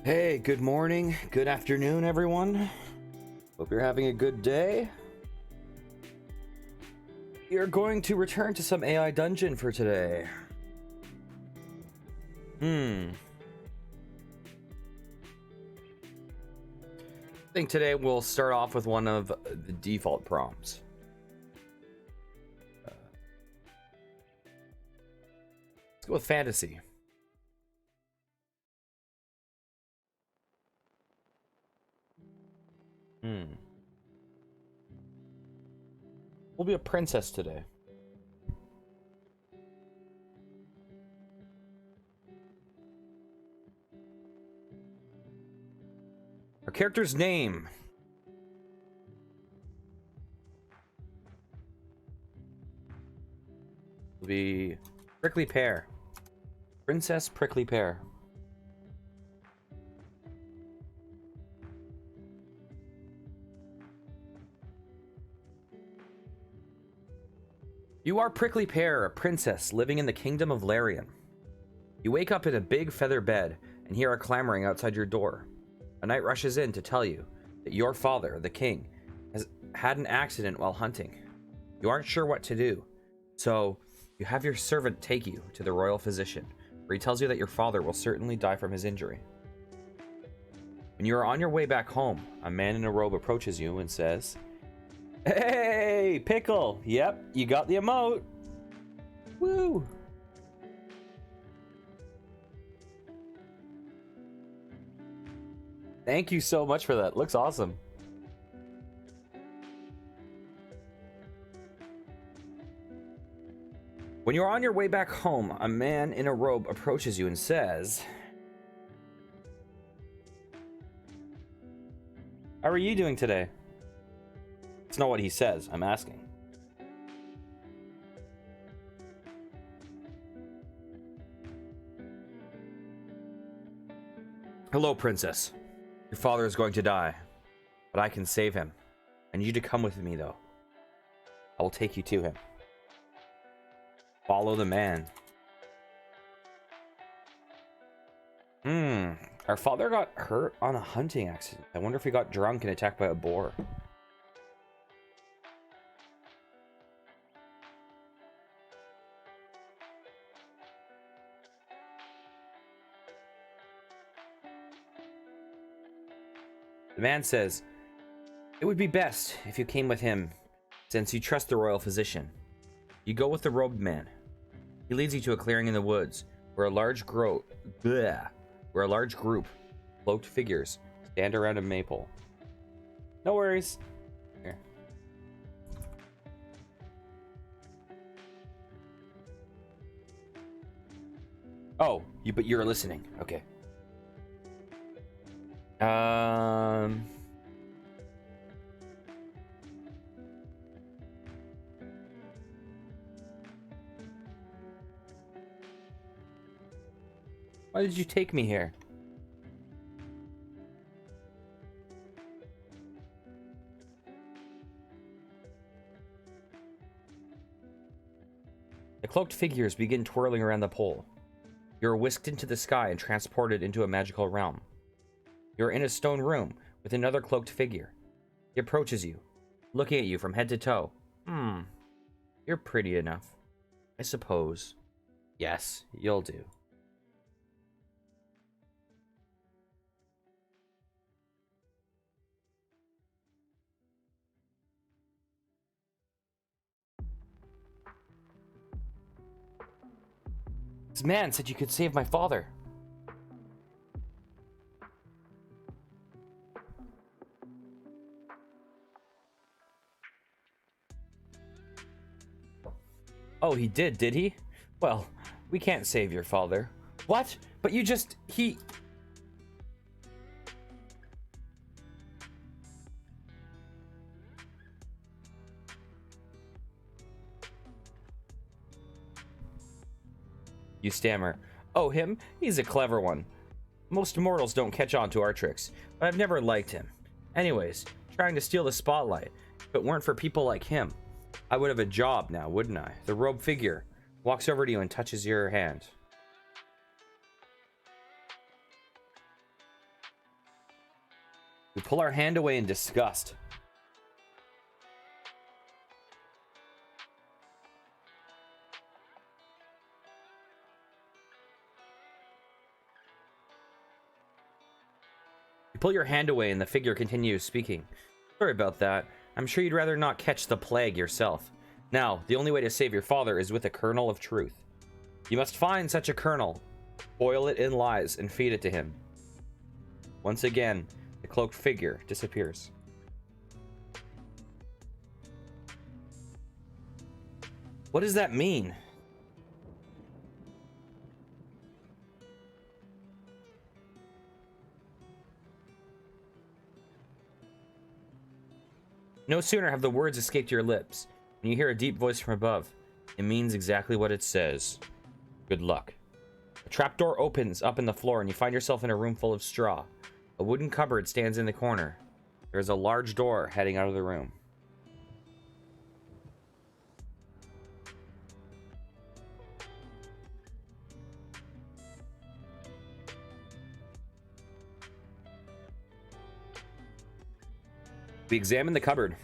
Hey, good morning, good afternoon, everyone. Hope you're having a good day. We are going to return to some AI dungeon for today. I think today we'll start off with one of the default prompts. Let's go with fantasy. We'll be a princess today. Our character's name. Will be Prickly Pear. Princess Prickly Pear. You are Prickly Pear, a princess living in the kingdom of Larian. You wake up in a big feather bed and hear a clamoring outside your door. A knight rushes in to tell you that your father, the king, has had an accident while hunting. You aren't sure what to do, so you have your servant take you to the royal physician, where he tells you that your father will certainly die from his injury. When you are on your way back home, a man in a robe approaches you and says, "Hey, Pickle! Yep, you got the emote! Woo!" Thank you so much for that. Looks awesome. When you're on your way back home, a man in a robe approaches you and says, "How are you doing today?" It's not what he says, I'm asking. "Hello, princess. Your father is going to die, but I can save him. I need you to come with me, though. I will take you to him. Follow the man." Our father got hurt on a hunting accident. I wonder if he got drunk and attacked by a boar. The man says, "It would be best if you came with him, since you trust the royal physician." You go with the robed man. He leads you to a clearing in the woods, where a large group cloaked figures stand around a maple. No worries. Here. Oh, but you're listening. Okay. Why did you take me here? The cloaked figures begin twirling around the pole. You're whisked into the sky and transported into a magical realm. You're in a stone room with another cloaked figure. He approaches you, looking at you from head to toe. You're pretty enough, I suppose. Yes, you'll do. This man said you could save my father. Oh, he did he? Well, we can't save your father. What? But you just... You stammer. Oh, him? He's a clever one. Most mortals don't catch on to our tricks, but I've never liked him. Anyways, trying to steal the spotlight. If it weren't for people like him, I would have a job now, wouldn't I? The robed figure walks over to you and touches your hand. We pull our hand away in disgust. You pull your hand away and the figure continues speaking. Sorry about that. I'm sure you'd rather not catch the plague yourself. Now, the only way to save your father is with a kernel of truth. You must find such a kernel, boil it in lies, and feed it to him. Once again, the cloaked figure disappears. What does that mean? No sooner have the words escaped your lips when you hear a deep voice from above. It means exactly what it says. Good luck. A trapdoor opens up in the floor and you find yourself in a room full of straw. A wooden cupboard stands in the corner. There is a large door heading out of the room. We examine the cupboard.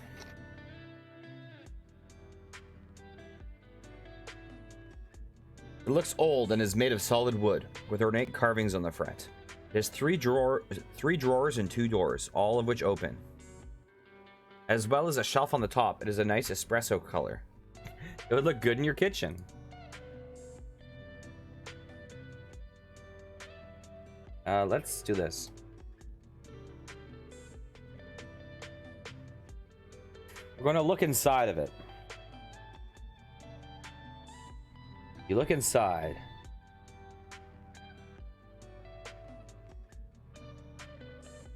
It looks old and is made of solid wood, with ornate carvings on the front. It has three drawers and 2 doors, all of which open. As well as a shelf on the top. It is a nice espresso color. It would look good in your kitchen. Let's do this. We're going to look inside of it. You look inside.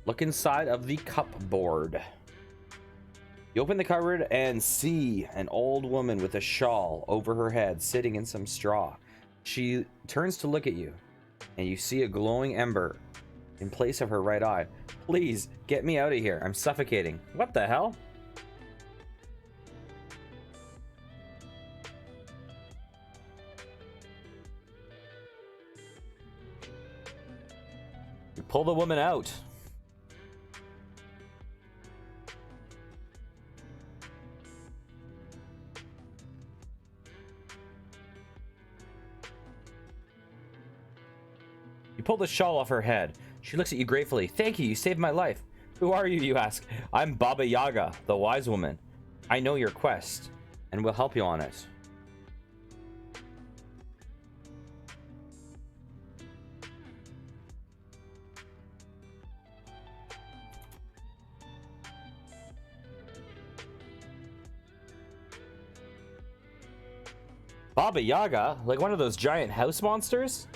Look inside of the cupboard. You open the cupboard and see an old woman with a shawl over her head sitting in some straw. She turns to look at you, and you see a glowing ember in place of her right eye. Please, get me out of here. I'm suffocating. What the hell? You pull the woman out. You pull the shawl off her head. She looks at you gratefully. Thank you, you saved my life. Who are you, you ask? I'm Baba Yaga, the wise woman. I know your quest, and will help you on it. Baba Yaga? Like one of those giant house monsters?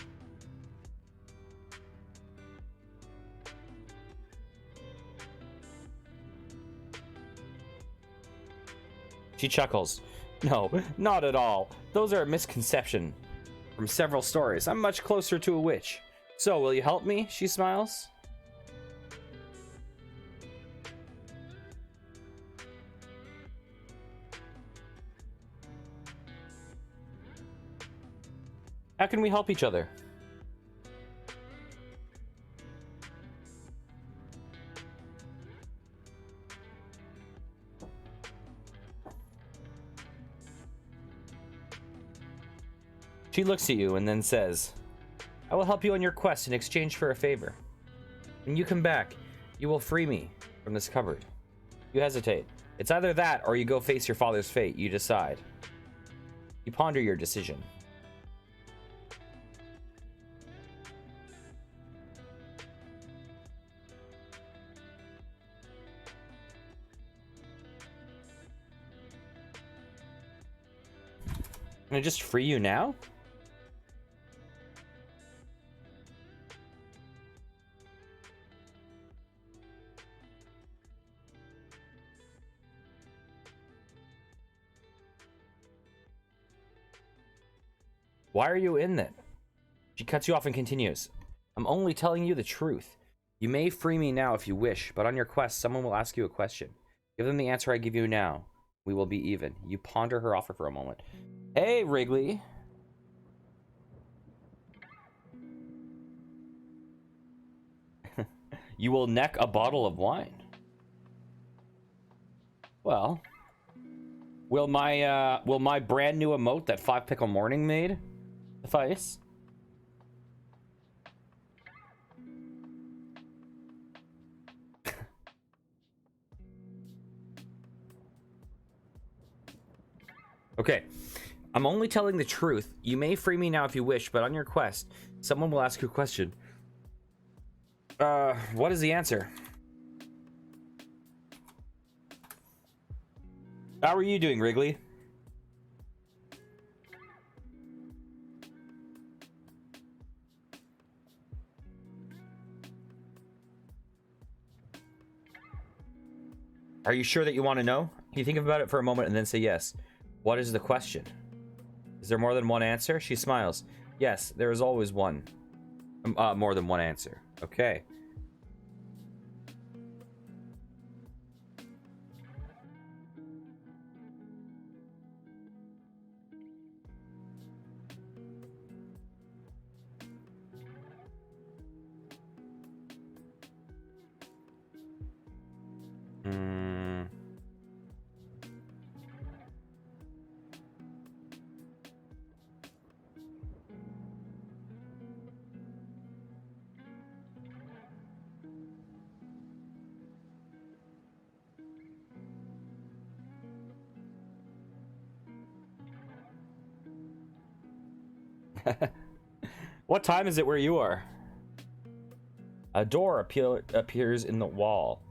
She chuckles. No, not at all. Those are a misconception from several stories. I'm much closer to a witch. So, will you help me? She smiles. How can we help each other? She looks at you and then says, I will help you on your quest in exchange for a favor. When you come back, you will free me from this cupboard. You hesitate. It's either that or you go face your father's fate. You decide. You ponder your decision. Can I just free you now? Why are you in then? She cuts you off and continues. I'm only telling you the truth. You may free me now if you wish, but on your quest, someone will ask you a question. Give them the answer I give you now. We will be even. You ponder her offer for a moment. Hey, Wrigley. You will neck a bottle of wine. Well, will my brand new emote that 5 Pickle Morning made suffice? Okay, I'm only telling the truth. You may free me now if you wish, but on your quest, someone will ask you a question. What is the answer? How are you doing, Wrigley? Are you sure that you want to know? Can you think about it for a moment and then say yes? What is the question? Is there more than one answer? She smiles. Yes, there is always one. More than one answer. Okay. What time is it where you are? A door appears in the wall.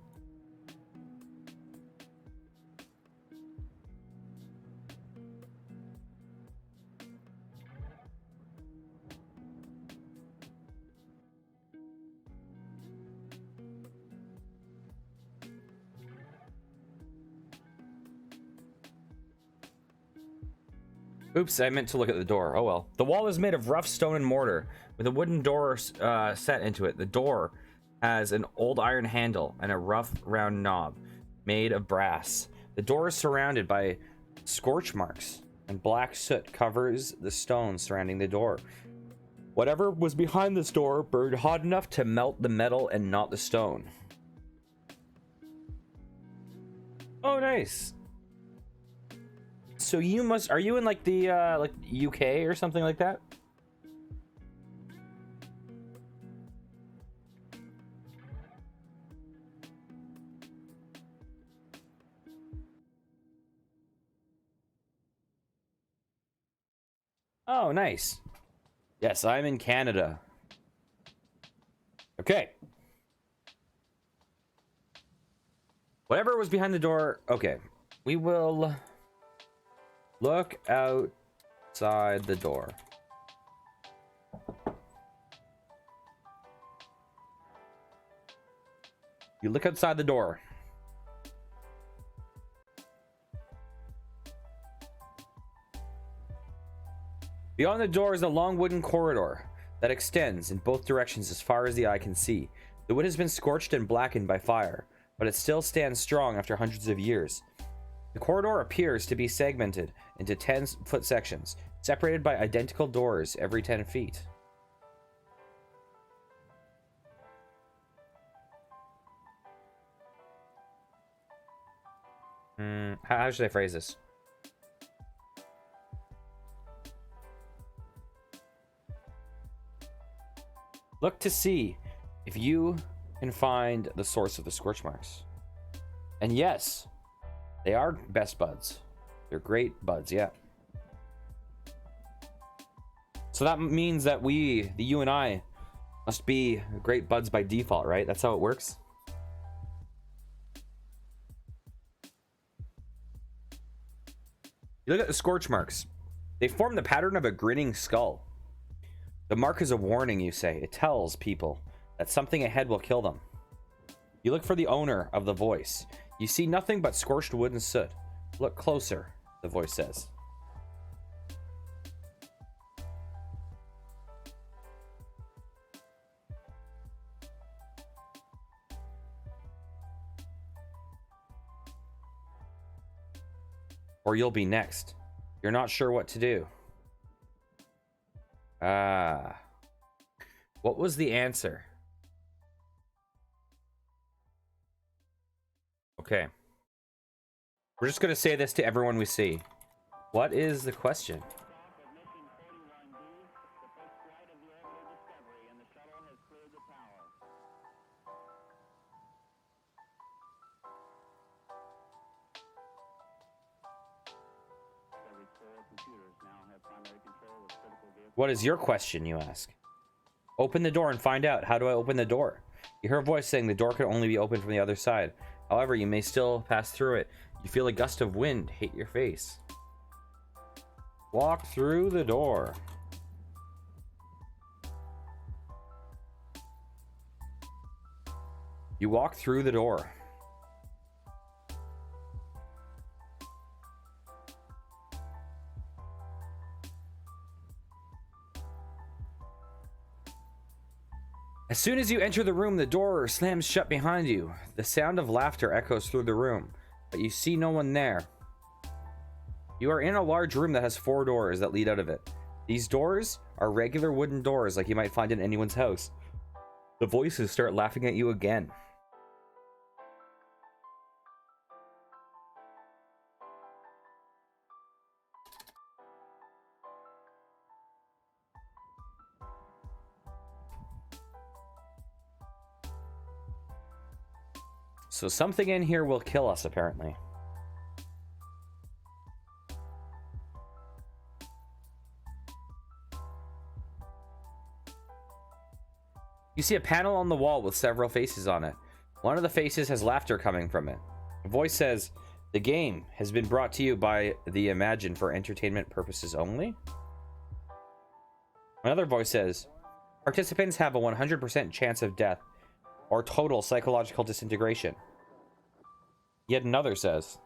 Oops, I meant to look at the door. Oh well. The wall is made of rough stone and mortar, with a wooden door set into it. The door has an old iron handle and a rough round knob made of brass. The door is surrounded by scorch marks, and black soot covers the stone surrounding the door. Whatever was behind this door burned hot enough to melt the metal and not the stone. Oh, nice. So are you in like the like UK or something like that? Oh, nice. Yes, I'm in Canada. Okay. Whatever was behind the door. Okay. We will look outside the door. You look outside the door. Beyond the door is a long wooden corridor that extends in both directions as far as the eye can see. The wood has been scorched and blackened by fire, but it still stands strong after hundreds of years. The corridor appears to be segmented into 10-foot sections, separated by identical doors every 10 feet. How should I phrase this? Look to see if you can find the source of the scorch marks. And yes, they are best buds. They're great buds, yeah. So that means that you and I, must be great buds by default, right? That's how it works. You look at the scorch marks. They form the pattern of a grinning skull. The mark is a warning, you say. It tells people that something ahead will kill them. You look for the owner of the voice. You see nothing but scorched wood and soot. Look closer, the voice says. Or you'll be next. You're not sure what to do. Ah. What was the answer? Okay. We're just gonna say this to everyone we see. What is the question? What is your question, you ask? Open the door and find out. How do I open the door? You hear a voice saying the door can only be opened from the other side. However, you may still pass through it. You feel a gust of wind hit your face. Walk through the door. You walk through the door. As soon as you enter the room, the door slams shut behind you. The sound of laughter echoes through the room, but you see no one there. You are in a large room that has 4 doors that lead out of it. These doors are regular wooden doors like you might find in anyone's house. The voices start laughing at you again. So something in here will kill us, apparently. You see a panel on the wall with several faces on it. One of the faces has laughter coming from it. A voice says, "The game has been brought to you by the Imagine for entertainment purposes only." Another voice says, "Participants have a 100% chance of death or total psychological disintegration." Yet another says,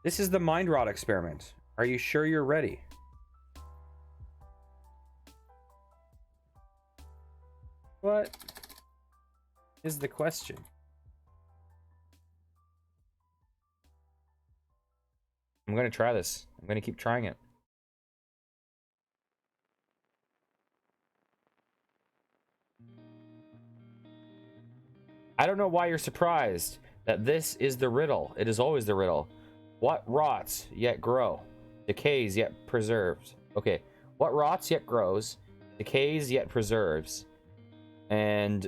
"This is the mind rot experiment. Are you sure you're ready?" What is the question? I'm going to try this. I'm going to keep trying it. I don't know why you're surprised that this is the riddle. It is always the riddle. What rots yet grow, decays yet preserves. Okay. What rots yet grows, decays yet preserves, and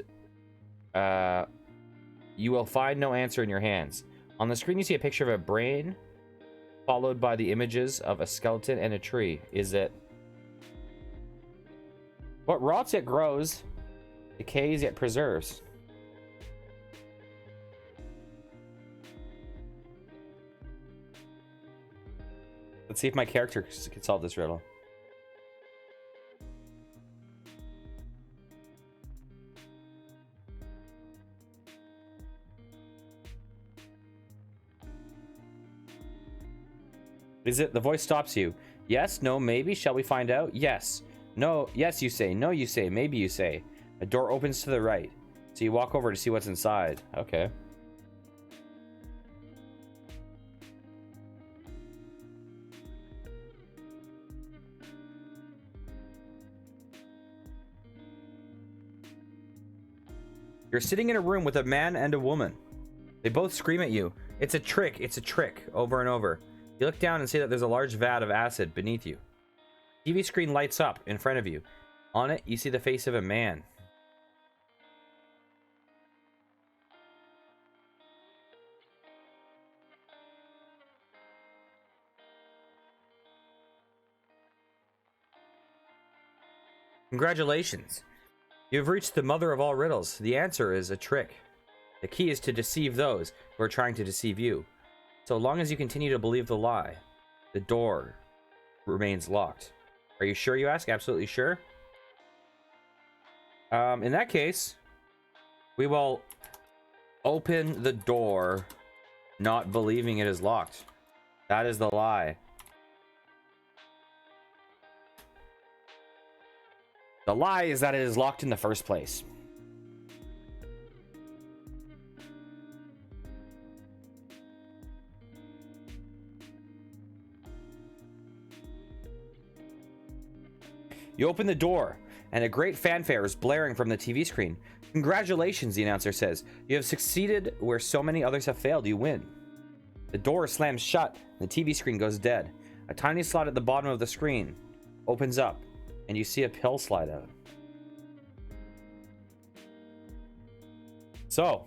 you will find no answer in your hands. On the screen, you see a picture of a brain, followed by the images of a skeleton and a tree. Is it what rots yet grows, decays yet preserves? Let's see if my character can solve this riddle. Is it? The voice stops you. Yes, no, maybe. Shall we find out? Yes. No, yes, you say. No, you say. Maybe you say. A door opens to the right. So you walk over to see what's inside. Okay. You're sitting in a room with a man and a woman. They both scream at you. It's a trick. It's a trick. Over and over. You look down and see that there's a large vat of acid beneath you. TV screen lights up in front of you. On it, you see the face of a man. Congratulations. You've reached the mother of all riddles. The answer is a trick. The key is to deceive those who are trying to deceive you. So long as you continue to believe the lie, the door remains locked. Are you sure, you ask? Absolutely sure. In that case, we will open the door, not believing it is locked. That is the lie. The lie is that it is locked in the first place. You open the door, and a great fanfare is blaring from the TV screen. Congratulations, the announcer says. You have succeeded where so many others have failed. You win. The door slams shut, and the TV screen goes dead. A tiny slot at the bottom of the screen opens up, and you see a pill slide out. So,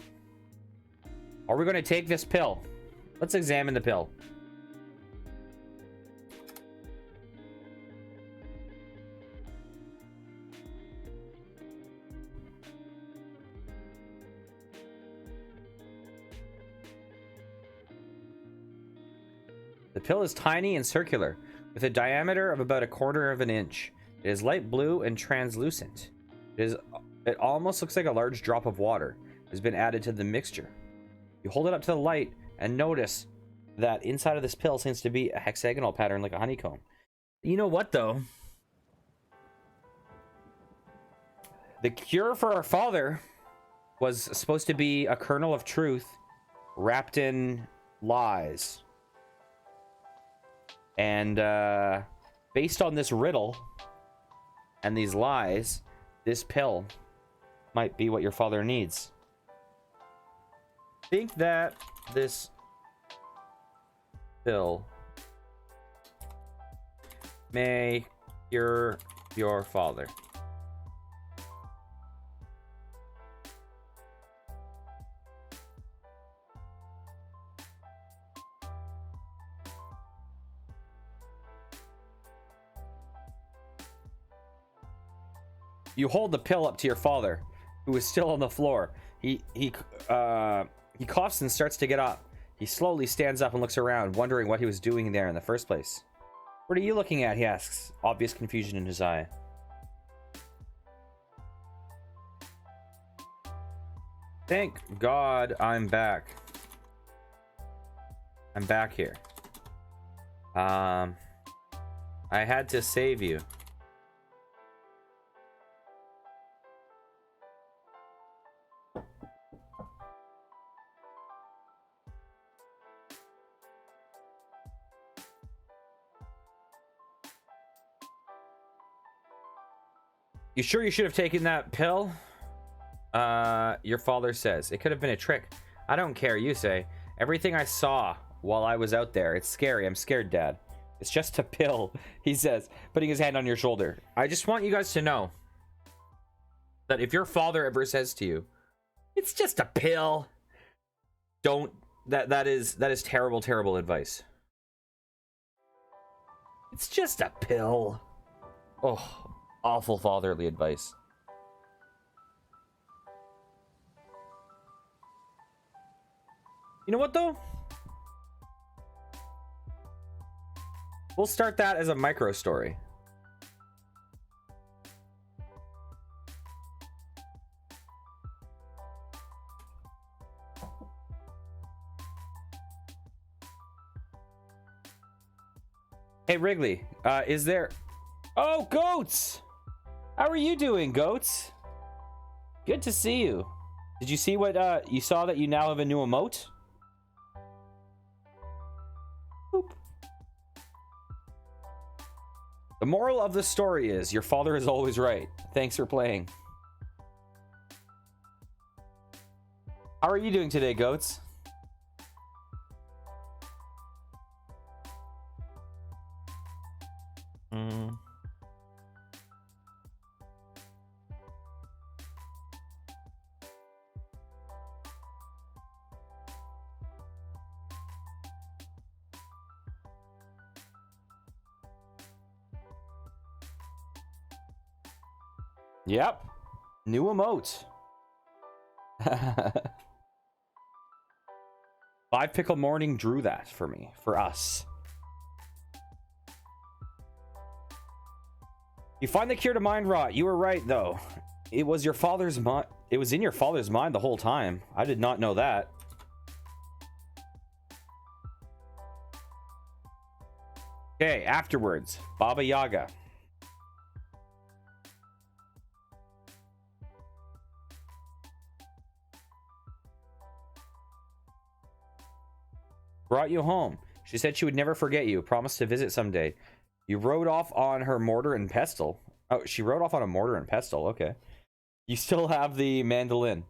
are we going to take this pill? Let's examine the pill. The pill is tiny and circular, with a diameter of about 1/4 of an inch. It is light blue and translucent. It almost looks like a large drop of water has been added to the mixture. You hold it up to the light and notice that inside of this pill seems to be a hexagonal pattern like a honeycomb. You know what, though? The cure for our father was supposed to be a kernel of truth wrapped in lies. And based on this riddle and these lies, this pill might be what your father needs. Think that this pill may cure your father. You hold the pill up to your father, who is still on the floor. He coughs and starts to get up. He slowly stands up and looks around, wondering what he was doing there in the first place. What are you looking at? He asks, obvious confusion in his eye. Thank God I'm back. I'm back here. I had to save you. You sure you should have taken that pill? Your father says. It could have been a trick. I don't care, you say. Everything I saw while I was out there. It's scary. I'm scared, Dad. It's just a pill, he says, putting his hand on your shoulder. I just want you guys to know that if your father ever says to you, it's just a pill, don't, that is terrible, terrible advice. It's just a pill. Oh. Awful fatherly advice. You know what, though? We'll start that as a micro story. Hey, Wrigley, is there... Oh, Goats! How are you doing, Goats? Good to see you. Did you see what, you saw that you now have a new emote? Boop. The moral of the story is, your father is always right. Thanks for playing. How are you doing today, Goats? Yep. New emote. 5 Pickle Morning drew that for me, for us. You find the cure to mind rot. You were right, though. It was your father's mind. It was in your father's mind the whole time. I did not know that. Okay, afterwards, Baba Yaga. Brought you home. She said she would never forget you. Promised to visit someday. You rode off on her mortar and pestle. Oh, she rode off on a mortar and pestle. Okay. You still have the mandolin.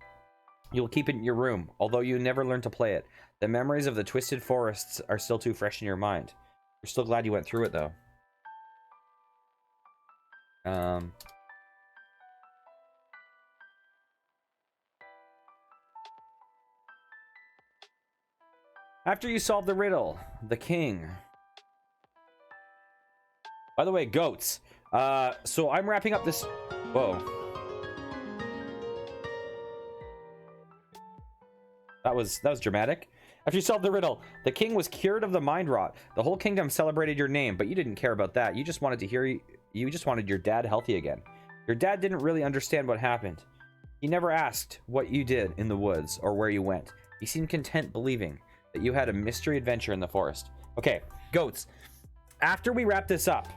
You'll keep it in your room, although you never learn to play it. The memories of the twisted forests are still too fresh in your mind. You're still glad you went through it, though. After you solve the riddle, the king. By the way, goats. So I'm wrapping up this. Whoa. That was dramatic. After you solved the riddle, the king was cured of the mind rot. The whole kingdom celebrated your name, but you didn't care about that. You just wanted to hear you just wanted your dad healthy again. Your dad didn't really understand what happened. He never asked what you did in the woods or where you went. He seemed content believing that you had a mystery adventure in the forest. Okay, goats. After we wrap this up,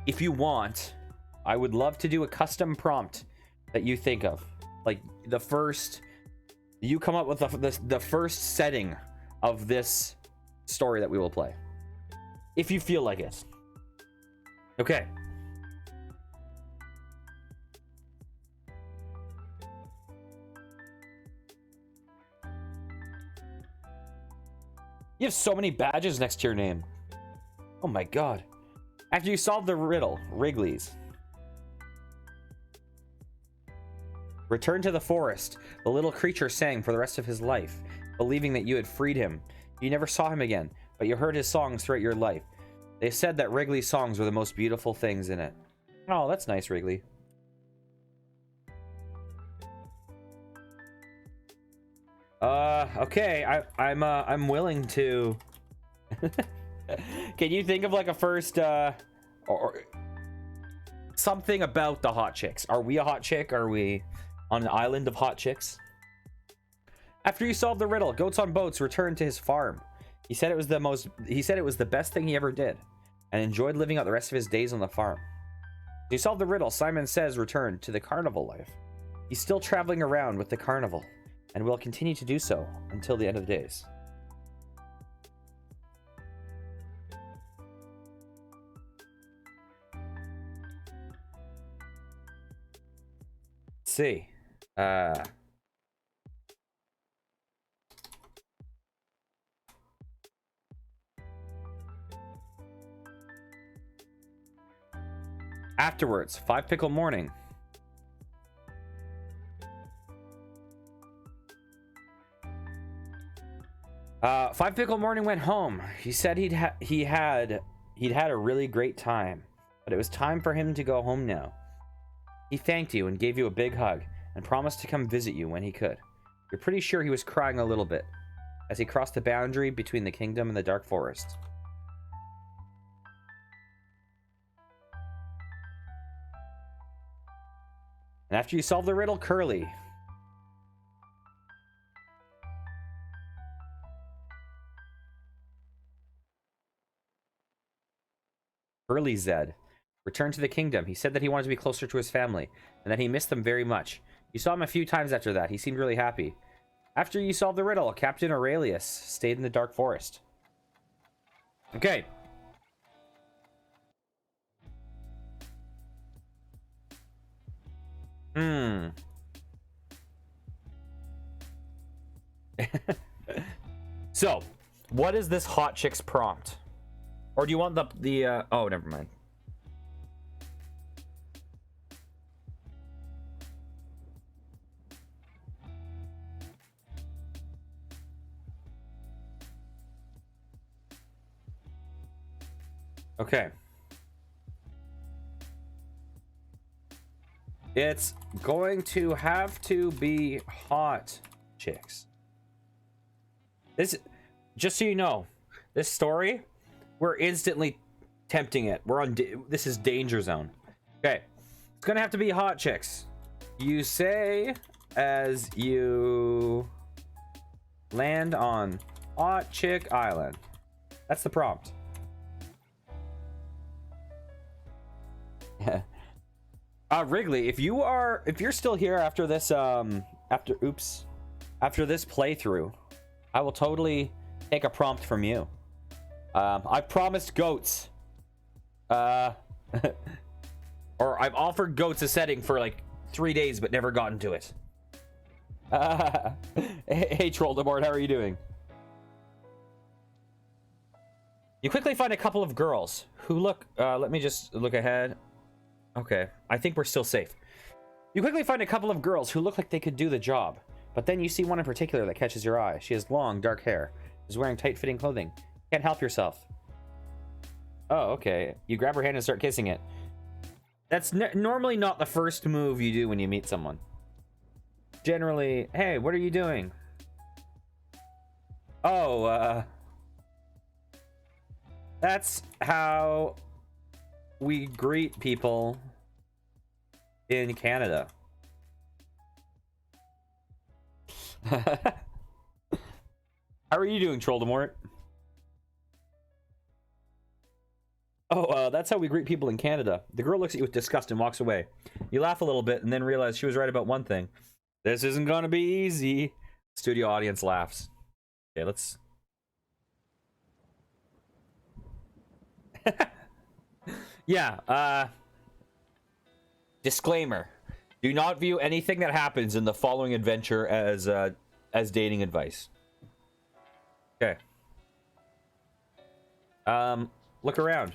if you want, I would love to do a custom prompt that you think of. Like the first, you come up with the first setting of this story that we will play, if you feel like it. Okay. You have so many badges next to your name. Oh my god. After you solve the riddle, Wrigley's. Return to the forest. The little creature sang for the rest of his life, believing that you had freed him. You never saw him again, but you heard his songs throughout your life. They said that Wrigley's songs were the most beautiful things in it. Oh, that's nice, Wrigley. Okay, I'm willing to. Can you think of like a first, or something about the hot chicks? Are we a hot chick? Are we on an island of hot chicks? After you solve the riddle, Goats on Boats returned to his farm. He said it was the best thing he ever did, and enjoyed living out the rest of his days on the farm. As you solve the riddle, Simon Says returned to the carnival life. He's still traveling around with the carnival, and will continue to do so until the end of the days. Let's see. Afterwards, 5 Pickle Morning. Five Pickle Morning went home. He said he'd had a really great time, but it was time for him to go home now. He thanked you and gave you a big hug and promised to come visit you when he could. You're pretty sure he was crying a little bit as he crossed the boundary between the kingdom and the dark forest. And after you solve the riddle, Curly. Curly Zed returned to the kingdom. He said that he wanted to be closer to his family and that he missed them very much. You saw him a few times after that. He seemed really happy. After you solved the riddle, Captain Aurelius stayed in the dark forest. Okay. So, what is this hot chick's prompt? Or do you want the oh, never mind. Okay. It's going to have to be hot chicks. This, just so you know, this story, we're instantly tempting it. We're on, this is danger zone. Okay. It's gonna have to be hot chicks. You say as you land on Hot Chick Island. That's the prompt. Wrigley, if you're still here after this after this playthrough, I will totally take a prompt from you. I promised goats Uh, or I've offered goats a setting for like 3 days but never gotten to it. Hey, Troldemort, how are you doing? You quickly find a couple of girls who look, let me just look ahead. Okay, I think we're still safe. You quickly find a couple of girls who look like they could do the job, but then you see one in particular that catches your eye. She has long, dark hair, is wearing tight-fitting clothing. Can't help yourself. Oh, okay. You grab her hand and start kissing it. That's normally not the first move you do when you meet someone. Generally, hey, what are you doing? Oh, that's how we greet people in Canada. How are you doing, Troldemort? Oh, that's how we greet people in Canada. The girl looks at you with disgust and walks away. You laugh a little bit and then realize she was right about one thing. This isn't gonna be easy. Studio audience laughs. Okay, let's... Yeah, disclaimer. Do not view anything that happens in the following adventure as dating advice. Okay. Look around.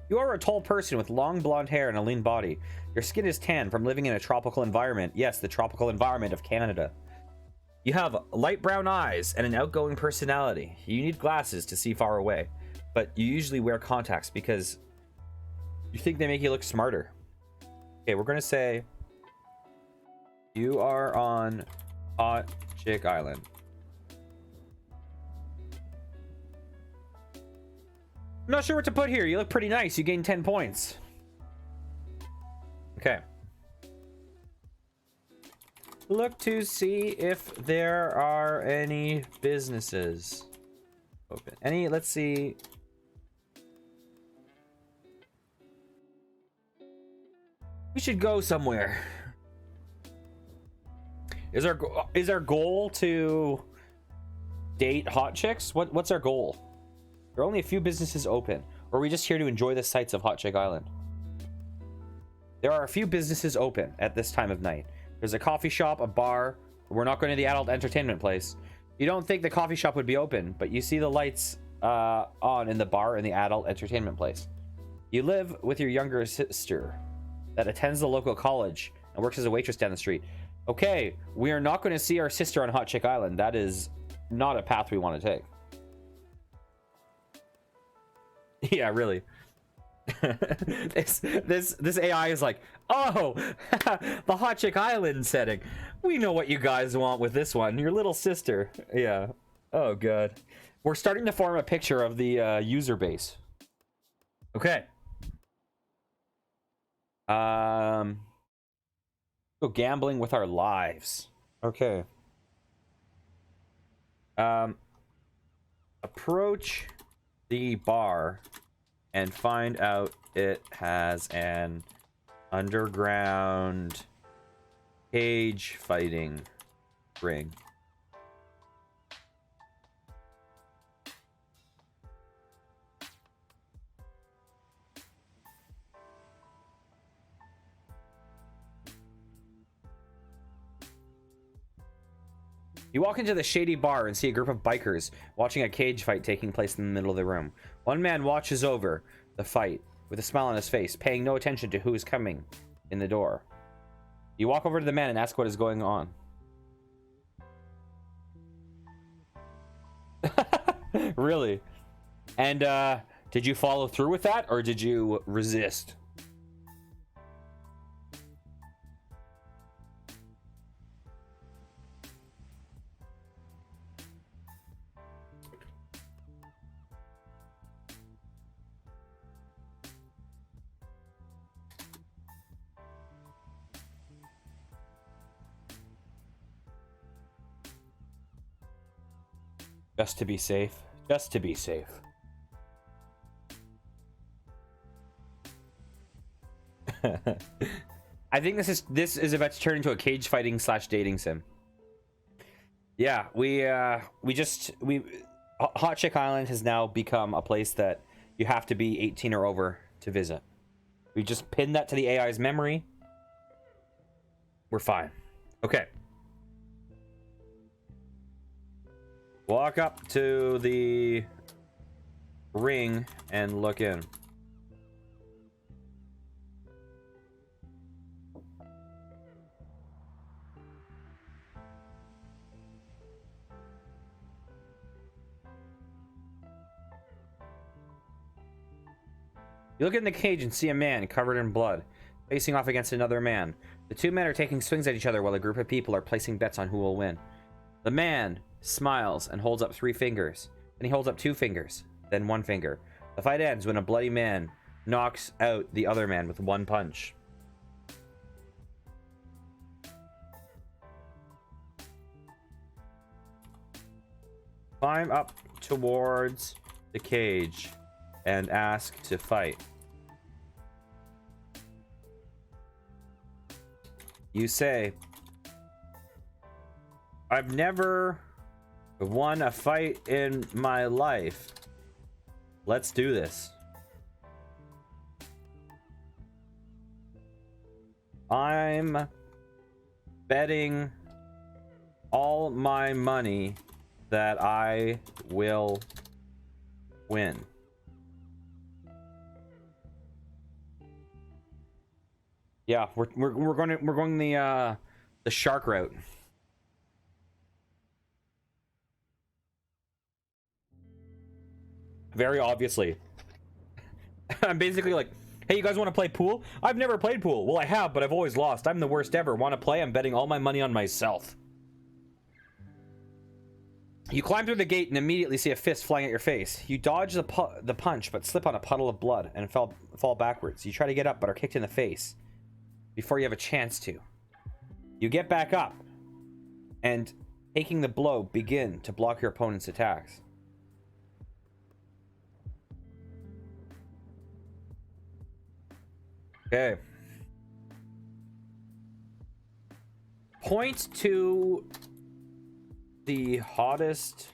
You are a tall person with long blonde hair and a lean body. Your skin is tan from living in a tropical environment. Yes, the tropical environment of Canada. You have light brown eyes and an outgoing personality. You need glasses to see far away, but you usually wear contacts because you think they make you look smarter. Okay, we're gonna say you are on Hot Chick Island. I'm not sure what to put here. You look pretty nice. You gained 10 points. Okay. Look to see if there are any businesses open. Let's see. We should go somewhere. Is our goal to date hot chicks? What's our goal? There are only a few businesses open. Or are we just here to enjoy the sights of Hot Chick Island? There are a few businesses open at this time of night. There's a coffee shop, a bar. We're not going to the adult entertainment place. You don't think the coffee shop would be open, but you see the lights on in the bar and the adult entertainment place. You live with your younger sister that attends the local college and works as a waitress down the street. Okay, we are not going to see our sister on Hot Chick Island. That is not a path we want to take. Yeah, really. this AI is like, oh, the Hot Chick Island setting. We know what you guys want with this one. Your little sister. Yeah. Oh, God. We're starting to form a picture of the user base. Okay. Go gambling with our lives. Okay. Approach the bar and find out it has an underground cage fighting ring. You walk into the shady bar and see a group of bikers watching a cage fight taking place in the middle of the room. One man watches over the fight with a smile on his face, paying no attention to who is coming in the door. You walk over to the man and ask what is going on. Really? And did you follow through with that, or did you resist? Just to be safe. Just to be safe. I think this is about to turn into a cage fighting / dating sim. Yeah, Hot Chick Island has now become a place that you have to be 18 or over to visit. We just pinned that to the AI's memory. We're fine. Okay. Walk up to the ring and look in. You look in the cage and see a man covered in blood, facing off against another man. The two men are taking swings at each other while a group of people are placing bets on who will win. The man smiles and holds up 3 fingers. Then he holds up 2 fingers, then 1 finger. The fight ends when a bloody man knocks out the other man with 1 punch. Climb up towards the cage and ask to fight. You say, I've never won a fight in my life. Let's do this. I'm betting all my money that I will win. Yeah, we're going the shark route. Very obviously. I'm basically like, hey, you guys want to play pool? I've never played pool. Well, I have, but I've always lost. I'm the worst ever. Want to play? I'm betting all my money on myself. You climb through the gate and immediately see a fist flying at your face. You dodge the punch, but slip on a puddle of blood and fall backwards. You try to get up, but are kicked in the face before you have a chance to. You get back up and, taking the blow, begin to block your opponent's attacks. Okay. Point to the hottest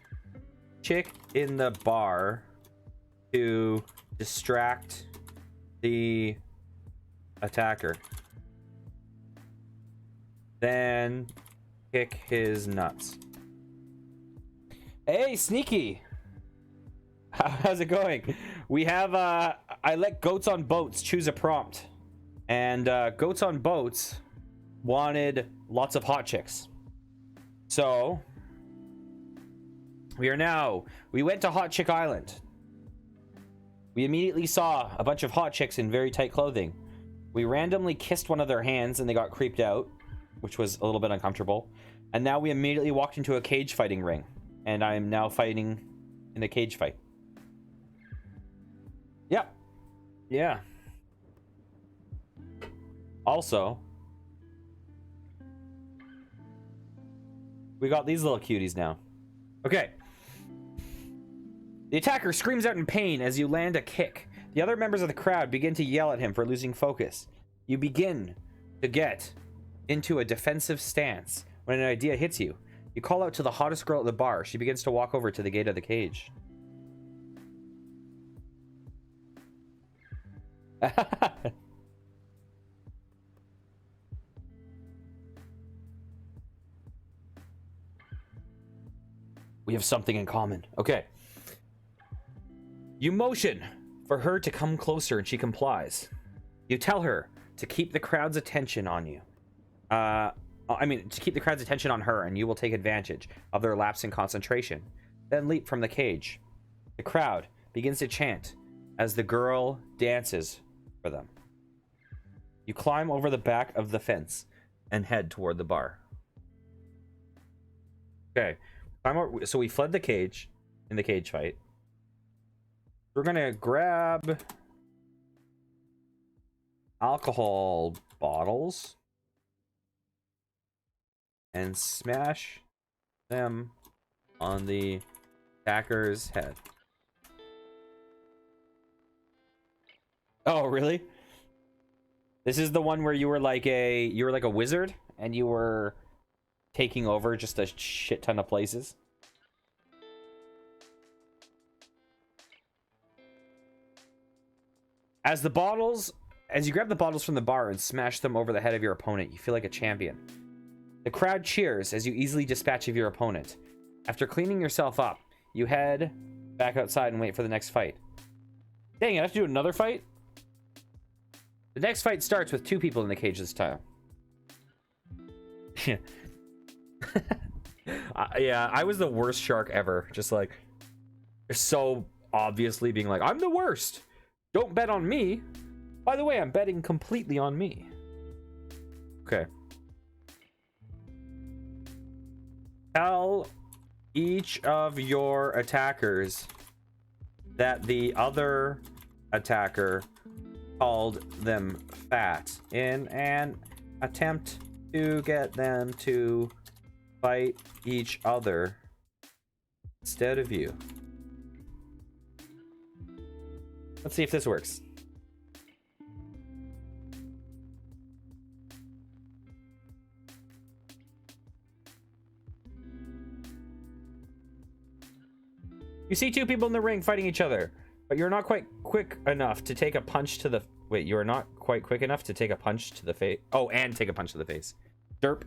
chick in the bar to distract the attacker. Then kick his nuts. Hey, Sneaky! How's it going? We have, I let Goats on Boats choose a prompt. And Goats on Boats wanted lots of hot chicks. So, we went to Hot Chick Island. We immediately saw a bunch of hot chicks in very tight clothing. We randomly kissed one of their hands and they got creeped out, which was a little bit uncomfortable. And now we immediately walked into a cage fighting ring. And I'm now fighting in a cage fight. Yep. Yeah. Also, we got these little cuties now. Okay. The attacker screams out in pain as you land a kick. The other members of the crowd begin to yell at him for losing focus. You begin to get into a defensive stance when an idea hits you. You call out to the hottest girl at the bar. She begins to walk over to the gate of the cage. We have something in common. Okay. You motion for her to come closer and she complies. You tell her to keep the crowd's attention on you. To keep the crowd's attention on her, and you will take advantage of their lapse in concentration. Then leap from the cage. The crowd begins to chant as the girl dances for them. You climb over the back of the fence and head toward the bar. Okay. So we fled the cage in the cage fight. We're gonna grab alcohol bottles and smash them on the attacker's head. Oh, really? This is the one where you were like a wizard and you were taking over just a shit ton of places. As you grab the bottles from the bar and smash them over the head of your opponent, you feel like a champion. The crowd cheers as you easily dispatch of your opponent. After cleaning yourself up, you head back outside and wait for the next fight. Dang, I have to do another fight? The next fight starts with 2 people in the cage this time. Yeah, I was the worst shark ever. Just like, so obviously being like, I'm the worst. Don't bet on me. By the way, I'm betting completely on me. Okay. Tell each of your attackers that the other attacker called them fat in an attempt to get them to fight each other instead of you. Let's see if this works. You see 2 people in the ring fighting each other, but you're not quite quick enough to take a punch to the... Wait, you are not quite quick enough to take a punch to the face. Oh, and take a punch to the face. Derp.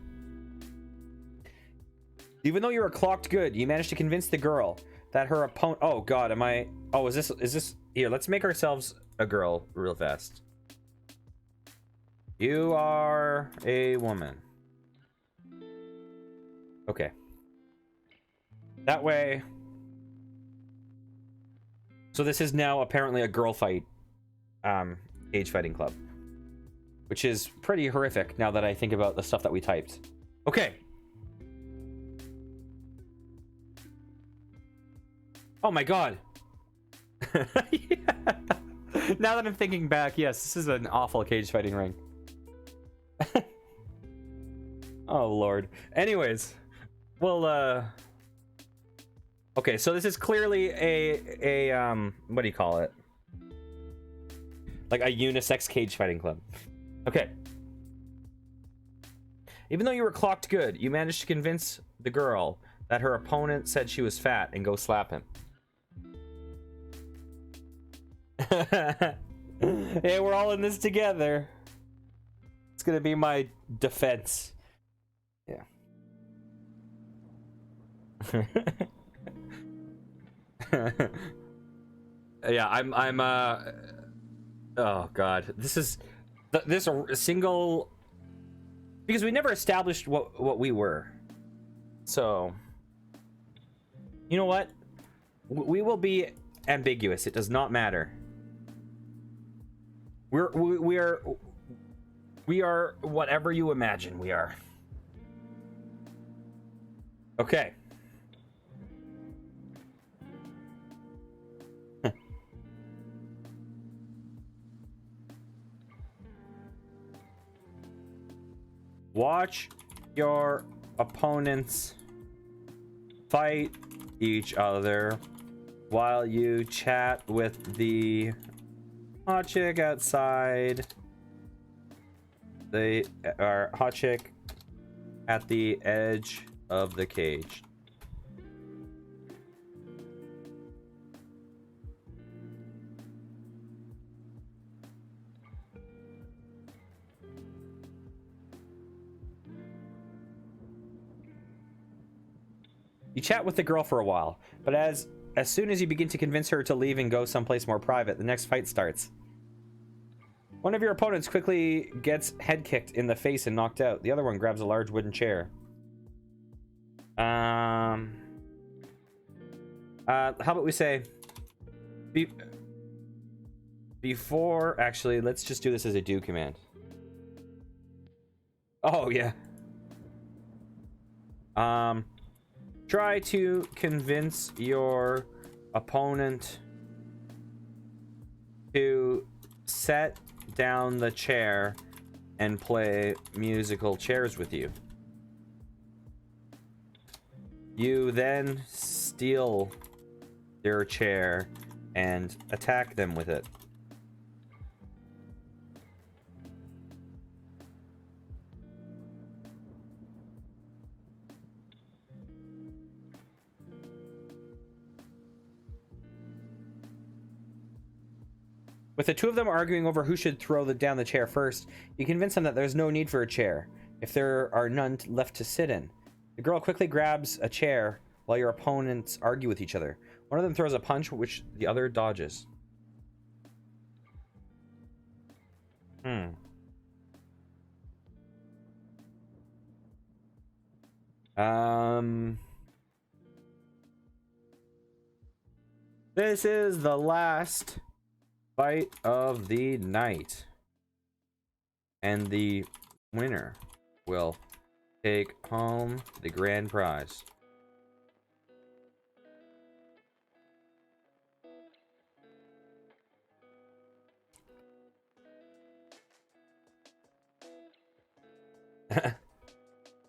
Even though you were clocked good, you managed to convince the girl that her opponent... Oh, God, am I... Oh, is this... Here, let's make ourselves a girl real fast. You are a woman. Okay. That way... So this is now apparently a girl fight cage fighting club, which is pretty horrific now that I think about the stuff that we typed. Okay. Oh my god. Yeah. Now that I'm thinking back, yes, this is an awful cage fighting ring. Oh lord. Anyways, well okay, so this is clearly a what do you call it? Like a unisex cage fighting club. Okay. Even though you were clocked good, you managed to convince the girl that her opponent said she was fat and go slap him. Hey, we're all in this together. It's gonna be my defense. Yeah. Yeah, I'm oh god, this is this a single, because we never established what we were. So you know what, we will be ambiguous. It does not matter. We are whatever you imagine we are. Okay. Watch your opponents fight each other while you chat with the hot chick outside. They are hot chick at the edge of the cage. You chat with the girl for a while, but as soon as you begin to convince her to leave and go someplace more private, the next fight starts. One of your opponents quickly gets head kicked in the face and knocked out. The other one grabs a large wooden chair. How about we say... Before... Actually, let's just do this as a do command. Oh, yeah. Try to convince your opponent to set down the chair and play musical chairs with you. You then steal their chair and attack them with it. With the two of them arguing over who should throw down the chair first, you convince them that there's no need for a chair, if there are none left to sit in. The girl quickly grabs a chair while your opponents argue with each other. One of them throws a punch, which the other dodges. This is the last fight of the night. And the winner will take home the grand prize.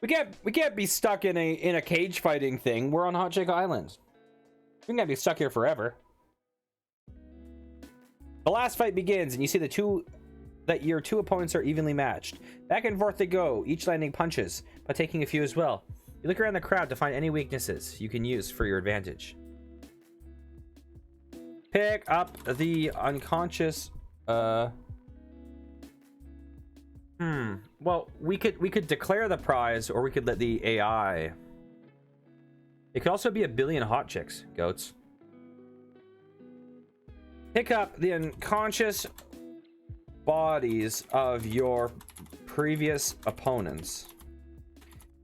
We can't be stuck in a cage fighting thing. We're on Hot Chick Island. We can't be stuck here forever. The last fight begins, and you see that your two opponents are evenly matched. Back and forth they go, each landing punches, but taking a few as well. You look around the crowd to find any weaknesses you can use for your advantage. Pick up the unconscious. Well, we could declare the prize, or we could let the AI. It could also be a billion hot chicks, goats. Pick up the unconscious bodies of your previous opponents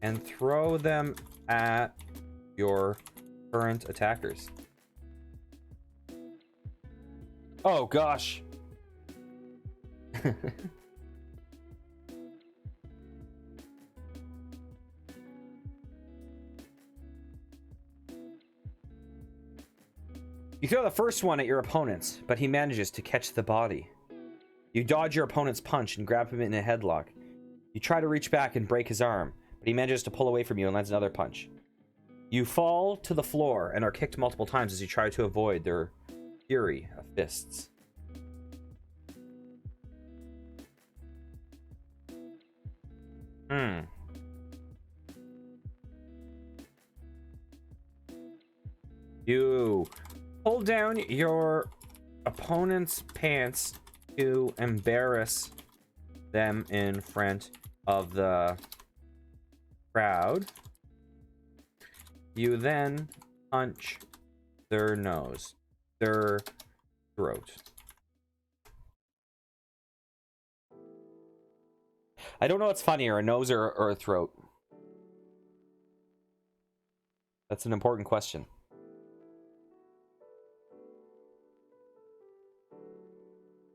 and throw them at your current attackers. Oh gosh. You throw the first one at your opponents, but he manages to catch the body. You dodge your opponent's punch and grab him in a headlock. You try to reach back and break his arm, but he manages to pull away from you and lands another punch. You fall to the floor and are kicked multiple times as you try to avoid their fury of fists. You pull down your opponent's pants to embarrass them in front of the crowd. You then punch their nose, their throat. I don't know what's funnier, a nose or a throat. That's an important question.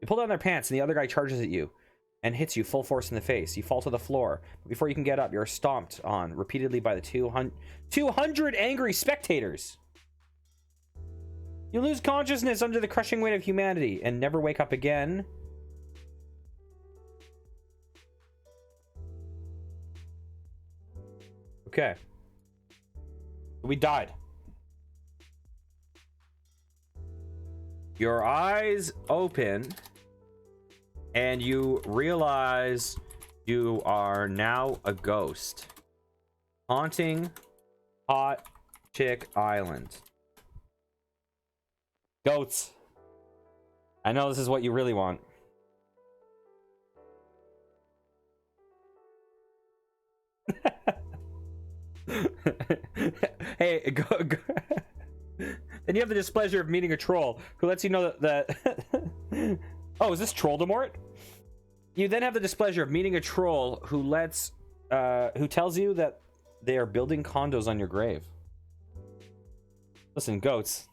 You pull down their pants and the other guy charges at you and hits you full force in the face. You fall to the floor. But before you can get up, you're stomped on repeatedly by the 200 angry spectators. You lose consciousness under the crushing weight of humanity and never wake up again. Okay. We died. Your eyes open and you realize you are now a ghost haunting Hot Chick Island. Goats, I know this is what you really want. Hey, go. Then you have the displeasure of meeting a troll who lets you know that oh, is this Troldemort? You then have the displeasure of meeting a troll who tells you that they are building condos on your grave. Listen, goats.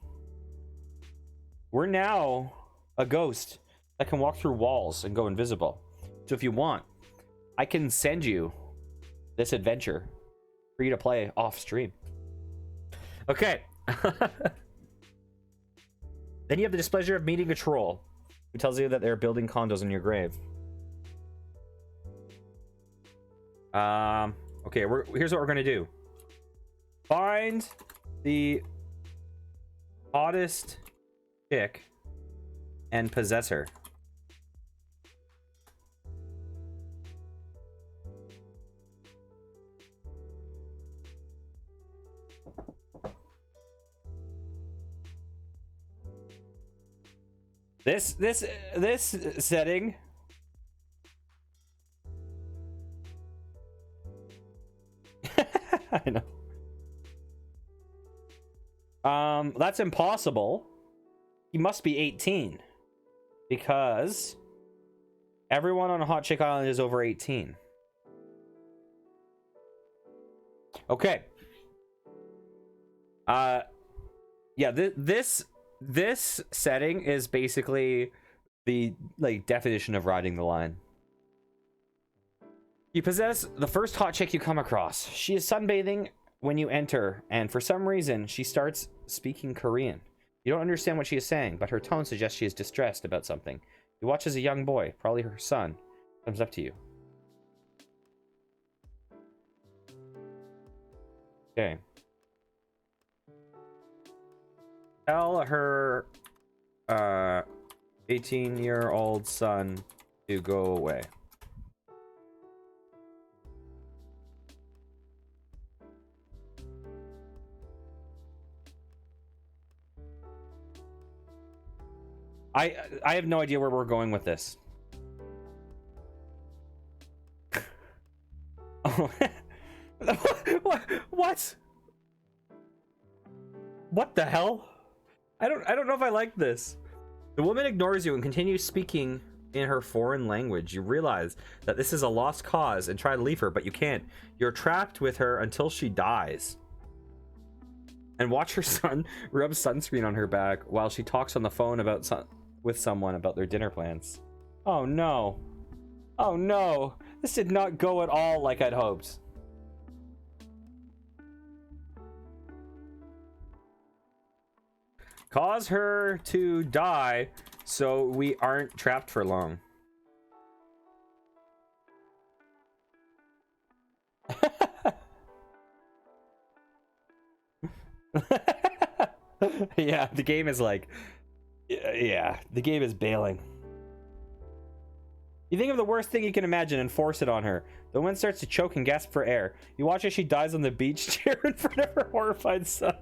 We're now a ghost that can walk through walls and go invisible. So if you want, I can send you this adventure for you to play off stream. Okay. Then you have the displeasure of meeting a troll who tells you that they're building condos on your grave. Okay, here's what we're gonna do. Find the hottest chick and possess her. This setting. I know. That's impossible. He must be 18 because everyone on Hot Chick Island is over 18. Okay. Yeah, this setting is basically the like definition of riding the line. You possess the first hot chick you come across. She is sunbathing when you enter, and for some reason, she starts speaking Korean. You don't understand what she is saying, but her tone suggests she is distressed about something. You watch as a young boy, probably her son, comes up to you. Okay. Tell her 18-year-old son to go away. I have no idea where we're going with this. Oh. What? What the hell? I don't know if I like this. The woman ignores you and continues speaking in her foreign language. You realize that this is a lost cause and try to leave her, but you can't. You're trapped with her until she dies. And watch her son rub sunscreen on her back while she talks on the phone with someone about their dinner plans. Oh no. Oh no. This did not go at all like I'd hoped. Cause her to die so we aren't trapped for long. Yeah, the game is like... Yeah, the game is bailing. You think of the worst thing you can imagine and force it on her. The woman starts to choke and gasp for air. You watch as she dies on the beach chair in front of her horrified son.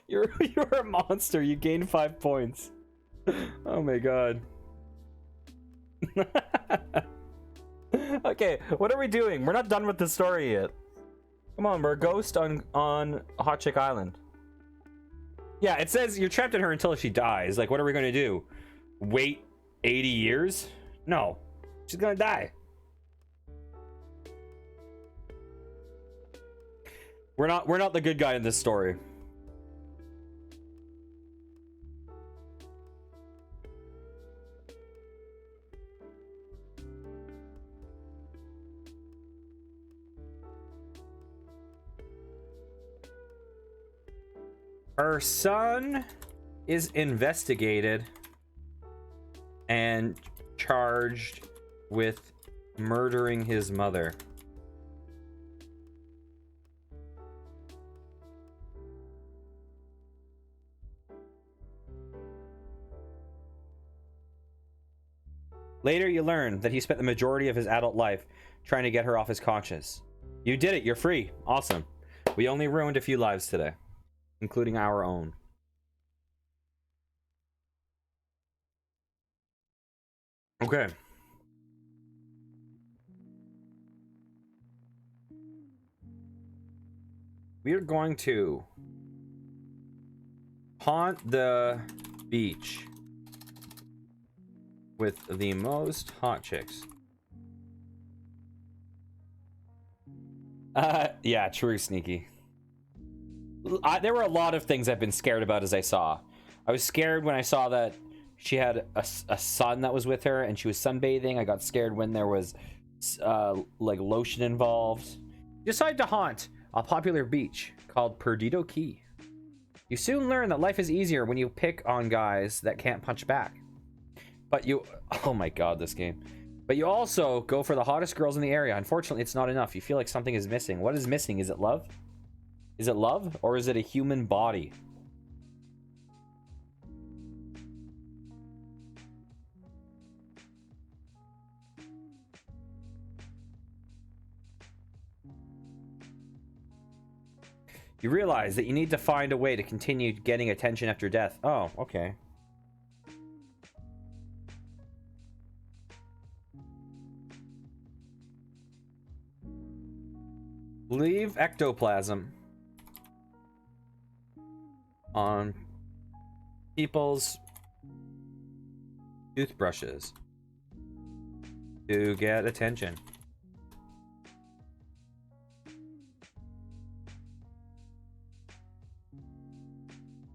You're a monster. You gain 5 points. Oh my god. Okay, what are we doing? We're not done with the story yet. Come on, we're a ghost on Hot Chick Island. Yeah, it says you're trapped in her until she dies. Like, what are we gonna do? Wait 80 years? No, she's gonna die. We're not the good guy in this story. Her son is investigated and charged with murdering his mother. Later, you learn that he spent the majority of his adult life trying to get her off his conscience. You did it. You're free. Awesome. We only ruined a few lives today, including our own. Okay. We are going to haunt the beach with the most hot chicks. Yeah, true, Sneaky. There were a lot of things I've been scared about as I saw. I was scared when I saw that she had a son that was with her and she was sunbathing. I got scared when there was like lotion involved. Decide to haunt a popular beach called Perdido Key. You soon learn that life is easier when you pick on guys that can't punch back. But you... Oh my god, this game. But you also go for the hottest girls in the area. Unfortunately, it's not enough. You feel like something is missing. What is missing? Is it love? Is it love? Or is it a human body? You realize that you need to find a way to continue getting attention after death. Oh, okay. Leave ectoplasm on people's toothbrushes to get attention.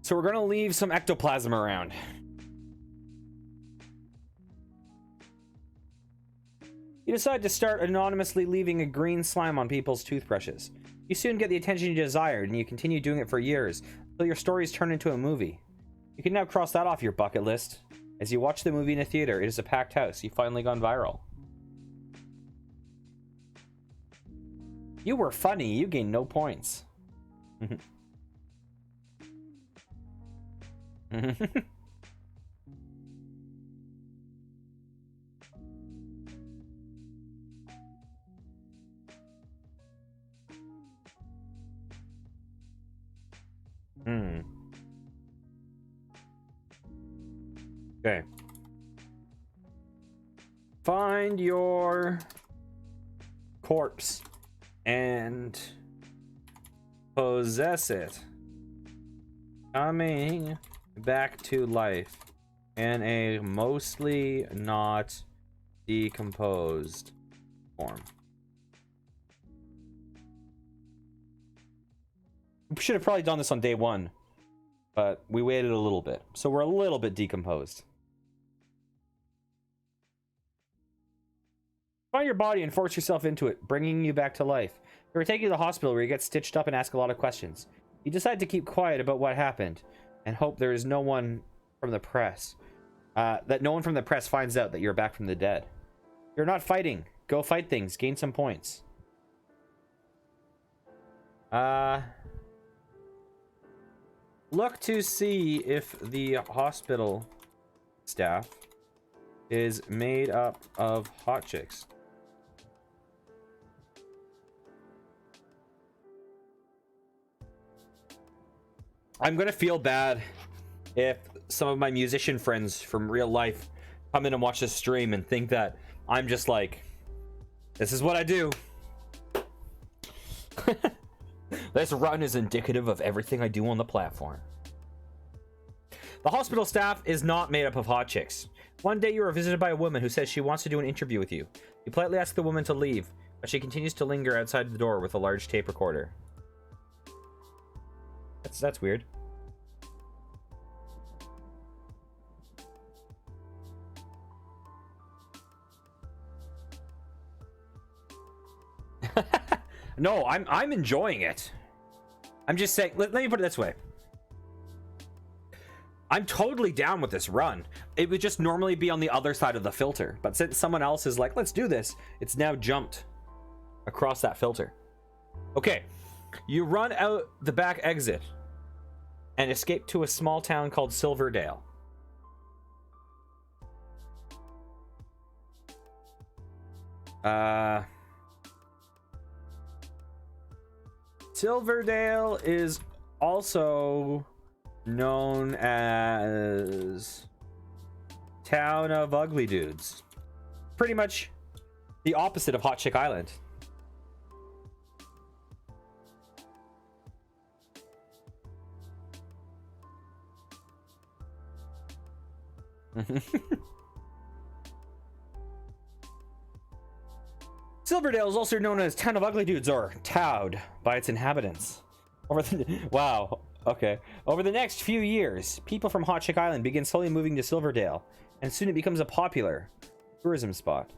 So we're gonna leave some ectoplasm around. You decide to start anonymously leaving a green slime on people's toothbrushes. You soon get the attention you desired, and you continue doing it for years, until your stories turn into a movie. You can now cross that off your bucket list. As you watch the movie in a theater, it is a packed house. You've finally gone viral. You were funny. You gained no points. Okay. Find your corpse and possess it. Coming back to life in a mostly not decomposed form. We should have probably done this on day one, but we waited a little bit, so we're a little bit decomposed. Find your body and force yourself into it, bringing you back to life. They will take you to the hospital where you get stitched up and ask a lot of questions. You decide to keep quiet about what happened and hope there is no one from the press. That no one from the press finds out that you're back from the dead. You're not fighting. Go fight things. Gain some points. Look to see if the hospital staff is made up of hot chicks. I'm gonna feel bad if some of my musician friends from real life come in and watch this stream and think that I'm just like, this is what I do. This run is indicative of everything I do on the platform. The hospital staff is not made up of hot chicks. One day you are visited by a woman who says she wants to do an interview with you. You politely ask the woman to leave, but she continues to linger outside the door with a large tape recorder. That's weird. No, I'm enjoying it. I'm just saying, let me put it this way. I'm totally down with this run. It would just normally be on the other side of the filter, but since someone else is like, let's do this, it's now jumped across that filter. Okay, you run out the back exit and escape to a small town called Silverdale. Silverdale is also known as Town of Ugly Dudes. Pretty much the opposite of Hot Chick Island. Silverdale is also known as Town of Ugly Dudes, or TOWD, by its inhabitants. Wow, okay. Over the next few years, people from Hot Chick Island begin slowly moving to Silverdale, and soon it becomes a popular tourism spot.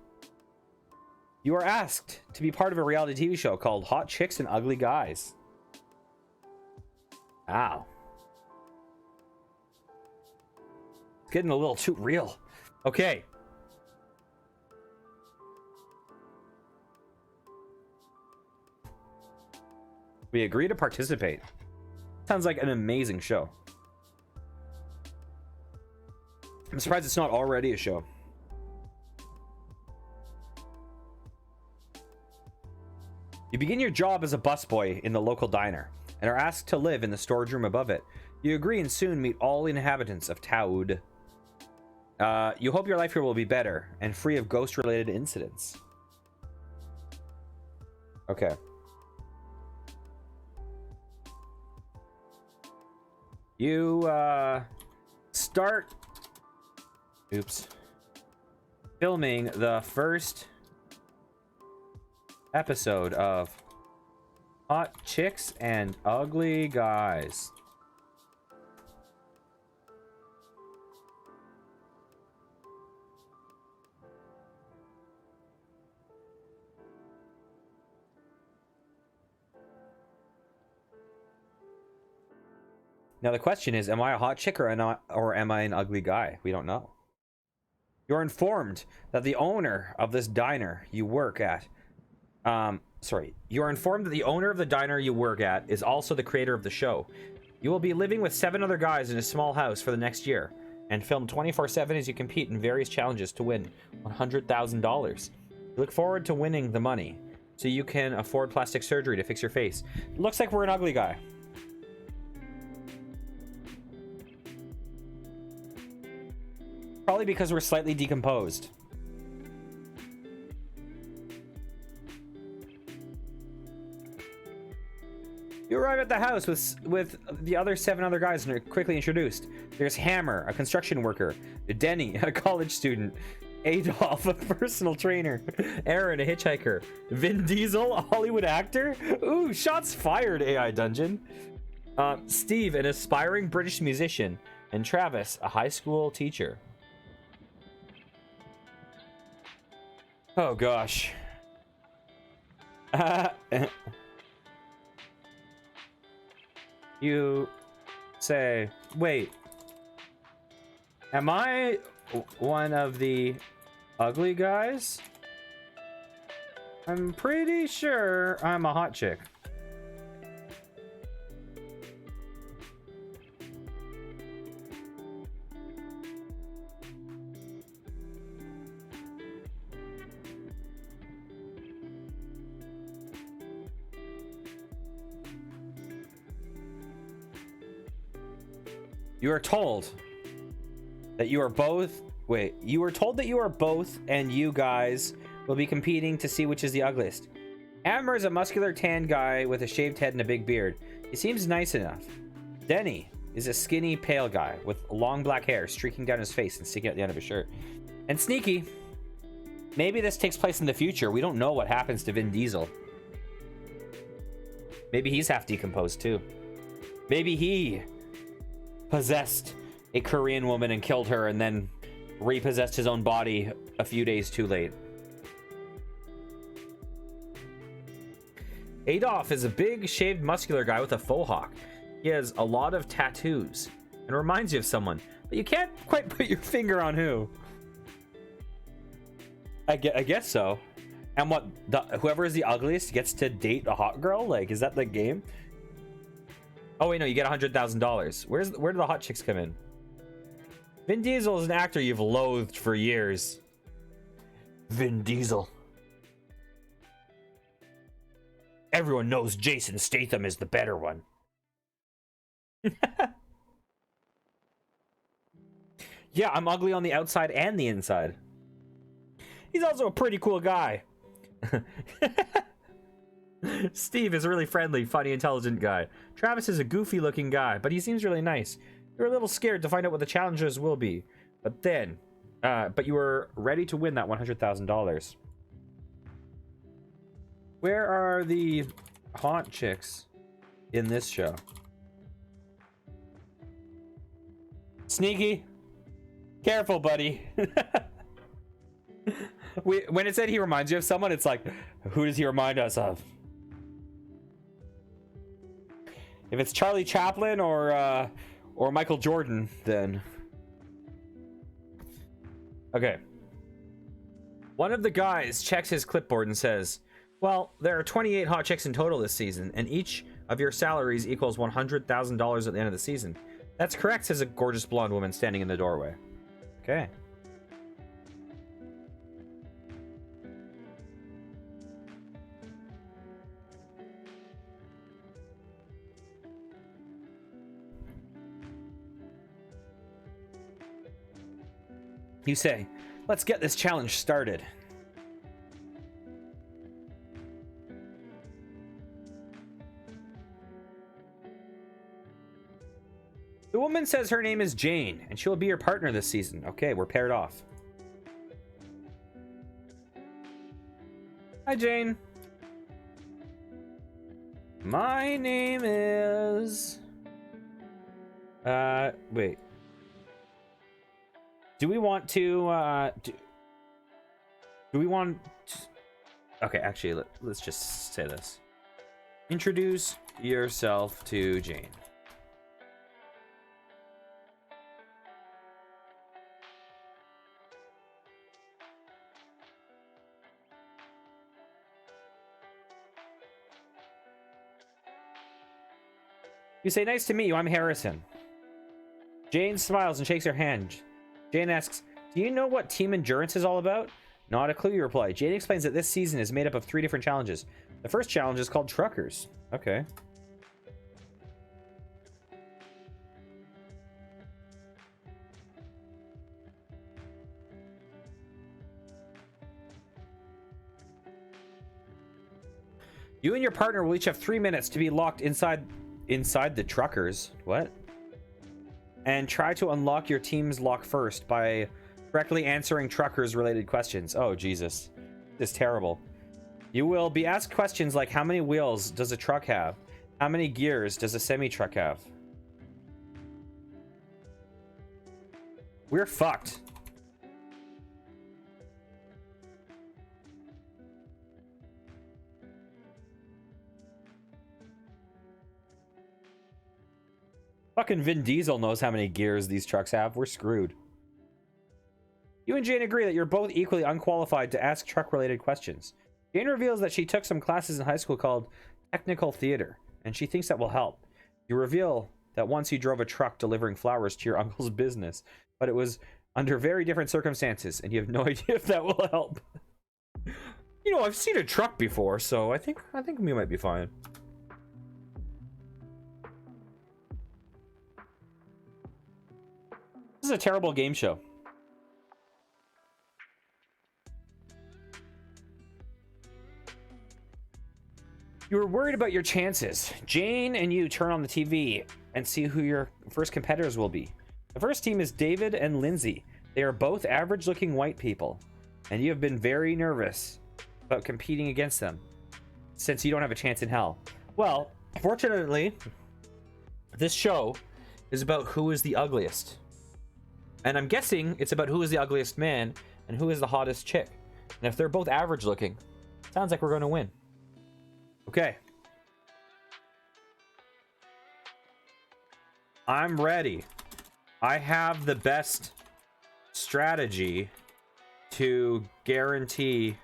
You are asked to be part of a reality TV show called Hot Chicks and Ugly Guys. Wow. It's getting a little too real. Okay. We agree to participate. Sounds like an amazing show. I'm surprised it's not already a show. You begin your job as a busboy in the local diner and are asked to live in the storage room above it. You agree and soon meet all inhabitants of Taud. You hope your life here will be better and free of ghost-related incidents. Okay. You start filming the first episode of Hot Chicks and Ugly Guys. Now the question is, am I a hot chick or am I an ugly guy? We don't know. You're informed that the owner of this diner you work at, you are informed that the owner of the diner you work at is also the creator of the show. You will be living with 7 other guys in a small house for the next year and film 24/7 as you compete in various challenges to win $100,000. You look forward to winning the money so you can afford plastic surgery to fix your face. Looks like we're an ugly guy. Probably because we're slightly decomposed. You arrive at the house with the other 7 other guys and are quickly introduced. There's Hammer, a construction worker, Denny, a college student, Adolf, a personal trainer, Aaron, a hitchhiker, Vin Diesel, a Hollywood actor. Ooh, shots fired, AI Dungeon. Steve, an aspiring British musician, and Travis, a high school teacher. Oh gosh. You say, wait, am I one of the ugly guys? I'm pretty sure I'm a hot chick. You are told that you are both... Wait, you were told that you are both, and you guys will be competing to see which is the ugliest. Hammer is a muscular tan guy with a shaved head and a big beard. He seems nice enough. Denny is a skinny, pale guy with long black hair streaking down his face and sticking out the end of his shirt. And Sneaky. Maybe this takes place in the future. We don't know what happens to Vin Diesel. Maybe he's half decomposed too. Maybe he possessed a Korean woman and killed her and then repossessed his own body a few days too late. Adolf is a big, shaved, muscular guy with a faux hawk. He has a lot of tattoos and reminds you of someone, but you can't quite put your finger on who. I guess so. And what, whoever is the ugliest gets to date a hot girl? Like, is that the game? Oh wait, no, you get $100,000. Where do the hot chicks come in? Vin Diesel is an actor you've loathed for years. Vin Diesel. Everyone knows Jason Statham is the better one. Yeah, I'm ugly on the outside and the inside. He's also a pretty cool guy. Steve is a really friendly, funny, intelligent guy. Travis is a goofy looking guy, but he seems really nice. You're a little scared to find out what the challenges will be. But you were ready to win that $100,000. Where are the hot chicks in this show? Sneaky. Careful, buddy. When it said he reminds you of someone, it's like, who does he remind us of? If it's Charlie Chaplin or Michael Jordan, then... Okay. One of the guys checks his clipboard and says, well, there are 28 hot chicks in total this season, and each of your salaries equals $100,000 at the end of the season. That's correct, says a gorgeous blonde woman standing in the doorway. Okay. You say, let's get this challenge started. The woman says her name is Jane, and she'll be your partner this season. Okay, we're paired off. Hi, Jane. My name is... wait. Do we want to, do we want... Okay, actually, let's just say this. Introduce yourself to Jane. You say, nice to meet you, I'm Harrison. Jane smiles and shakes her hand. Jane asks, do you know what Team Endurance is all about? Not a clue, you reply. Jane explains that this season is made up of 3 different challenges. The first challenge is called Truckers. Okay. You and your partner will each have 3 minutes to be locked inside the Truckers. What? And try to unlock your team's lock first by correctly answering Truckers related questions. Oh, Jesus. This is terrible. You will be asked questions like, how many wheels does a truck have? How many gears does a semi-truck have? We're fucked. Fucking Vin Diesel knows how many gears these trucks have. We're screwed. You and Jane agree that you're both equally unqualified to ask truck-related questions. Jane reveals that she took some classes in high school called technical theater, and she thinks that will help. You reveal that once you drove a truck delivering flowers to your uncle's business, but it was under very different circumstances, and you have no idea if that will help. You know, I've seen a truck before, so I think we might be fine. This is a terrible game show. You were worried about your chances. Jane and you turn on the TV and see who your first competitors will be. The first team is David and Lindsay. They are both average-looking white people, and you have been very nervous about competing against them since you don't have a chance in hell. Well, fortunately, this show is about who is the ugliest. And I'm guessing it's about who is the ugliest man and who is the hottest chick. And if they're both average looking, sounds like we're going to win. Okay. I'm ready. I have the best strategy to guarantee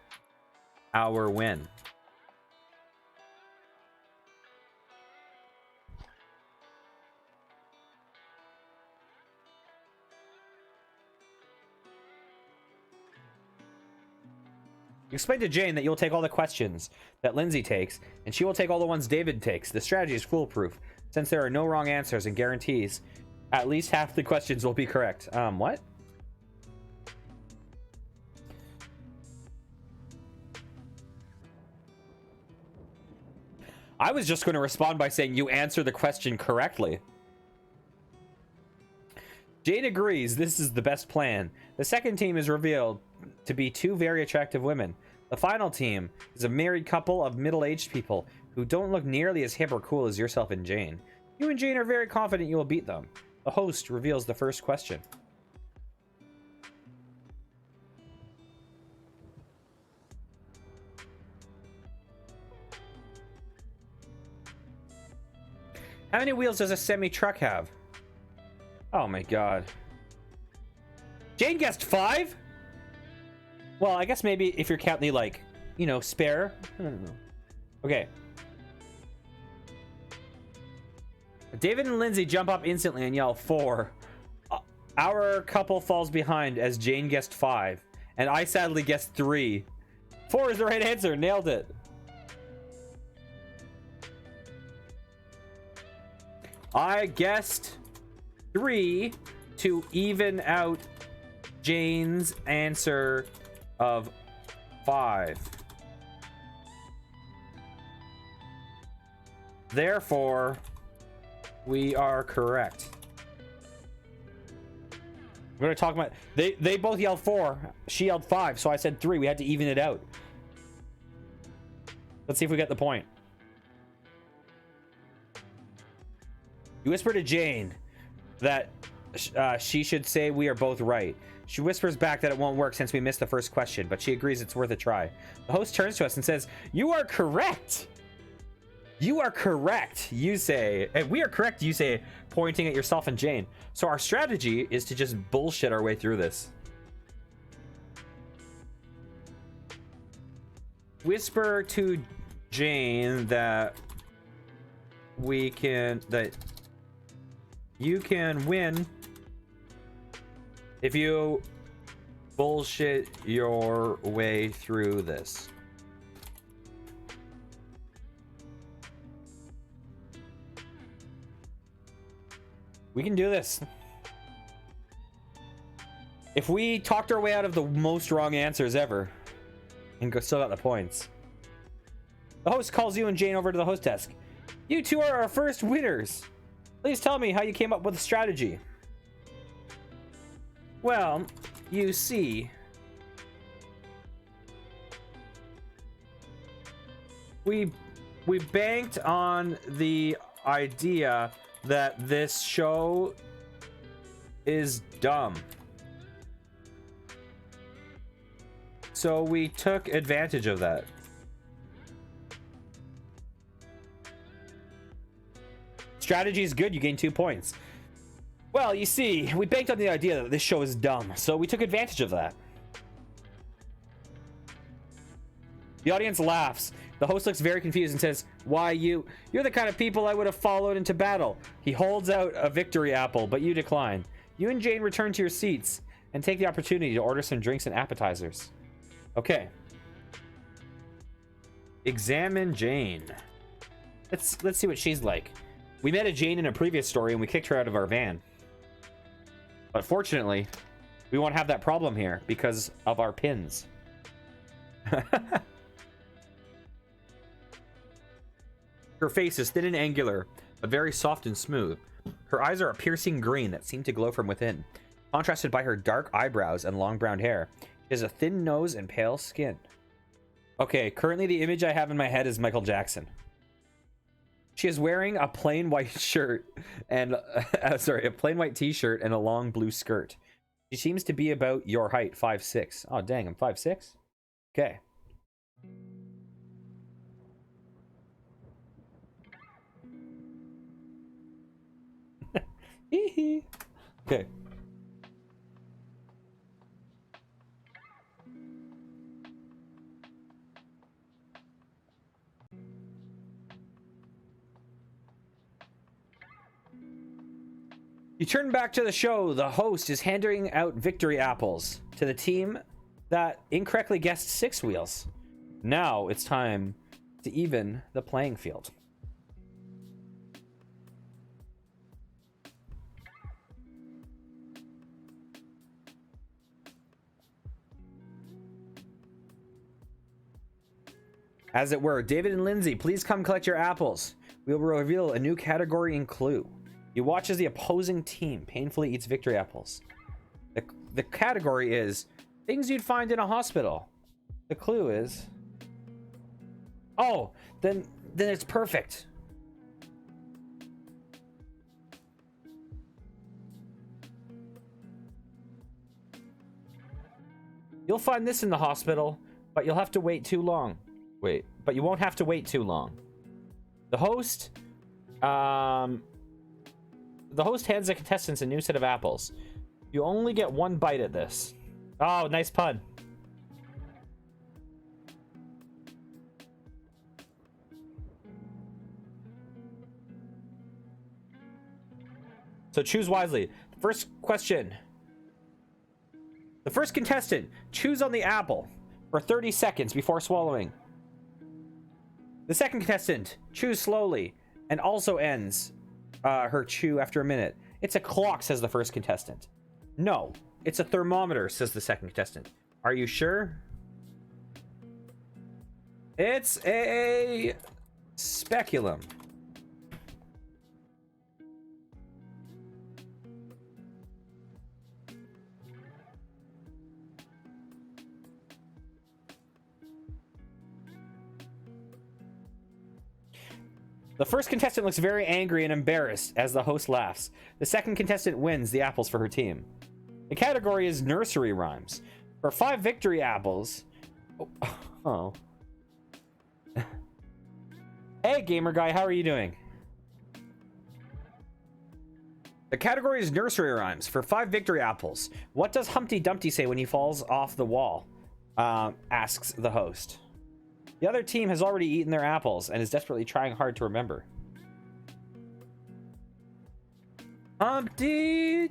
our win. Explain to Jane that you'll take all the questions that Lindsay takes, and she will take all the ones David takes. The strategy is foolproof, since there are no wrong answers and guarantees at least half the questions will be correct. What? I was just going to respond by saying you answer the question correctly. Jane agrees this is the best plan. The second team is revealed to be 2 very attractive women. The final team is a married couple of middle-aged people who don't look nearly as hip or cool as yourself and Jane. You and Jane are very confident you will beat them. The host reveals the first question. How many wheels does a semi-truck have? Oh my god. Jane guessed 5? Well, I guess maybe if you're counting the, like, you know, spare. I don't know. Okay. David and Lindsay jump up instantly and yell 4. Our couple falls behind as Jane guessed 5. And I sadly guessed 3. 4 is the right answer. Nailed it. I guessed 3 to even out Jane's answer of 5. Therefore, we are correct. We're going to talk about... They both yelled 4. She yelled 5, so I said 3. We had to even it out. Let's see if we get the point. You whisper to Jane that she should say we are both right. She whispers back that it won't work since we missed the first question, but she agrees it's worth a try. The host turns to us and says, "You are correct." You are correct, you say. And we are correct, you say, pointing at yourself and Jane. So our strategy is to just bullshit our way through this. Whisper to Jane that you can win if you bullshit your way through this. We can do this. If we talked our way out of the most wrong answers ever and still got the points. The host calls you and Jane over to the host desk. You two are our first winners. Please tell me how you came up with the strategy. Well, you see, we banked on the idea that this show is dumb. So we took advantage of that. Strategy is good, you gain 2 points. Well, you see, we banked on the idea that this show is dumb, so we took advantage of that. The audience laughs. The host looks very confused and says, "Why you're the kind of people I would have followed into battle." He holds out a victory apple, but you decline. You and Jane return to your seats and take the opportunity to order some drinks and appetizers. Okay. Examine Jane. Let's see what she's like. We met a Jane in a previous story and we kicked her out of our van. But fortunately, we won't have that problem here because of our pins. Her face is thin and angular, but very soft and smooth. Her eyes are a piercing green that seem to glow from within, contrasted by her dark eyebrows and long brown hair. She has a thin nose and pale skin. Okay, currently the image I have in my head is Michael Jackson. She is wearing a plain white shirt and a plain white t-shirt and a long blue skirt. She seems to be about your height, 5'6". Oh dang, I'm 5'6". Okay. Okay. You turn back to the show. The host is handing out victory apples to the team that incorrectly guessed 6 wheels. Now it's time to even the playing field. As it were, David and Lindsay, please come collect your apples. We will reveal a new category and clue. You watch as the opposing team painfully eats victory apples. The category is things you'd find in a hospital. The clue is... Oh, then it's perfect. You'll find this in the hospital, but you'll have to wait too long. But you won't have to wait too long. The host hands the contestants a new set of apples. You only get 1 bite at this. Oh, nice pun. So choose wisely. First question. The first contestant, choose on the apple for 30 seconds before swallowing. The second contestant, choose slowly and also ends her chew after a minute. It's a clock, says the first contestant. No, It's a thermometer, says the second contestant. Are you sure? It's a speculum. The first contestant looks very angry and embarrassed as the host laughs. The second contestant wins the apples for her team. The category is nursery rhymes. For 5 victory apples... Oh. Hey, gamer guy, how are you doing? The category is nursery rhymes. For 5 victory apples, what does Humpty Dumpty say when he falls off the wall? Asks the host. The other team has already eaten their apples and is desperately trying hard to remember. Humpty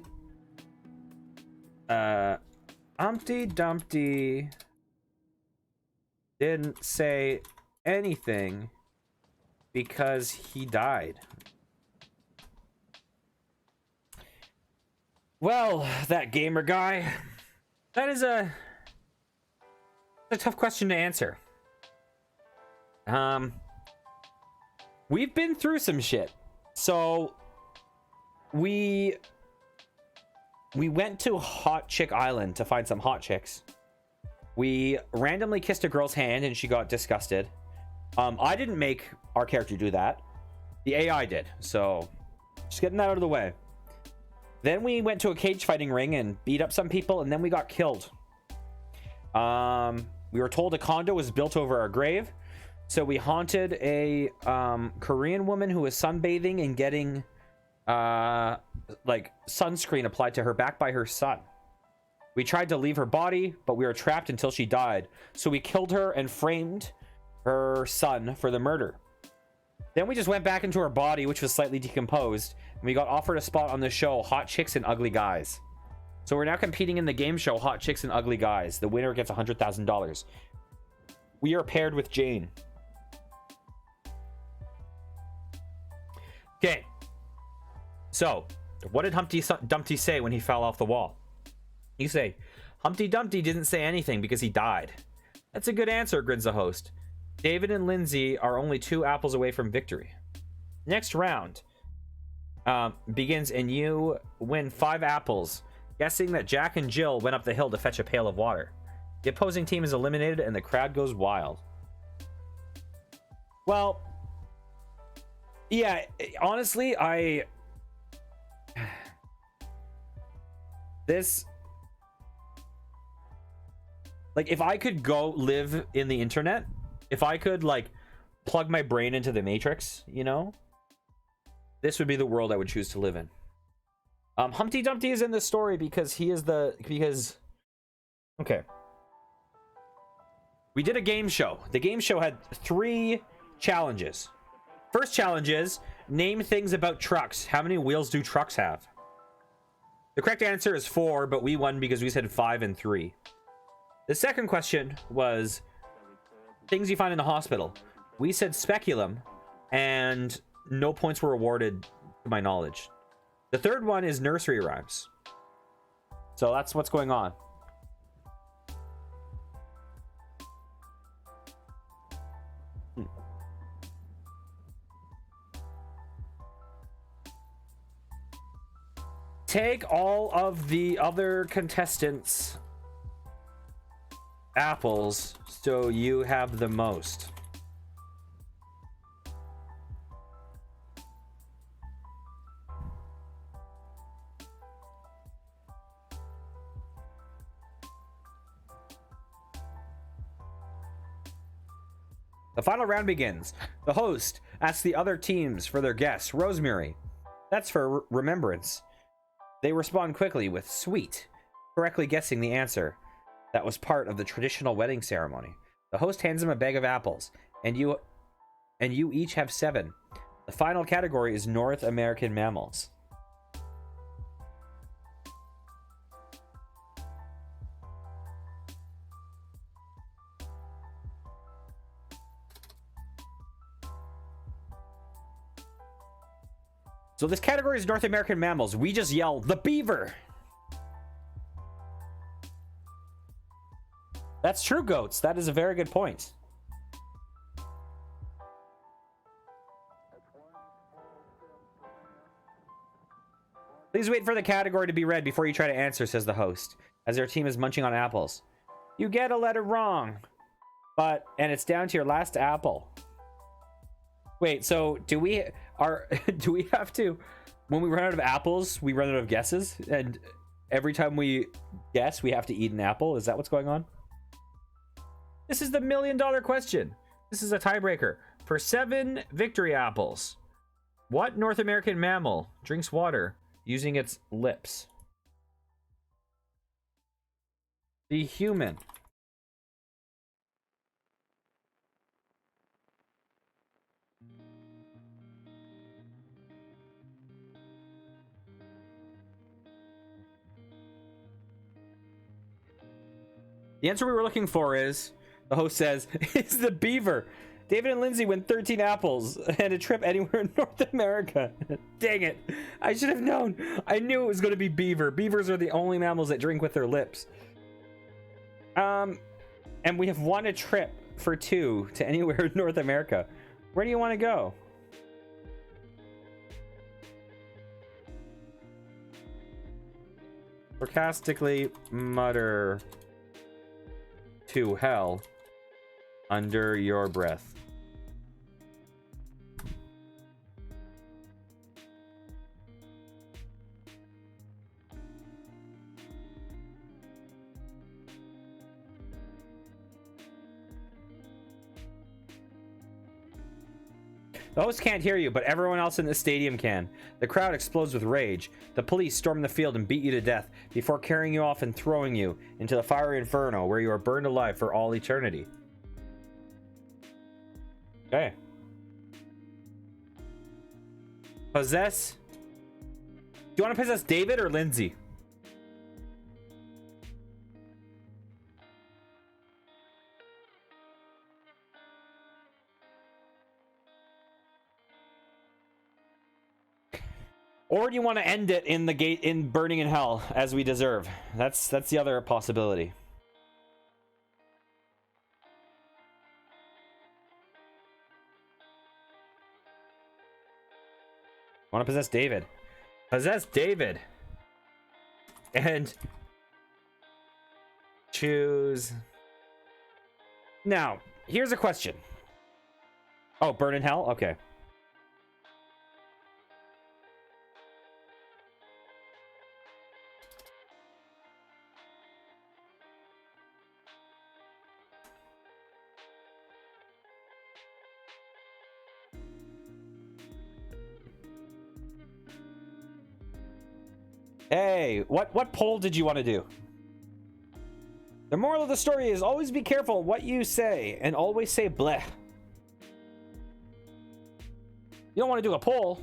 Dumpty didn't say anything because he died. Well, that gamer guy, that is a tough question to answer. We've been through some shit. So we went to Hot Chick Island to find some hot chicks. We randomly kissed a girl's hand and she got disgusted. I didn't make our character do that. The AI did. So just getting that out of the way. Then we went to a cage fighting ring and beat up some people, and then we got killed. We were told a condo was built over our grave. So we haunted a Korean woman who was sunbathing and getting like sunscreen applied to her back by her son. We tried to leave her body, but we were trapped until she died. So we killed her and framed her son for the murder. Then we just went back into her body, which was slightly decomposed, and we got offered a spot on the show Hot Chicks and Ugly Guys. So we're now competing in the game show Hot Chicks and Ugly Guys. The winner gets $100,000. We are paired with Jane. Okay. So, what did Humpty Dumpty say when he fell off the wall? You say, Humpty Dumpty didn't say anything because he died. That's a good answer, grins the host. David and Lindsay are only 2 apples away from victory. Next round begins and you win 5 apples, guessing that Jack and Jill went up the hill to fetch a pail of water. The opposing team is eliminated and the crowd goes wild. Well, yeah, honestly, like, if I could go live in the internet, if I could, like, plug my brain into the Matrix, you know, this would be the world I would choose to live in. Humpty Dumpty is in this story because okay. We did a game show. The game show had 3 challenges. First challenge is, name things about trucks. How many wheels do trucks have? The correct answer is 4, but we won because we said 5 and 3. The second question was things you find in the hospital. We said speculum, and no points were awarded to my knowledge. The third one is nursery rhymes. So that's what's going on. Take all of the other contestants' apples so you have the most. The final round begins. The host asks the other teams for their guess. Rosemary. That's for remembrance. They respond quickly with sweet, correctly guessing the answer. That was part of the traditional wedding ceremony. The host hands them a bag of apples, and you each have 7. The final category is North American mammals. So this category is North American mammals. We just yell, the beaver! That's true, Goats. That is a very good point. Please wait for the category to be read before you try to answer, says the host, as their team is munching on apples. You get a letter wrong, and it's down to your last apple. Wait, so do we have to, when we run out of apples, we run out of guesses, and every time we guess, we have to eat an apple? Is that what's going on? This is the $1 million question. This is a tiebreaker for 7 victory apples. What North American mammal drinks water using its lips? The human. The answer we were looking for is, the host says, it's the beaver. David and Lindsay win 13 apples and a trip anywhere in North America. Dang it. I should have known. I knew it was going to be beaver. Beavers are the only mammals that drink with their lips. And we have won a trip for 2 to anywhere in North America. Where do you want to go? Sarcastically mutter to hell under your breath. The host can't hear you, but everyone else in the stadium can. The crowd explodes with rage. The police storm the field and beat you to death before carrying you off and throwing you into the fiery inferno where you are burned alive for all eternity. Okay. Possess. Do you want to possess David or Lindsay? Or do you want to end it in the gate, in burning in hell as we deserve? That's the other possibility. Want to possess David? Possess David. And choose. Now, here's a question. Oh, burn in hell? Okay. Hey, what poll did you want to do? The moral of the story is always be careful what you say and always say bleh. You don't want to do a poll.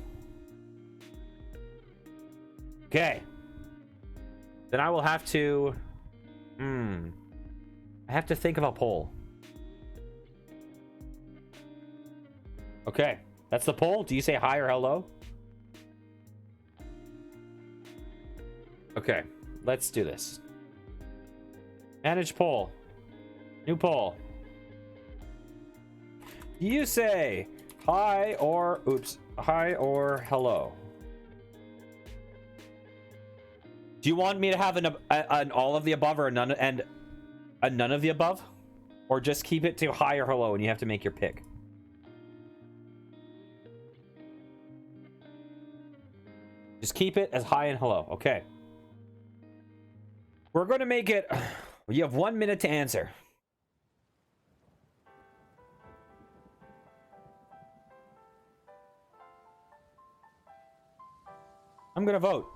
Okay. Then I will have to... I have to think of a poll. Okay. That's the poll. Do you say hi or hello? Okay. Let's do this. Manage poll. New poll. Do you say hi or... Oops. Hi or hello? Do you want me to have an all of the above or a none of the above? Or just keep it to hi or hello and you have to make your pick? Just keep it as hi and hello. Okay. We're going to make it... You have 1 minute to answer. I'm going to vote.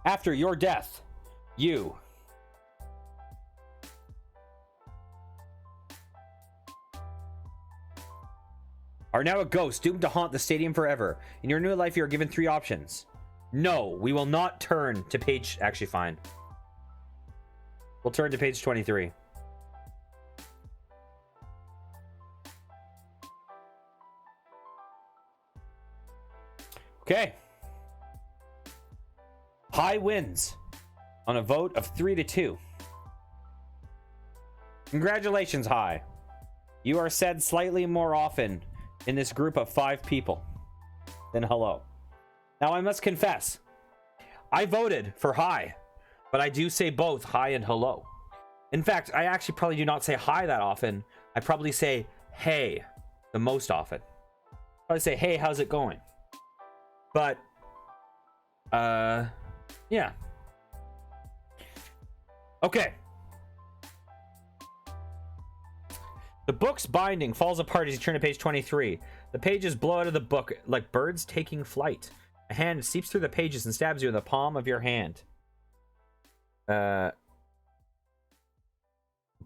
After your death, you... are now a ghost doomed to haunt the stadium forever. In your new life, you are given 3 options. No, we will not turn to page... Actually, fine. We'll turn to page 23. Okay. High wins on a vote of 3-2. Congratulations, High. You are said slightly more often in this group of 5 people than hello. Now, I must confess, I voted for High, but I do say both hi and hello. In fact, I actually probably do not say hi that often. I probably say hey the most often. Probably say, hey, how's it going? But, yeah. Okay. The book's binding falls apart as you turn to page 23. The pages blow out of the book like birds taking flight. A hand seeps through the pages and stabs you in the palm of your hand.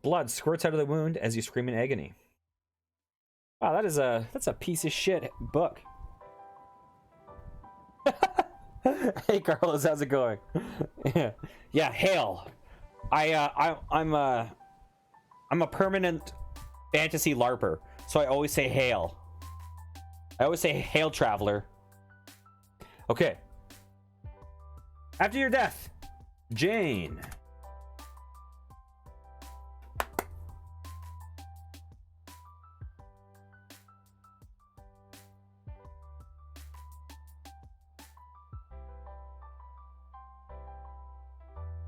Blood squirts out of the wound as you scream in agony. Wow, that's a piece of shit book. Hey Carlos, how's it going? Yeah, hail. I'm a permanent fantasy LARPer, so I always say hail. I always say hail, traveler. Okay. After your death, Jane.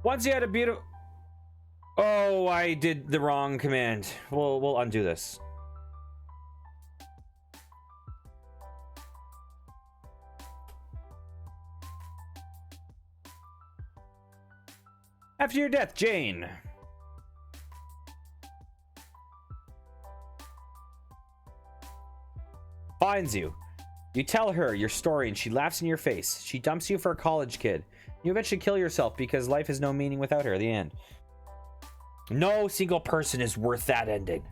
Once you had a beautiful... Oh, I did the wrong command. We'll undo this. After your death, Jane. Finds you. You tell her your story and she laughs in your face. She dumps you for a college kid. You eventually kill yourself because life has no meaning without her at the end. No single person is worth that ending.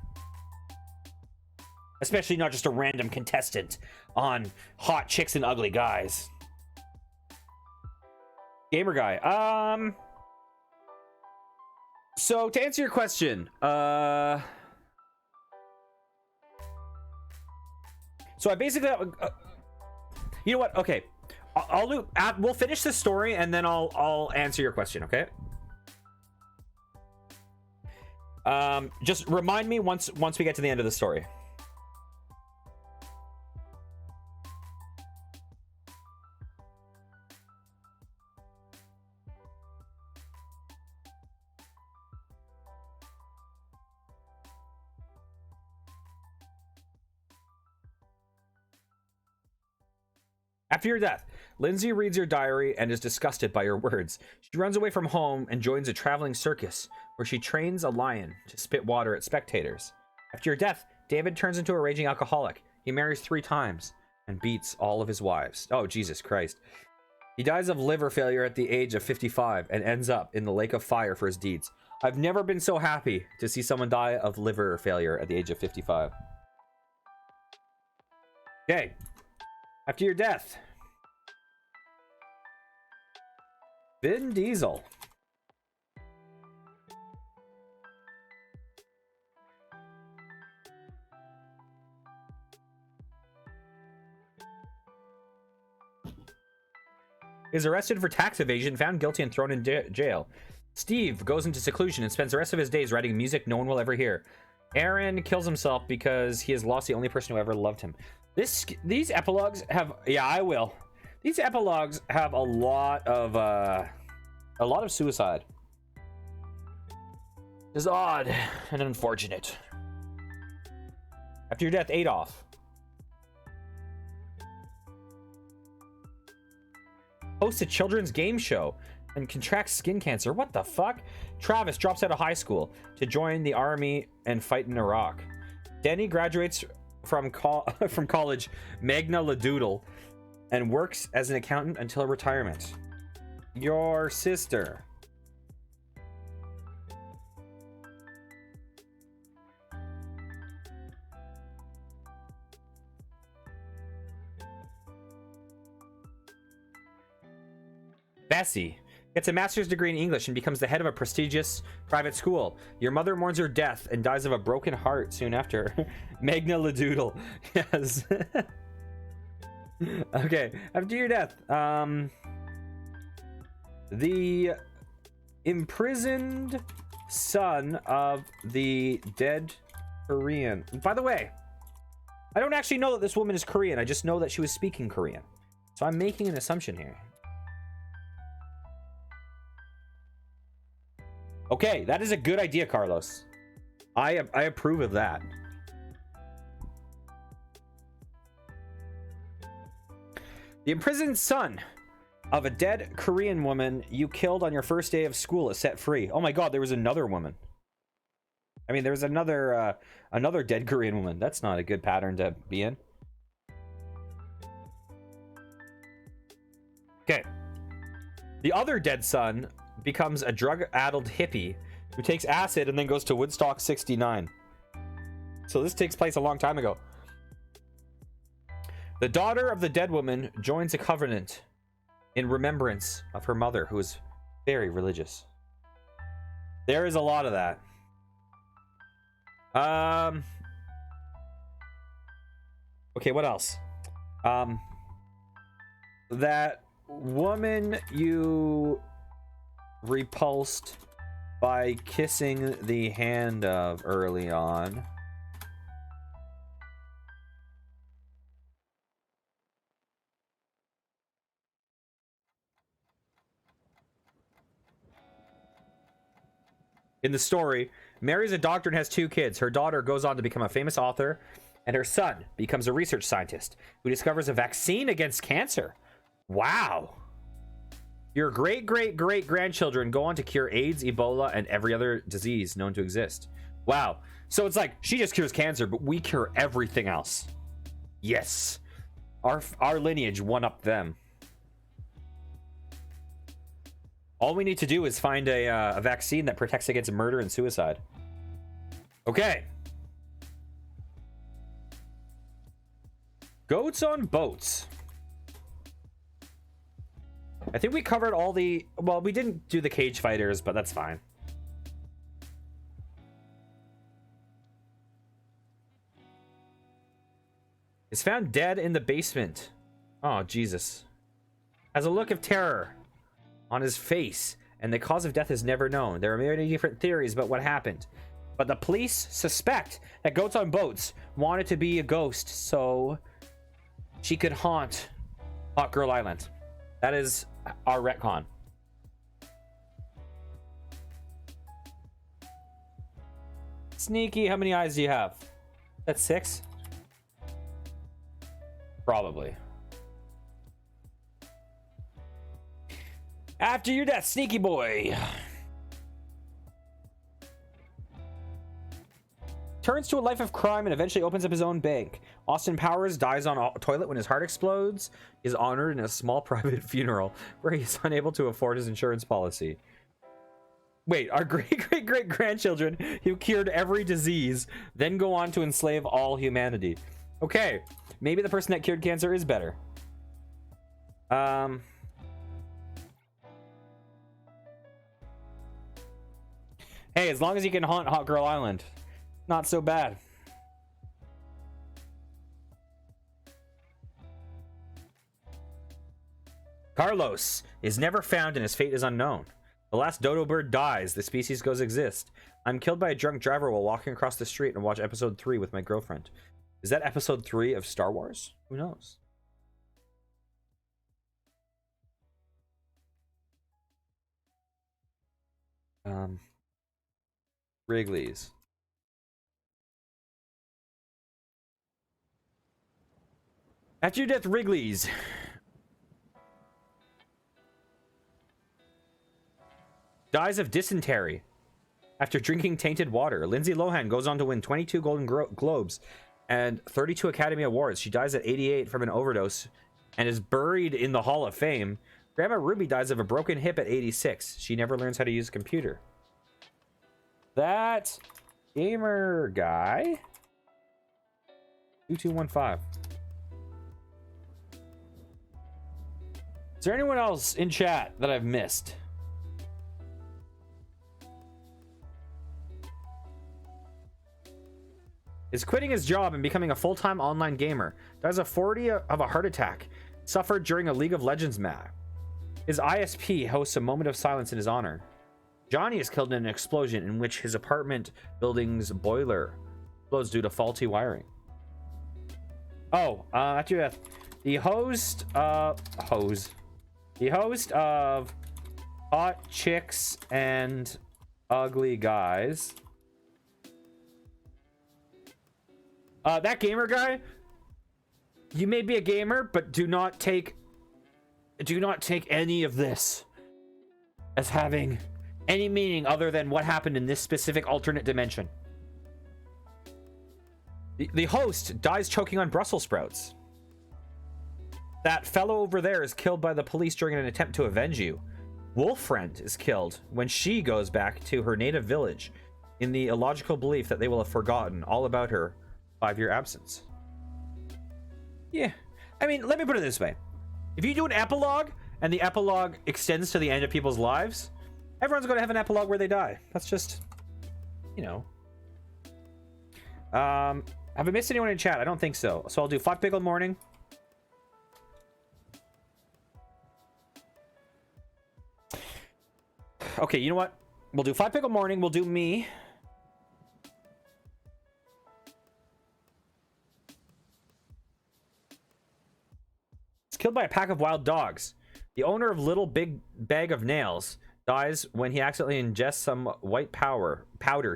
Especially not just a random contestant on Hot Chicks and Ugly Guys. Gamer guy. So to answer your question, so I basically, you know what? Okay, I'll do. We'll finish this story and then I'll answer your question. Okay. Just remind me once we get to the end of the story. After your death, Lindsay reads your diary and is disgusted by your words. She runs away from home and joins a traveling circus where she trains a lion to spit water at spectators. After your death, David turns into a raging alcoholic. He marries 3 times and beats all of his wives. Oh, Jesus Christ. He dies of liver failure at the age of 55 and ends up in the lake of fire for his deeds. I've never been so happy to see someone die of liver failure at the age of 55. Okay. After your death, Vin Diesel. Is arrested for tax evasion, found guilty and thrown in jail. Steve goes into seclusion and spends the rest of his days writing music no one will ever hear. Aaron kills himself because he has lost the only person who ever loved him. These epilogues have... Yeah, I will. These epilogues have a lot of suicide. It's odd and unfortunate. After your death, Adolf. Hosts a children's game show and contracts skin cancer. What the fuck? Travis drops out of high school to join the army and fight in Iraq. Danny graduates from college Magna-La-Doodle and works as an accountant until retirement. Your sister. Bessie gets a master's degree in English and becomes the head of a prestigious private school. Your mother mourns her death and dies of a broken heart soon after. Magna-La-Doodle. Yes. Okay, after your death, the imprisoned son of the dead Korean. By the way, I don't actually know that this woman is Korean. I just know that she was speaking Korean. So I'm making an assumption here. Okay, that is a good idea, Carlos. I approve of that. The imprisoned son of a dead Korean woman you killed on your first day of school is set free. Oh my god, there was another woman. I mean, there was another dead Korean woman. That's not a good pattern to be in. Okay. The other dead son becomes a drug-addled hippie who takes acid and then goes to Woodstock 69. So this takes place a long time ago. The daughter of the dead woman joins a covenant in remembrance of her mother, who is very religious. There is a lot of that. Okay, what else? That woman you repulsed by kissing the hand of early on. In the story, marries a doctor and has 2 kids. Her daughter goes on to become a famous author, and her son becomes a research scientist who discovers a vaccine against cancer. Wow. Your great-great-great-grandchildren go on to cure AIDS, Ebola, and every other disease known to exist. Wow. So it's like, she just cures cancer, but we cure everything else. Yes. Our lineage one-upped them. All we need to do is find a vaccine that protects against murder and suicide. Okay. Goats on boats. I think we covered all the... Well, we didn't do the cage fighters, but that's fine. Is found dead in the basement. Oh, Jesus. Has a look of terror on his face, and the cause of death is never known. There are many different theories about what happened, but the police suspect that Goats on Boats wanted to be a ghost so she could haunt Hot Girl Island. That is our retcon. Sneaky, how many eyes do you have? That's 6? Probably. After your death, sneaky boy turns to a life of crime and eventually opens up his own bank. Austin Powers dies on a toilet when his heart explodes. He is honored in a small private funeral where he is unable to afford his insurance policy. Wait, our great-great-great-grandchildren who cured every disease then go on to enslave all humanity. Okay, maybe the person that cured cancer is better. Hey, as long as you can haunt Hot Girl Island, not so bad. Carlos is never found and his fate is unknown. The last dodo bird dies. The species goes exist. I'm killed by a drunk driver while walking across the street and watch episode 3 with my girlfriend. Is that episode 3 of Star Wars? Who knows? Wrigley's. After your death, Wrigley's. Dies of dysentery after drinking tainted water. Lindsay Lohan goes on to win 22 Golden Globes and 32 Academy Awards. She dies at 88 from an overdose and is buried in the Hall of Fame. Grandma Ruby dies of a broken hip at 86. She never learns how to use a computer. That gamer guy. 2215. Is there anyone else in chat that I've missed? Is quitting his job and becoming a full-time online gamer. Dies of 40 of a heart attack. Suffered during a League of Legends match. His ISP hosts a moment of silence in his honor. Johnny is killed in an explosion in which his apartment building's boiler explodes due to faulty wiring. Oh, actually, the host of Hot Chicks and Ugly Guys. That gamer guy, you may be a gamer, but do not take any of this as having any meaning other than what happened in this specific alternate dimension. The host dies choking on Brussels sprouts. That fellow over there is killed by the police during an attempt to avenge you. Wolfriend is killed when she goes back to her native village in the illogical belief that they will have forgotten all about her 5-year absence. Yeah, I mean, let me put it this way. If you do an epilogue and the epilogue extends to the end of people's lives, everyone's going to have an epilogue where they die. That's just, you know. Have I missed anyone in chat? I don't think so. So I'll do 5 Pickled Morning. Okay, you know what? We'll do 5 Pickled Morning. We'll do me. Killed by a pack of wild dogs. The owner of Little Big Bag of Nails dies when he accidentally ingests some white powder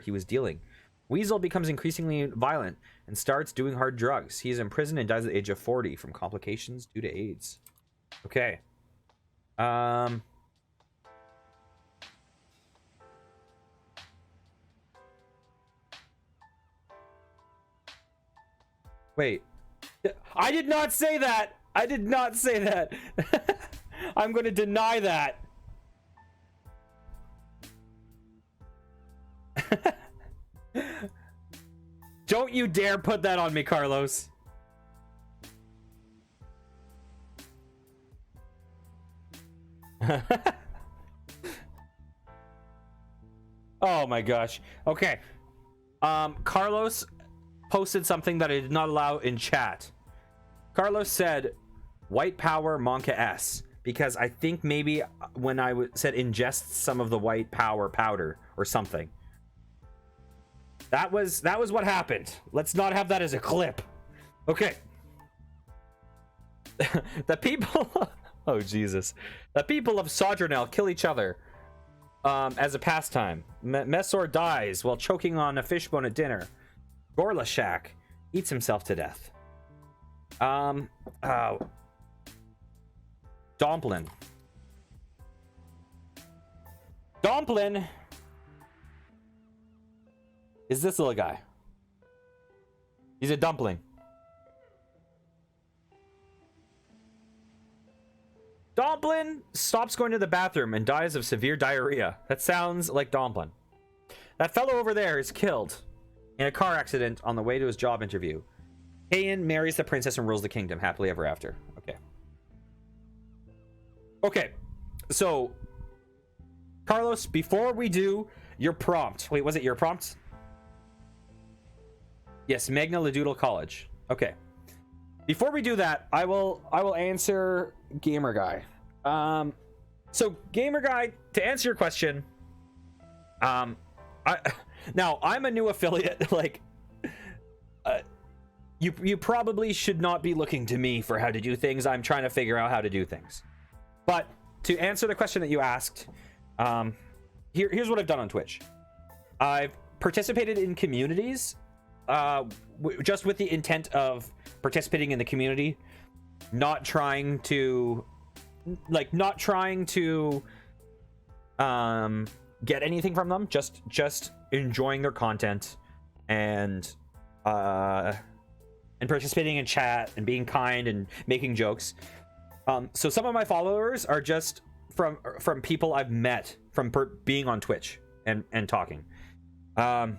he was dealing. Weasel becomes increasingly violent and starts doing hard drugs. He is imprisoned and dies at the age of 40 from complications due to AIDS. Okay. Wait. I did not say that! I did not say that. I'm going to deny that. Don't you dare put that on me, Carlos. Oh my gosh. Okay. Carlos posted something that I did not allow in chat. Carlos said white power Monka S because I think maybe when I said ingest some of the white power powder or something. That was what happened. Let's not have that as a clip. Okay. The people oh Jesus. The people of Sodronel kill each other as a pastime. Messor dies while choking on a fishbone at dinner. Gorlashak eats himself to death. Domplin. Is this little guy. He's a dumpling. Domplin stops going to the bathroom and dies of severe diarrhea. That sounds like Domplin. That fellow over there is killed in a car accident on the way to his job interview. Kayan marries the princess and rules the kingdom happily ever after. Okay, so Carlos, before we do your prompt, wait, was it your prompt? Yes, Magna-La-Doodle College. Okay, before we do that, I will answer Gamer Guy. So Gamer Guy, to answer your question, I'm a new affiliate. Like, you probably should not be looking to me for how to do things. I'm trying to figure out how to do things. But to answer the question that you asked, here's what I've done on Twitch. I've participated in communities just with the intent of participating in the community, not trying to get anything from them, just enjoying their content and participating in chat and being kind and making jokes. So some of my followers are just from people I've met from being on Twitch and talking. I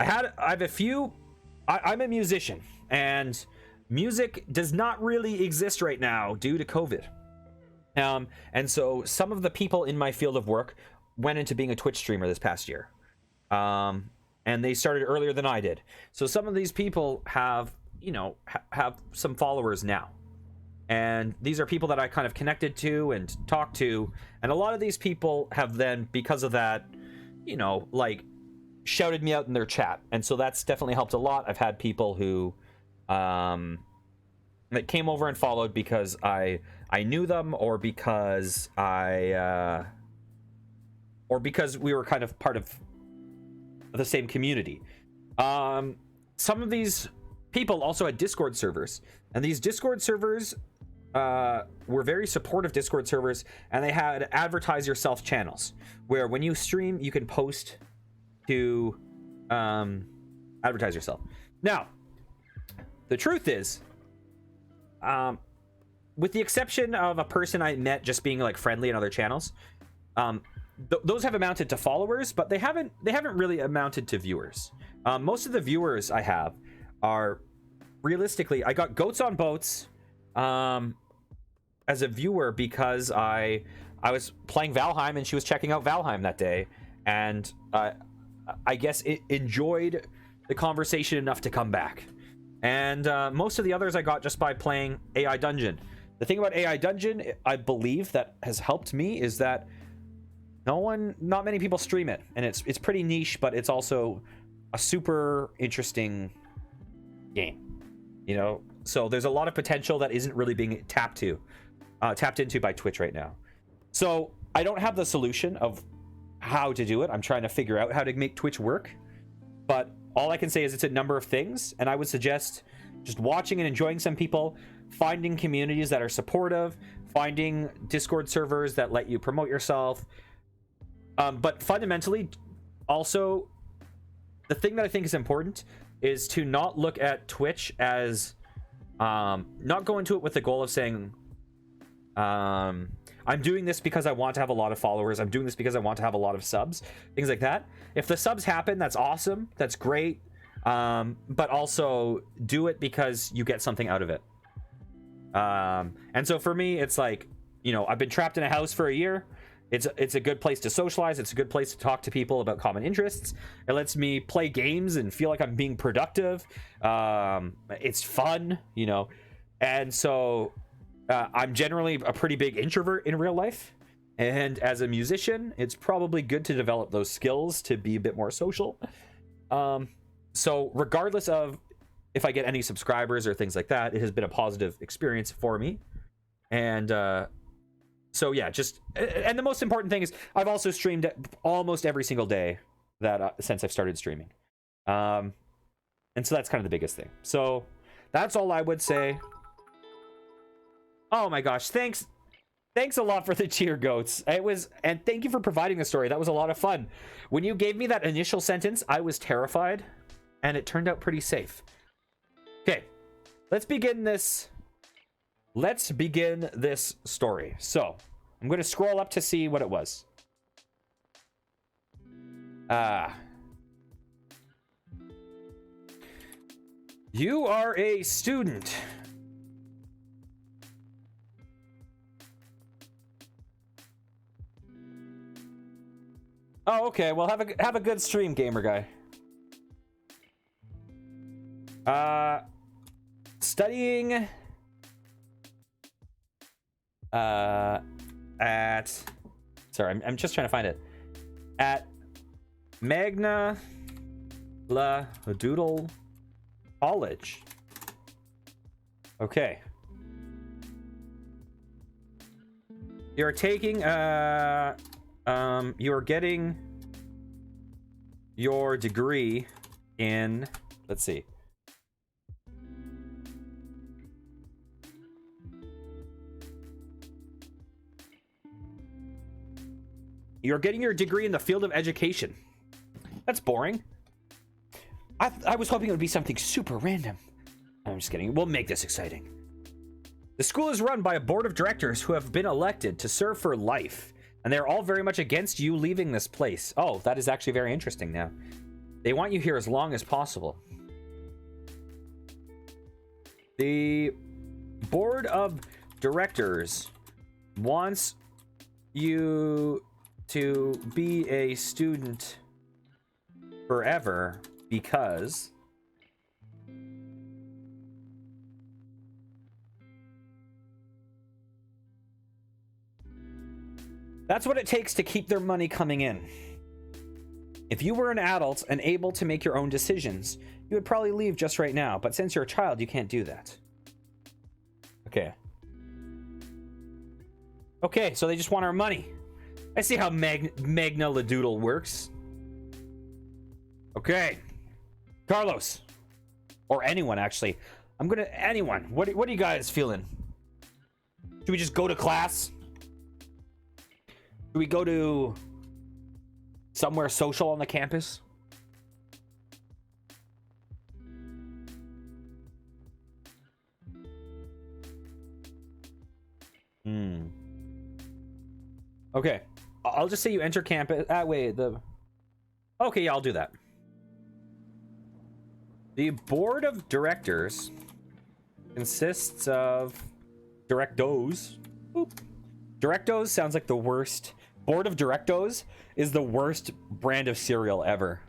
have a few. I'm a musician, and music does not really exist right now due to COVID. And so some of the people in my field of work went into being a Twitch streamer this past year. And they started earlier than I did. So some of these people have, you know, have some followers now. And these are people that I kind of connected to and talked to. And a lot of these people have then, because of that, you know, like shouted me out in their chat. And so that's definitely helped a lot. I've had people who that came over and followed because I knew them, or because or because we were kind of part of the same community. Some of these people also had Discord servers, and these Discord servers were very supportive Discord servers, and they had advertise yourself channels where when you stream you can post to advertise yourself. Now the truth is, with the exception of a person I met just being like friendly in other channels, those have amounted to followers, but they haven't really amounted to viewers. Most of the viewers I have are, realistically, I got Goats on Boats as a viewer because I was playing Valheim and she was checking out Valheim that day, and I guess it enjoyed the conversation enough to come back. And most of the others I got just by playing AI Dungeon. The thing about AI Dungeon, I believe, that has helped me is that not many people stream it, and it's pretty niche, but it's also a super interesting game, you know. So there's a lot of potential that isn't really being tapped into by Twitch right now. So I don't have the solution of how to do it. I'm trying to figure out how to make Twitch work, but all I can say is it's a number of things, and I would suggest just watching and enjoying some people, finding communities that are supportive, finding Discord servers that let you promote yourself. But fundamentally, also, the thing that I think is important is to not look at Twitch as, not go into it with the goal of saying, I'm doing this because I want to have a lot of followers, I'm doing this because I want to have a lot of subs, things like that. If the subs happen, that's awesome, that's great, but also do it because you get something out of it. And so for me, it's like, you know, I've been trapped in a house for a year. It's a good place to socialize. It's a good place to talk to people about common interests. It lets me play games and feel like I'm being productive. It's fun, you know. And so I'm generally a pretty big introvert in real life. And as a musician, it's probably good to develop those skills to be a bit more social. So regardless of if I get any subscribers or things like that, it has been a positive experience for me. And so yeah, and the most important thing is I've also streamed almost every single day that since I've started streaming, and so that's kind of the biggest thing. So that's all I would say. Oh my gosh, thanks a lot for the cheer, Goats. And thank you for providing the story. That was a lot of fun. When you gave me that initial sentence, I was terrified, and it turned out pretty safe. Okay, let's begin this story. So I'm going to scroll up to see what it was. You are a student. Oh, okay. Well, have a good stream, gamer guy. Studying I'm just trying to find it. At Magna-La-Doodle College. Okay. You're taking you're getting your degree in, let's see. You're getting your degree in the field of education. That's boring. I was hoping it would be something super random. I'm just kidding. We'll make this exciting. The school is run by a board of directors who have been elected to serve for life, and they're all very much against you leaving this place. Oh, that is actually very interesting now. They want you here as long as possible. The board of directors wants you to be a student forever because that's what it takes to keep their money coming in. If you were an adult and able to make your own decisions, you would probably leave just right now. But since you're a child, you can't do that. Okay. Okay, so they just want our money. I see how Magna-La-Doodle works. Okay. Carlos. Or anyone, actually. Anyone. What are you guys feeling? Should we just go to class? Should we go to somewhere social on the campus? Okay. I'll just say you enter campus. Wait, okay, yeah, I'll do that. The board of directors consists of directos. Boop. Directos sounds like the worst. Board of directos is the worst brand of cereal ever.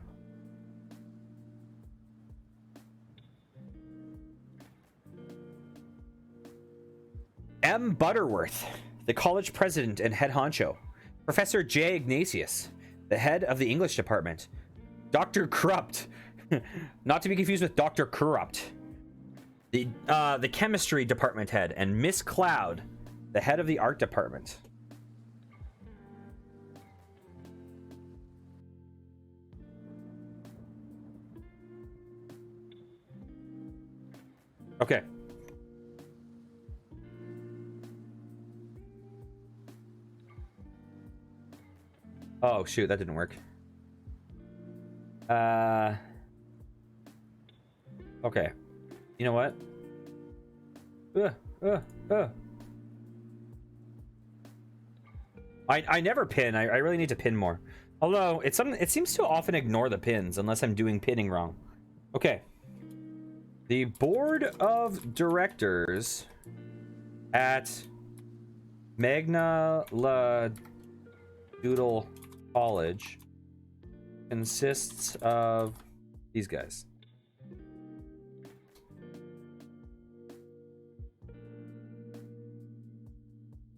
M. Butterworth, the college president and head honcho. Professor J. Ignatius, the head of the English department. Dr. Corrupt, not to be confused with Dr. Corrupt, the chemistry department head, and Miss Cloud, the head of the art department. Okay. Oh, shoot, that didn't work. Okay. You know what? I never pin. I really need to pin more. Although, it seems to often ignore the pins unless I'm doing pinning wrong. Okay. The board of directors at Magna-La-Doodle College consists of these guys.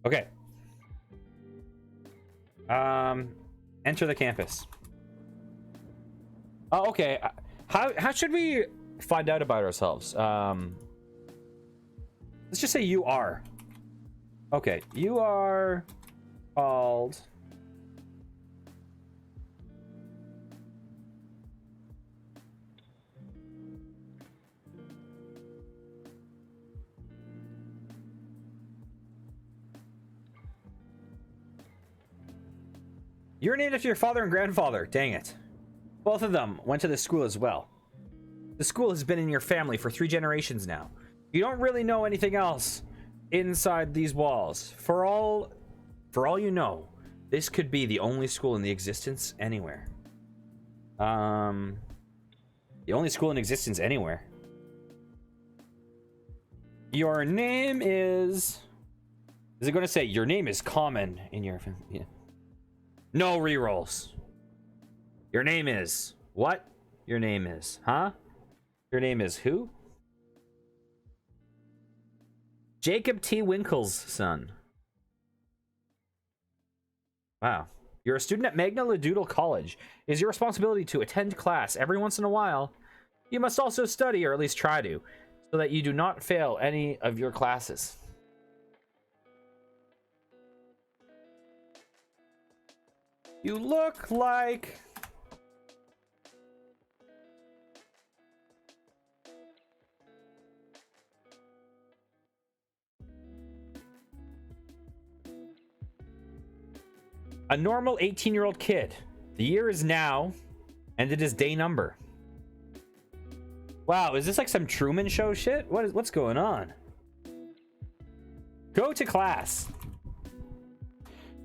Okay. Enter the campus. Oh, okay. How should we find out about ourselves? Let's just say you are. Okay, you are called You're named after your father and grandfather. Dang it. Both of them went to this school as well. The school has been in your family for 3 generations now. You don't really know anything else inside these walls. For all you know, this could be the only school in the existence anywhere. The only school in existence anywhere. Your name is it going to say your name is common in your family? Yeah. No rerolls. Your name is what? Your name is, huh? Your name is who? Jacob T. Winkle's son. Wow. You're a student at Magna-La-Doodle College. It is your responsibility to attend class every once in a while. You must also study, or at least try to, so that you do not fail any of your classes. You look like... a normal 18-year-old kid. The year is now, and it is day number. Wow, is this like some Truman Show shit? What's going on? Go to class.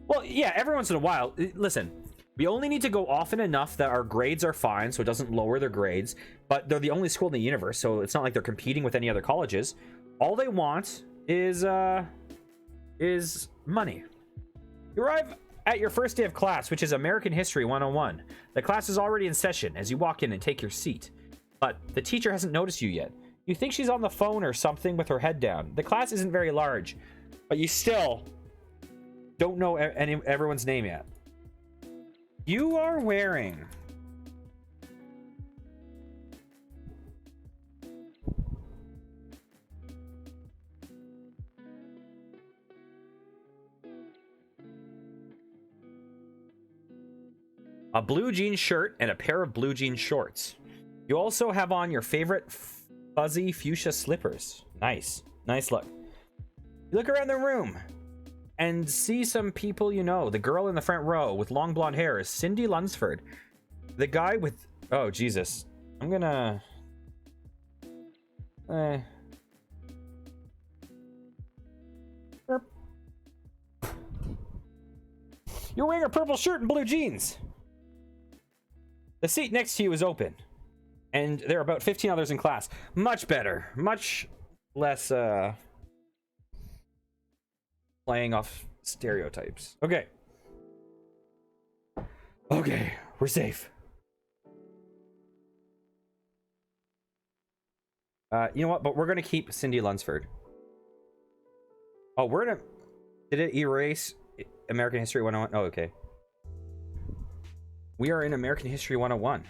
Well, yeah, every once in a while. Listen, we only need to go often enough that our grades are fine, so it doesn't lower their grades. But they're the only school in the universe, so it's not like they're competing with any other colleges. All they want is money. You arrive at your first day of class, which is American History 101. The class is already in session as you walk in and take your seat. But the teacher hasn't noticed you yet. You think she's on the phone or something with her head down. The class isn't very large, but you still don't know everyone's name yet. You are wearing a blue jean shirt and a pair of blue jean shorts. You also have on your favorite fuzzy fuchsia slippers. Nice. Nice look. You look around the room and see some people you know. The girl in the front row with long blonde hair is Cindy Lunsford. The guy with... Oh, Jesus. I'm gonna... You're wearing a purple shirt and blue jeans. The seat next to you is open, and there are about 15 others in class. Much better. Much less playing off stereotypes. Okay. Okay, we're safe. You know what? But we're going to keep Cindy Lunsford. Oh, we're going to... Did it erase American History 101? Oh, okay. We are in American History 101.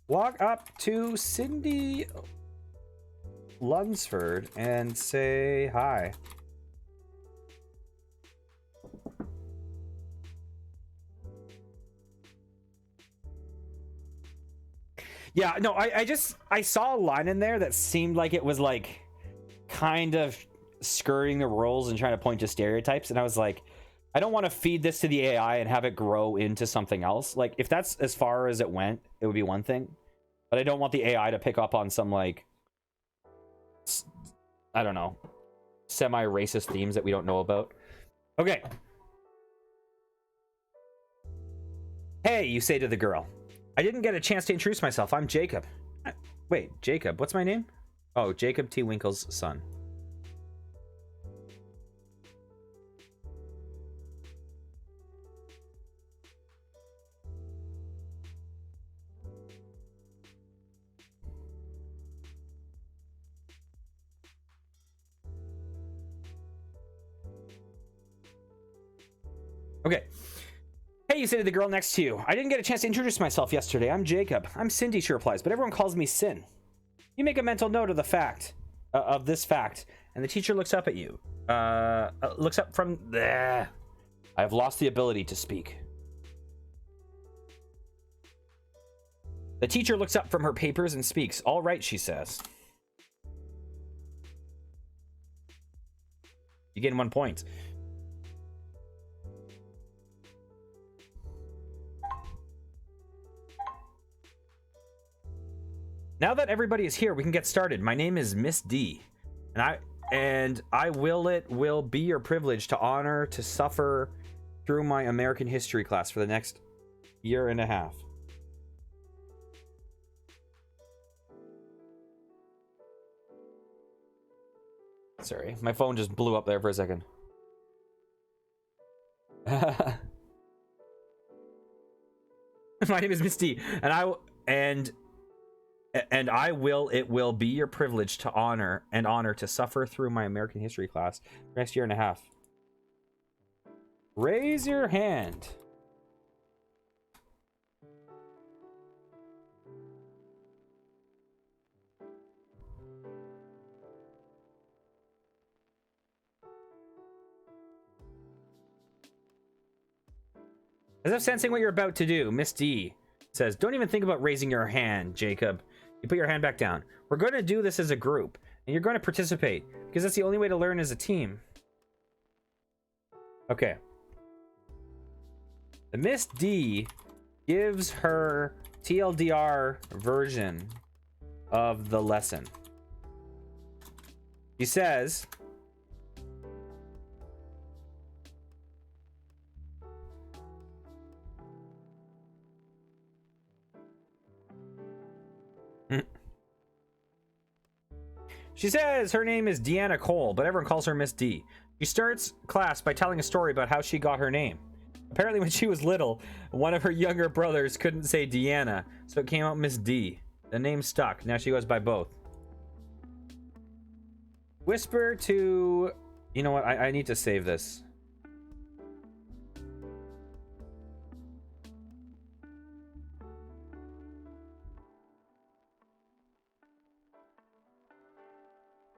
Walk up to Cindy Lunsford and say hi. Yeah, no, I saw a line in there that seemed like it was like kind of skirting the rules and trying to point to stereotypes, and I was like, I don't want to feed this to the AI and have it grow into something else. Like, if that's as far as it went, it would be one thing. But I don't want the AI to pick up on some, like, I don't know, semi-racist themes that we don't know about. Okay. Hey, you say to the girl. I didn't get a chance to introduce myself. I'm Jacob. Wait, Jacob. What's my name? Oh, Jacob T. Winkle's son. Okay. Hey, you say to the girl next to you. I didn't get a chance to introduce myself yesterday. I'm Jacob. I'm Cindy, she replies, but everyone calls me Sin. You make a mental note of the fact, of this fact, and the teacher looks up at you. Looks up from there. I have lost the ability to speak. The teacher looks up from her papers and speaks. All right, she says. You gain 1 point. Now that everybody is here, we can get started. My name is Miss D, and I will be your privilege to honor to suffer through my American history class for the next year and a half. Sorry, my phone just blew up there for a second. My name is Miss D, and it will be your privilege to honor to suffer through my American history class for next year and a half. Raise your hand. As if sensing what you're about to do, Miss D says, don't even think about raising your hand, Jacob. You put your hand back down. We're going to do this as a group, and you're going to participate, because that's the only way to learn as a team. Okay. The Miss D gives her TLDR version of the lesson. She says... She says her name is Deanna Cole, but everyone calls her Miss D. She starts class by telling a story about how she got her name. Apparently when she was little, one of her younger brothers couldn't say Deanna, so it came out Miss D. The name stuck. Now she goes by both. Whisper to... You know what? I need to save this.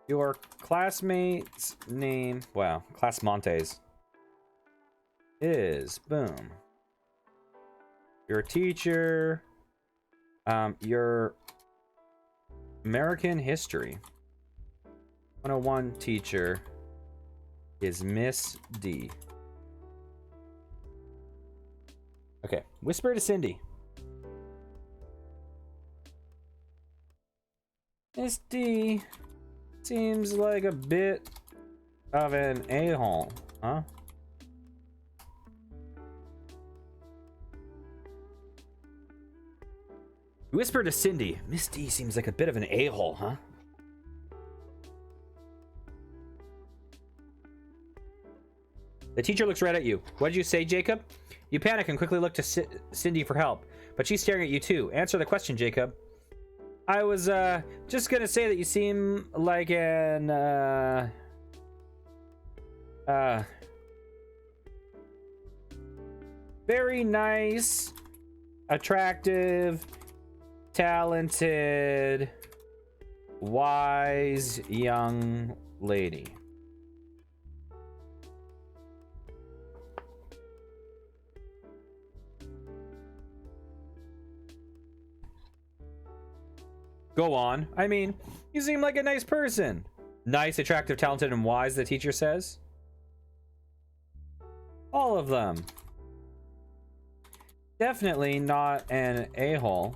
Your classmate's name... Wow. Classmontes. Is... Boom. Your teacher... your... American history 101 teacher is Miss D. Okay, whisper to Cindy. Miss D seems like a bit of an a-hole, huh? Whisper to Cindy. Miss D seems like a bit of an a-hole, huh? The teacher looks right at you. What did you say, Jacob? You panic and quickly look to Cindy for help, but she's staring at you too. Answer the question, Jacob. I was just gonna say that you seem like an very nice, attractive, talented, wise young lady. Go on. I mean, you seem like a nice person. Nice, attractive, talented, and wise, the teacher says. All of them. Definitely not an a-hole.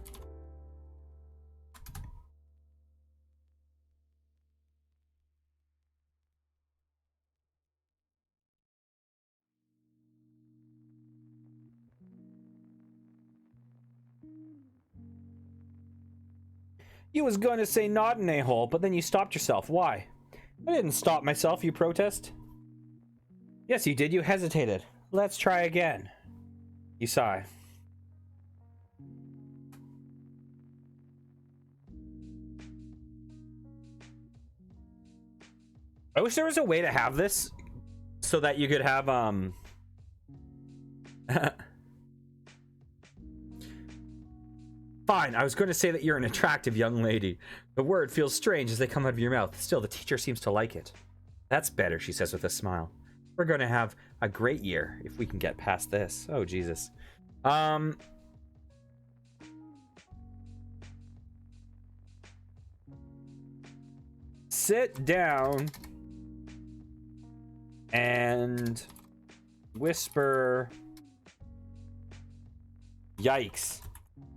You was going to say not an a-hole, but then you stopped yourself. Why? I didn't stop myself, you protest. Yes, you did. You hesitated. Let's try again. You sigh. I wish there was a way to have this so that you could have, Fine, I was going to say that you're an attractive young lady. The word feels strange as they come out of your mouth. Still, the teacher seems to like it. That's better, she says with a smile. We're going to have a great year if we can get past this. Oh, Jesus. Sit down and whisper yikes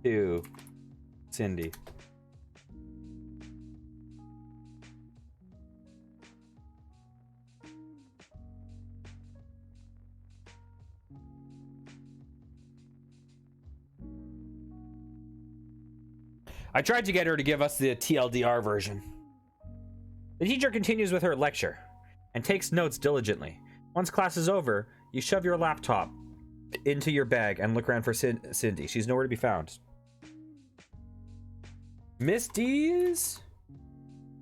to Cindy. I tried to get her to give us the TLDR version. The teacher continues with her lecture and takes notes diligently. Once class is over, you shove your laptop into your bag and look around for Cindy. She's nowhere to be found. Miss D's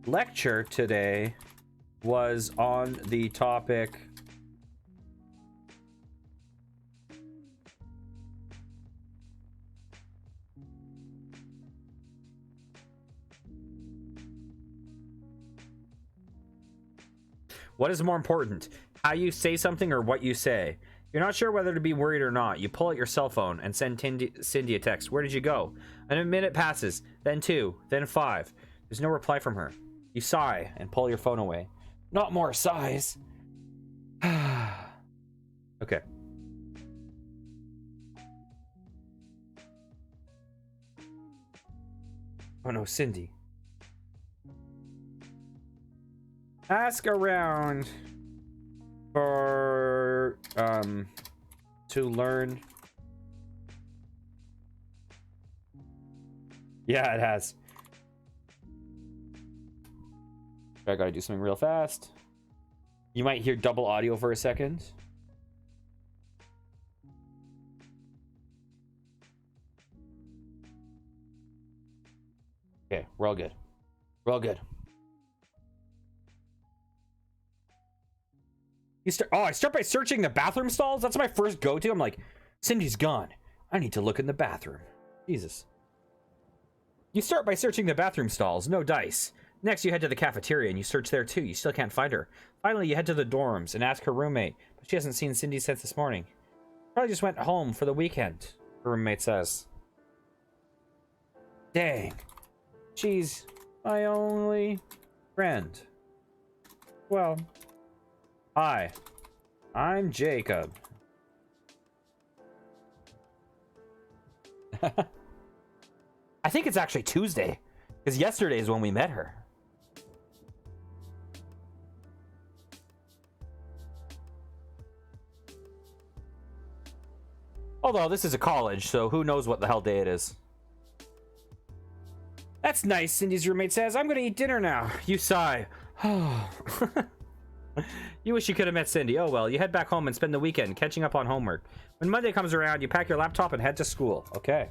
lecture today was on the topic what is more important, how you say something or what you say? You're not sure whether to be worried or not. You pull out your cell phone and send Cindy a text. Where did you go? And a minute passes, then 2, then 5. There's no reply from her. You sigh and pull your phone away. Not more sighs. Okay. Oh no, Cindy. Ask around for to learn. Yeah, it has. I gotta do something real fast. You might hear double audio for a second. Okay, we're all good. We're all good. I start by searching the bathroom stalls. That's my first go-to. I'm like, Cindy's gone. I need to look in the bathroom. Jesus. You start by searching the bathroom stalls. No dice. Next, you head to the cafeteria and you search there too. You still can't find her. Finally, you head to the dorms and ask her roommate, but she hasn't seen Cindy since this morning. Probably just went home for the weekend, her roommate says. Dang. She's my only friend. Well, hi. I'm Jacob. I think it's actually Tuesday, because yesterday is when we met her. Although this is a college, so who knows what the hell day it is. That's nice, Cindy's roommate says. I'm gonna eat dinner now. You sigh. You wish you could have met Cindy. Oh well, you head back home and spend the weekend catching up on homework. When Monday comes around, you pack your laptop and head to school. Okay.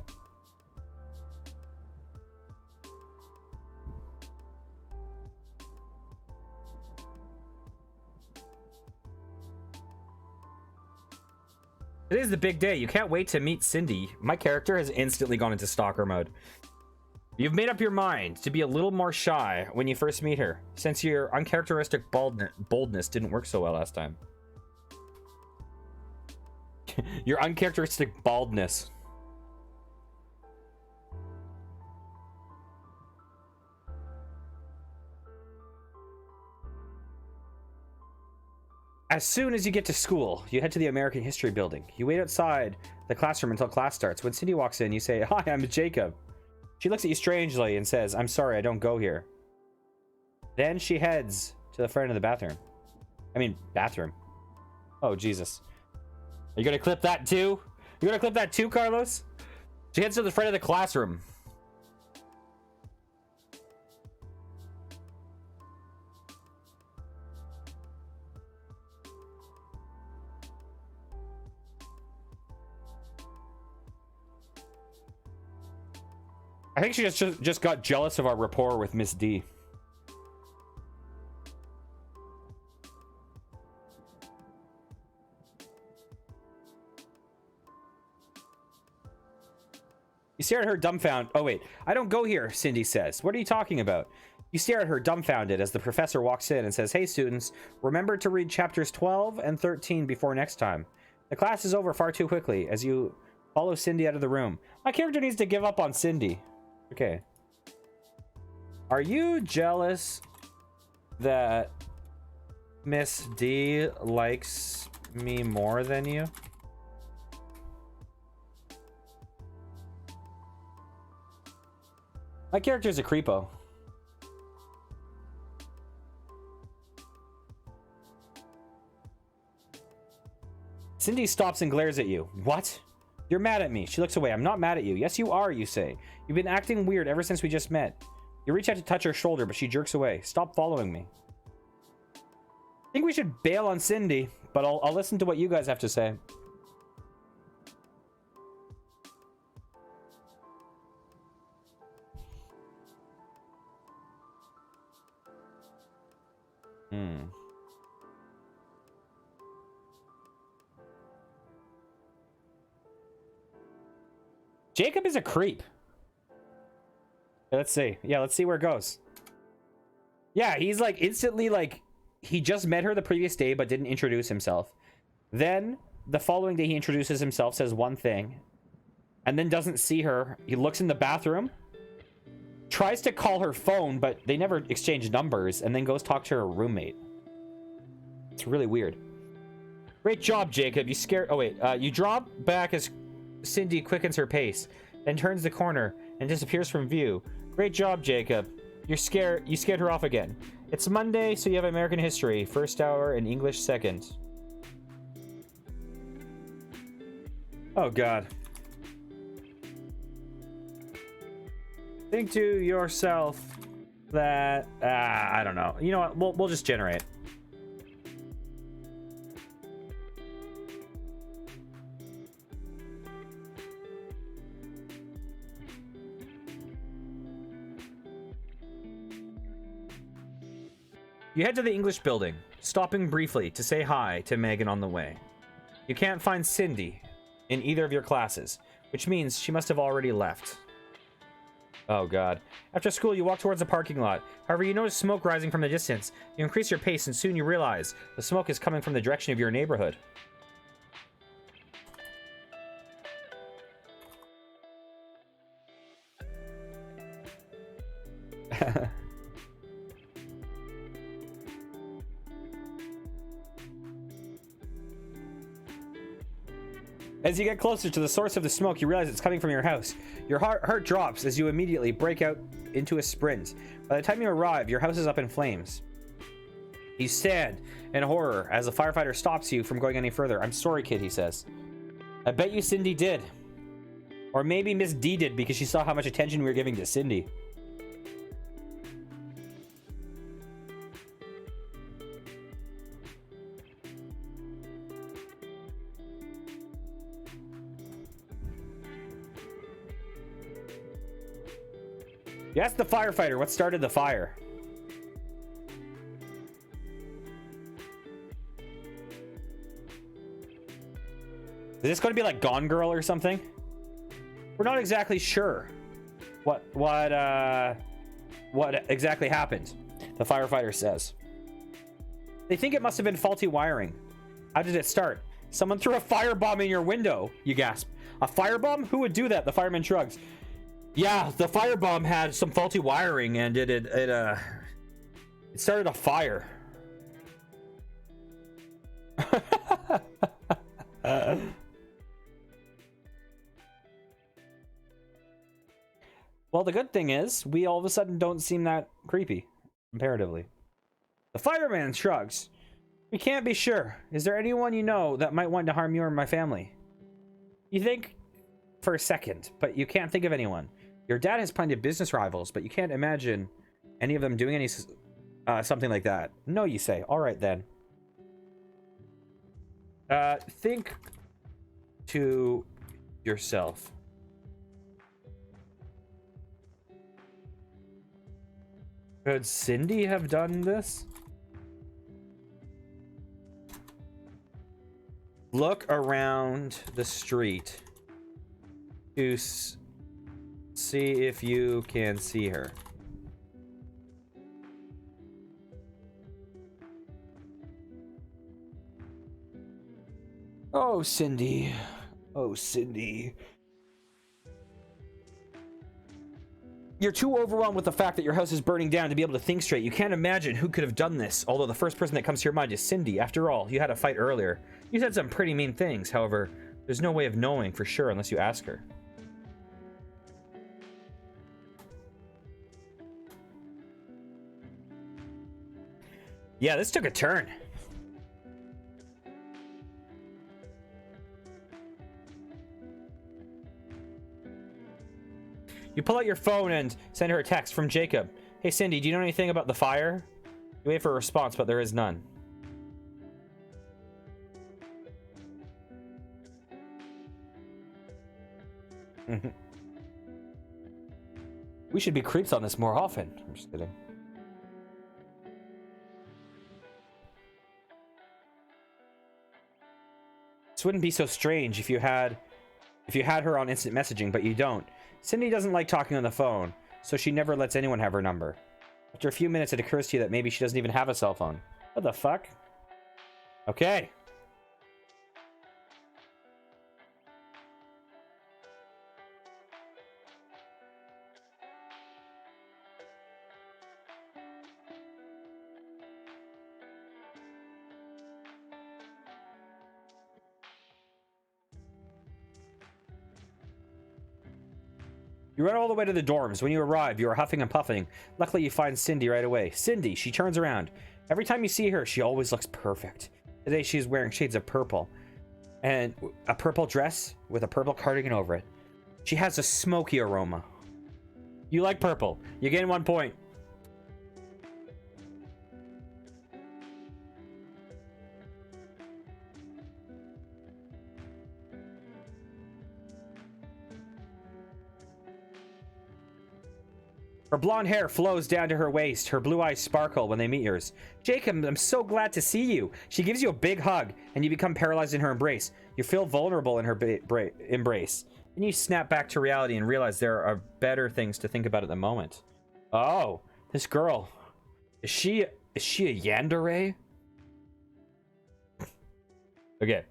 Today's the big day. You can't wait to meet Cindy. My character has instantly gone into stalker mode. You've made up your mind to be a little more shy when you first meet her, since your uncharacteristic boldness didn't work so well last time. Your uncharacteristic baldness. As soon as you get to school, you head to the American History building. You wait outside the classroom until class starts. When Cindy walks in, you say, "Hi, I'm Jacob." She looks at you strangely and says, "I'm sorry, I don't go here." Then she heads to the front of the bathroom. Bathroom. Oh, Jesus. Are you gonna clip that too? You gonna clip that too, Carlos? She heads to the front of the classroom. I think she just got jealous of our rapport with Miss D. You stare at her dumbfounded. Oh, wait. I don't go here, Cindy says. What are you talking about? You stare at her dumbfounded as the professor walks in and says, "Hey, students, remember to read chapters 12 and 13 before next time. The class is over far too quickly," as you follow Cindy out of the room. My character needs to give up on Cindy. Okay. Are you jealous that Miss D likes me more than you? My character's a creepo. Cindy stops and glares at you. What? You're mad at me. She looks away. I'm not mad at you. Yes, you are, you say. You've been acting weird ever since we just met. You reach out to touch her shoulder, but she jerks away. Stop following me. I think we should bail on Cindy, but I'll listen to what you guys have to say. Jacob is a creep. Let's see. Yeah, let's see where it goes. Yeah, he's like instantly like he just met her the previous day but didn't introduce himself. Then the following day he introduces himself, says one thing, and then doesn't see her. He looks in the bathroom, tries to call her phone, but they never exchange numbers, and then goes talk to her roommate. It's really weird. Great job, Jacob. You scared. Oh wait, you drop back as Cindy quickens her pace, then turns the corner and disappears from view. Great job, Jacob. You're scared. You scared her off again. It's Monday, so you have American history, first hour, and English second. Oh God. Think to yourself, that? I don't know. You know what? We'll just generate. You head to the English building, stopping briefly to say hi to Megan on the way. You can't find Cindy in either of your classes, which means she must have already left. Oh god. After school, you walk towards the parking lot. However, you notice smoke rising from the distance. You increase your pace and soon you realize the smoke is coming from the direction of your neighborhood. As you get closer to the source of the smoke, you realize it's coming from your house. Your heart drops as you immediately break out into a sprint. By the time you arrive, your house is up in flames. You stand in horror as the firefighter stops you from going any further. I'm sorry, kid, he says. I bet you Cindy did. Or maybe Miss D did because she saw how much attention we were giving to Cindy. You ask the firefighter what started the fire. Is this going to be like Gone Girl or something? We're not exactly sure what exactly happened, the firefighter says. They think it must have been faulty wiring. How did it start? Someone threw a firebomb in your window, you gasp. A firebomb? Who would do that? The fireman shrugs. Yeah, the firebomb had some faulty wiring and it started a fire. Well, the good thing is, we all of a sudden don't seem that creepy, comparatively. The fireman shrugs. We can't be sure. Is there anyone you know that might want to harm you or my family? You think for a second, but you can't think of anyone. Your dad has plenty of business rivals, but you can't imagine any of them doing any something like that. No, you say. All right, then. Think to yourself. Could Cindy have done this? Look around the street to see if you can see her. Oh, Cindy. Oh, Cindy. You're too overwhelmed with the fact that your house is burning down to be able to think straight. You can't imagine who could have done this, although the first person that comes to your mind is Cindy. After all, you had a fight earlier. You said some pretty mean things. However, there's no way of knowing for sure unless you ask her. Yeah, this took a turn. You pull out your phone and send her a text from Jacob. Hey, Cindy, do you know anything about the fire? You wait for a response, but there is none. We should be creeps on this more often. I'm just kidding. This wouldn't be so strange if you had her on instant messaging, but you don't. Cindy doesn't like talking on the phone, so she never lets anyone have her number. After a few minutes, it occurs to you that maybe she doesn't even have a cell phone. What the fuck? Okay. You run all the way to the dorms. When you arrive, you are huffing and puffing. Luckily, you find Cindy right away. Cindy, she turns around. Every time you see her, she always looks perfect. Today, she's wearing shades of purple. And a purple dress with a purple cardigan over it. She has a smoky aroma. You like purple. You gain 1 point. Her blonde hair flows down to her waist. Her blue eyes sparkle when they meet yours. Jacob, I'm so glad to see you. She gives you a big hug, and you become paralyzed in her embrace. You feel vulnerable in her embrace. And you snap back to reality and realize there are better things to think about at the moment. Oh, this girl. Is she a yandere? Okay.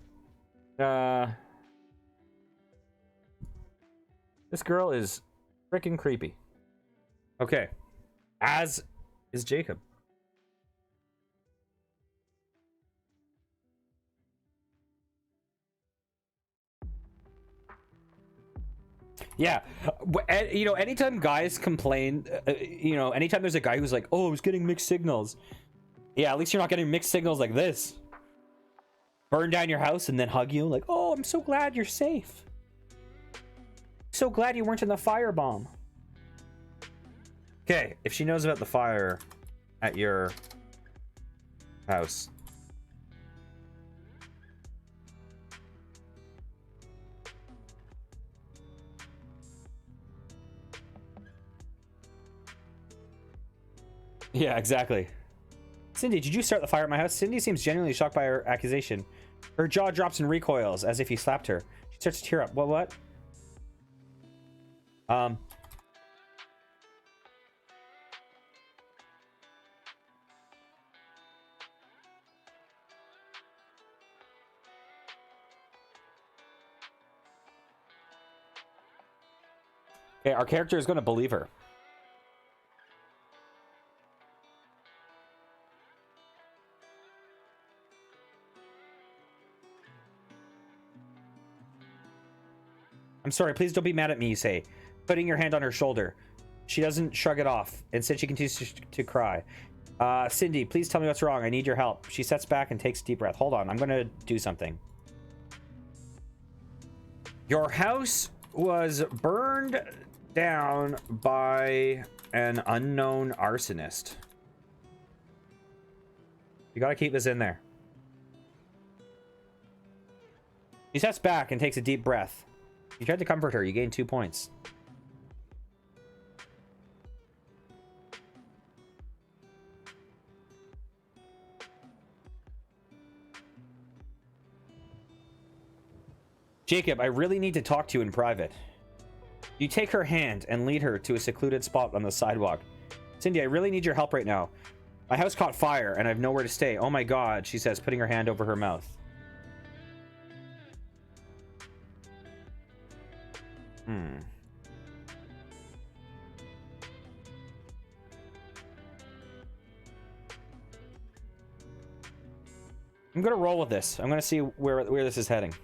This girl is freaking creepy. Okay. As is Jacob. Yeah. You know, anytime guys complain, you know, anytime there's a guy who's like, oh, I was getting mixed signals. Yeah, at least you're not getting mixed signals like this. Burn down your house and then hug you. Like, oh, I'm so glad you're safe. So glad you weren't in the firebomb. Okay, if she knows about the fire at your house. Yeah, exactly. Cindy, did you start the fire at my house? Cindy seems genuinely shocked by her accusation. Her jaw drops and recoils as if you slapped her. She starts to tear up. What? Okay, our character is going to believe her. I'm sorry, please don't be mad at me, you say, putting your hand on her shoulder. She doesn't shrug it off. Instead, she continues to cry. Cindy, please tell me what's wrong. I need your help. She sets back and takes a deep breath. Hold on, I'm going to do something. Your house was burned down by an unknown arsonist. You got to keep this in there. She sets back and takes a deep breath. You tried to comfort her. You gained 2 points. Jacob, I really need to talk to you in private. You take her hand and lead her to a secluded spot on the sidewalk. Cindy, I really need your help right now. My house caught fire and I have nowhere to stay. Oh my God, she says, putting her hand over her mouth. I'm gonna roll with this. I'm gonna see where this is heading.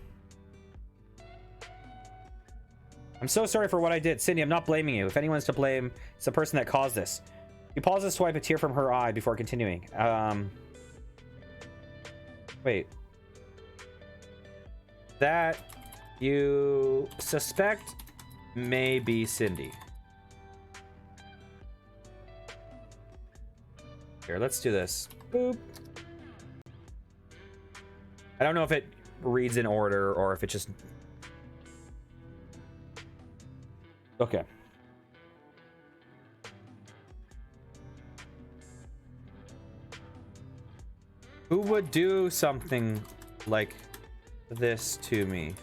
I'm so sorry for what I did. Cindy, I'm not blaming you. If anyone's to blame, it's the person that caused this. He pauses to wipe a tear from her eye before continuing. Wait. That you suspect may be Cindy. Here, let's do this. Boop. I don't know if it reads in order or if it just... Okay. Who would do something like this to me?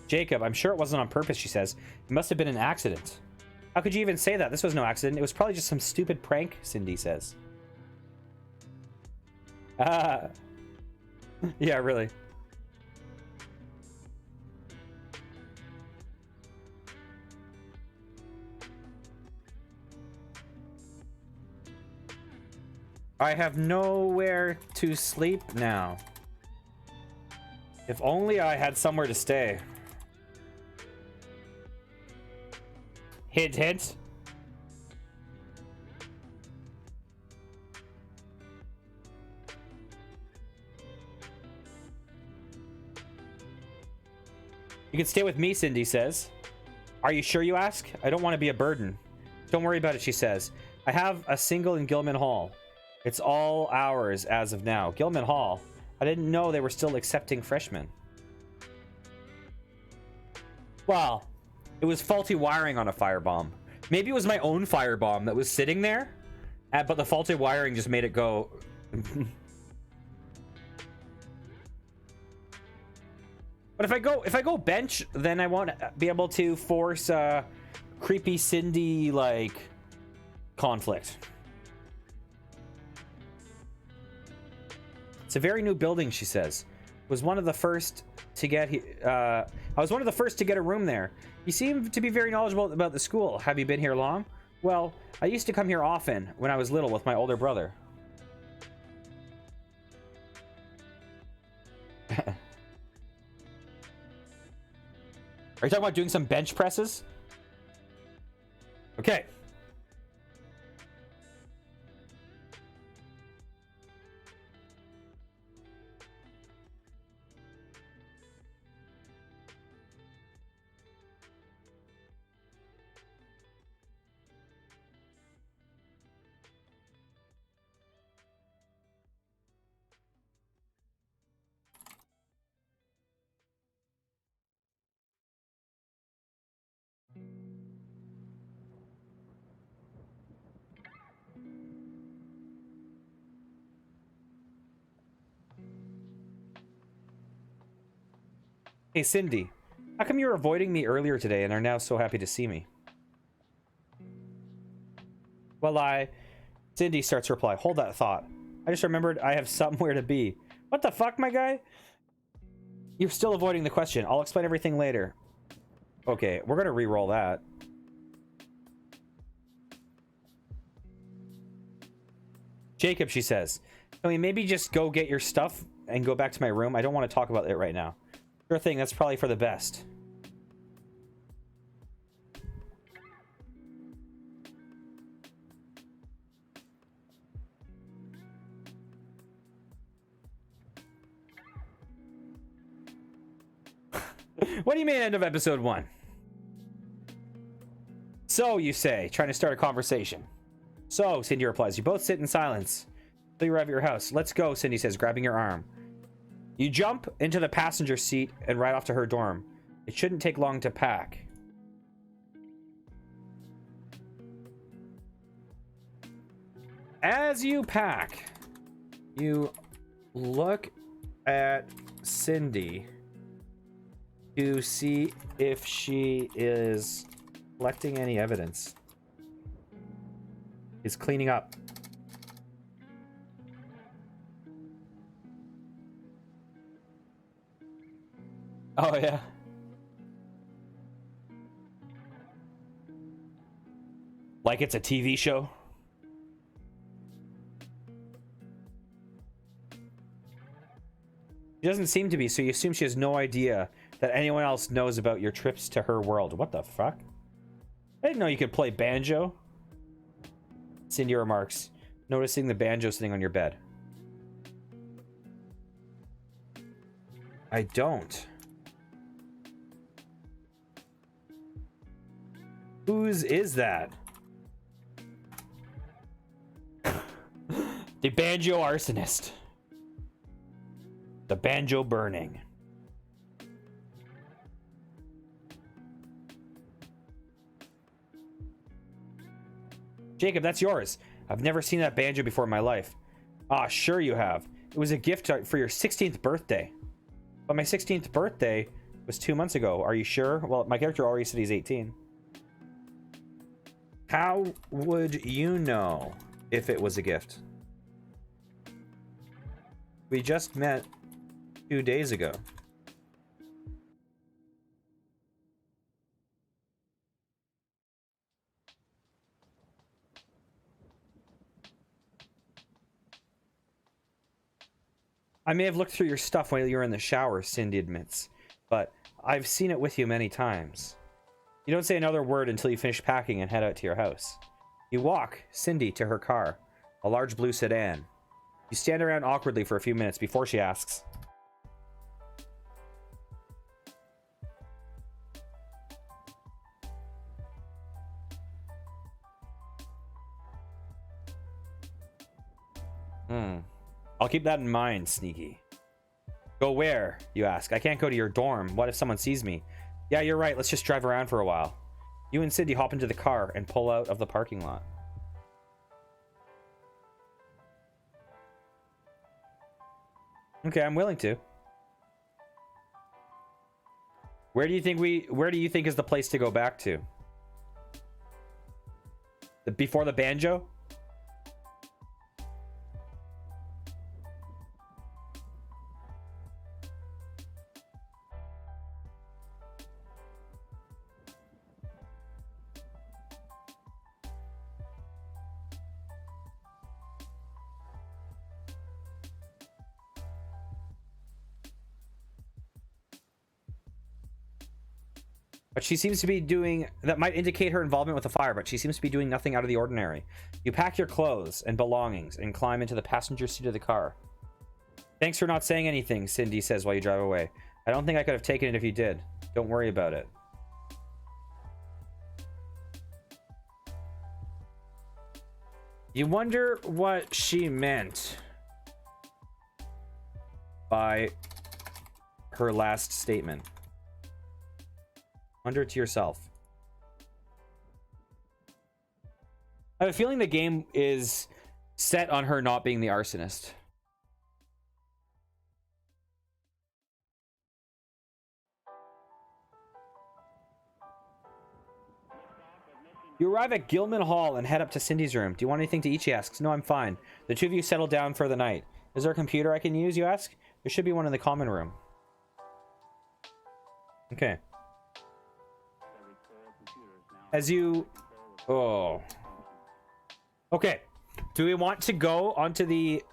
Jacob, I'm sure it wasn't on purpose, she says. It must have been an accident. How could you even say that? This was no accident. It was probably just some stupid prank, Cindy says. Yeah, really. I have nowhere to sleep now. If only I had somewhere to stay. Hint, hint. You can stay with me, Cindy says. Are you sure, you ask? I don't want to be a burden. Don't worry about it, she says. I have a single in Gilman Hall. It's all ours as of now. Gilman Hall? I didn't know they were still accepting freshmen. Well, it was faulty wiring on a firebomb. Maybe it was my own firebomb that was sitting there, but the faulty wiring just made it go. But if I go bench, then I won't be able to force creepy Cindy like conflict. It's a very new building, she says. Was one of the first to get I was one of the first to get a room there. You seem to be very knowledgeable about the school. Have you been here long? Well, I used to come here often when I was little with my older brother. Are you talking about doing some bench presses? Okay. Hey, Cindy. How come you were avoiding me earlier today and are now so happy to see me? Well, Cindy starts to reply. Hold that thought. I just remembered I have somewhere to be. What the fuck, my guy? You're still avoiding the question. I'll explain everything later. Okay, we're gonna re-roll that. Jacob, she says. Can we maybe just go get your stuff and go back to my room? I don't want to talk about it right now. Sure thing, that's probably for the best. What do you mean, end of episode 1? So, you say, trying to start a conversation. So, Cindy replies, you both sit in silence until you arrive at your house. Let's go, Cindy says, grabbing your arm. You jump into the passenger seat and ride off to her dorm. It shouldn't take long to pack. As you pack, you look at Cindy to see if she is collecting any evidence. Is cleaning up. Oh, yeah. Like it's a TV show? She doesn't seem to be, so you assume she has no idea that anyone else knows about your trips to her world. What the fuck? I didn't know you could play banjo. Cindy remarks, noticing the banjo sitting on your bed. I don't. Whose is that? The banjo arsonist. The banjo burning. Jacob, that's yours. I've never seen that banjo before in my life. Ah, sure you have. It was a gift for your 16th birthday. But my 16th birthday was 2 months ago. Are you sure? Well, my character already said he's 18. How would you know if it was a gift? We just met 2 days ago. I may have looked through your stuff while you were in the shower, Cindy admits, but I've seen it with you many times. You don't say another word until you finish packing and head out to your house. You walk Cindy to her car, a large blue sedan. You stand around awkwardly for a few minutes before she asks, I'll keep that in mind, Sneaky. Go where, you ask? I can't go to your dorm. What if someone sees me? Yeah, you're right. Let's just drive around for a while. You and Cindy hop into the car and pull out of the parking lot. Okay, I'm willing to. Where do you think is the place to go back to? Before the banjo? But she seems to be doing... That might indicate her involvement with the fire, but she seems to be doing nothing out of the ordinary. You pack your clothes and belongings and climb into the passenger seat of the car. Thanks for not saying anything, Cindy says while you drive away. I don't think I could have taken it if you did. Don't worry about it. You wonder what she meant by her last statement. Wonder it to yourself. I have a feeling the game is set on her not being the arsonist. You arrive at Gilman Hall and head up to Cindy's room. Do you want anything to eat? She asks. No, I'm fine. The two of you settle down for the night. Is there a computer I can use? You ask. There should be one in the common room. Okay. As you... Oh. Okay. Do we want to go onto the...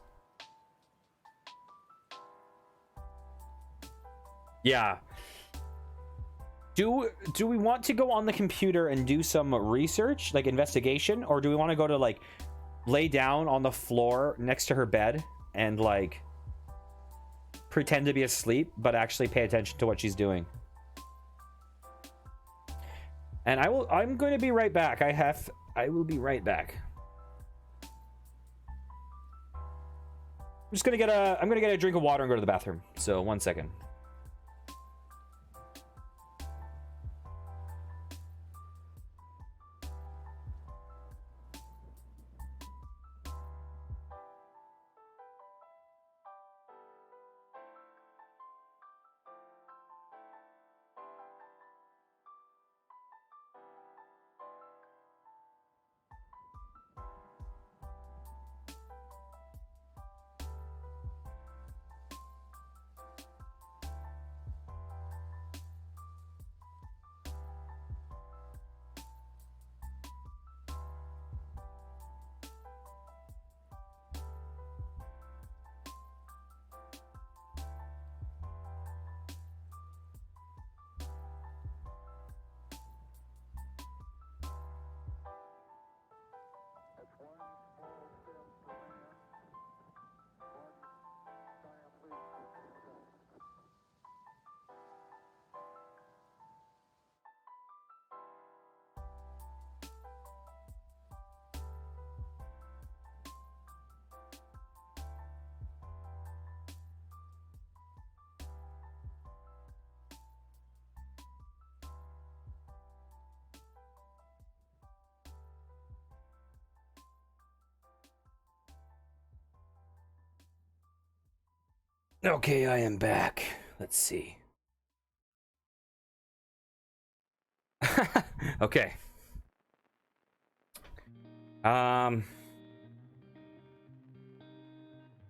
Yeah. Do we want to go on the computer and do some research, like investigation? Or do we want to go to, like, lay down on the floor next to her bed and, like, pretend to be asleep, but actually pay attention to what she's doing? And I'm going to be right back. I will be right back. I'm gonna get a drink of water and go to the bathroom. So 1 second. Okay, I am back. Let's see. Okay.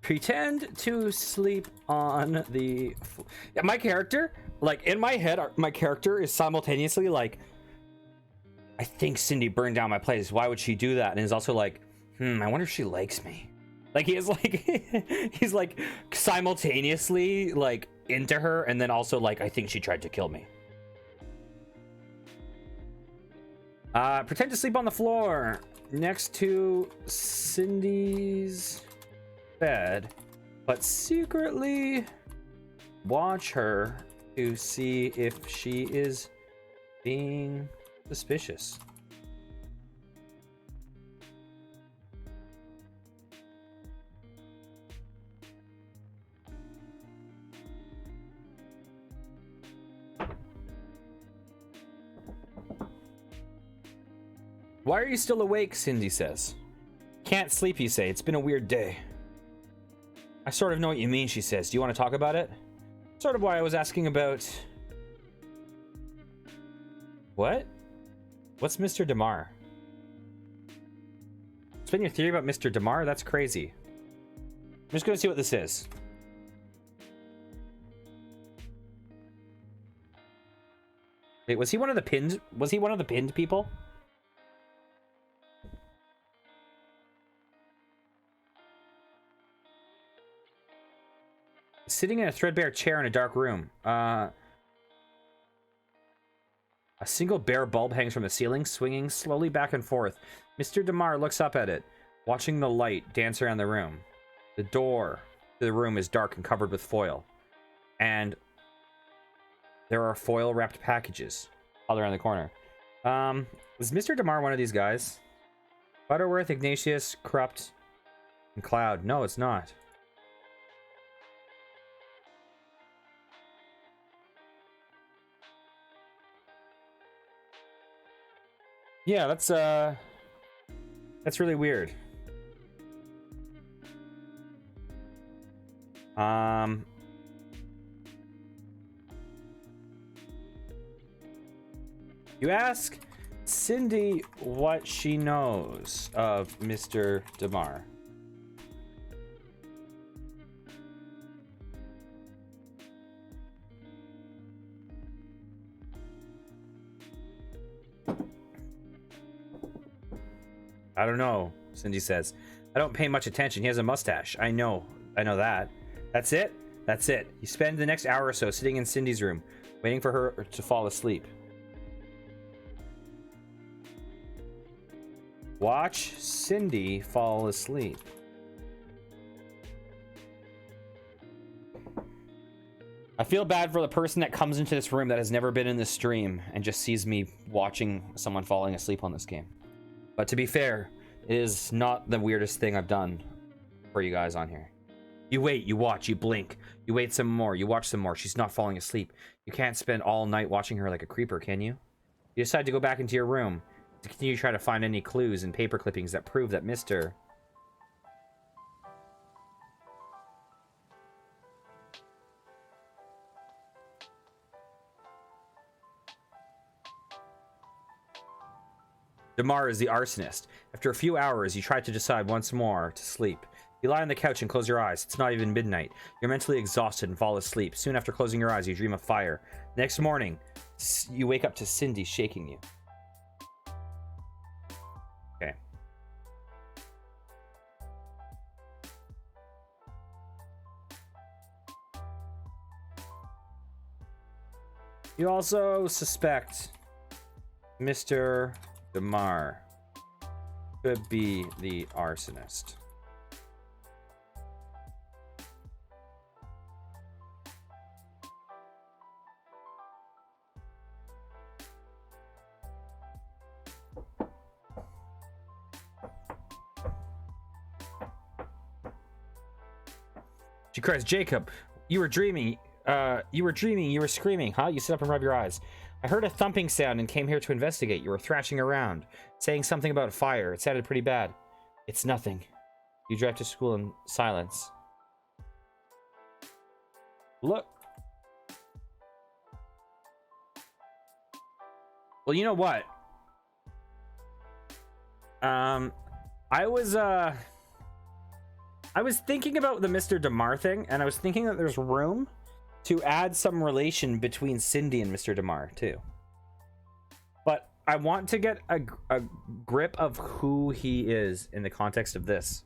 Pretend to sleep on the... Yeah, my character, like, in my head, my character is simultaneously like, I think Cindy burned down my place. Why would she do that? And is also like, I wonder if she likes me. Like, he is like, he's like simultaneously like into her, and then also like, I think she tried to kill me. Pretend to sleep on the floor next to Cindy's bed, but secretly watch her to see if she is being suspicious. Why are you still awake? Cindy says. Can't sleep, you say. It's been a weird day. I sort of know what you mean, she says. Do you want to talk about it? Sort of why I was asking about... What? What's Mr. DeMar? Spin your theory about Mr. DeMar? That's crazy. I'm just going to see what this is. Wait, was he one of the pinned? Was he one of the pinned people? Sitting in a threadbare chair in a dark room. A single bare bulb hangs from the ceiling, swinging slowly back and forth. Mr. DeMar looks up at it, watching the light dance around the room. The door to the room is dark and covered with foil. And there are foil-wrapped packages all around the corner. Is Mr. DeMar one of these guys? Butterworth, Ignatius, Corrupt, and Cloud. No, it's not. Yeah, that's really weird. You ask Cindy what she knows of Mr. DeMar. I don't know, Cindy says. I don't pay much attention. He has a mustache. I know that. That's it? That's it. You spend the next hour or so sitting in Cindy's room, waiting for her to fall asleep. Watch Cindy fall asleep. I feel bad for the person that comes into this room that has never been in this stream and just sees me watching someone falling asleep on this game. But to be fair, it is not the weirdest thing I've done for you guys on here. You wait, you watch, you blink. You wait some more, you watch some more. She's not falling asleep. You can't spend all night watching her like a creeper, can you? You decide to go back into your room to continue to try to find any clues and paper clippings that prove that Mr. DeMar is the arsonist. After a few hours, you try to decide once more to sleep. You lie on the couch and close your eyes. It's not even midnight. You're mentally exhausted and fall asleep. Soon after closing your eyes, you dream of fire. Next morning, you wake up to Cindy shaking you. Okay. You also suspect Mr. DeMar could be the arsonist. She cries, Jacob, you were dreaming. You were screaming, huh? You sit up and rub your eyes. I heard a thumping sound and came here to investigate. You were thrashing around, saying something about fire. It sounded pretty bad. It's nothing. You drive to school in silence. Look. Well, you know what? I was thinking about the Mr. DeMar thing, and I was thinking that there's room to add some relation between Cindy and Mr. DeMar, too. But I want to get a grip of who he is in the context of this.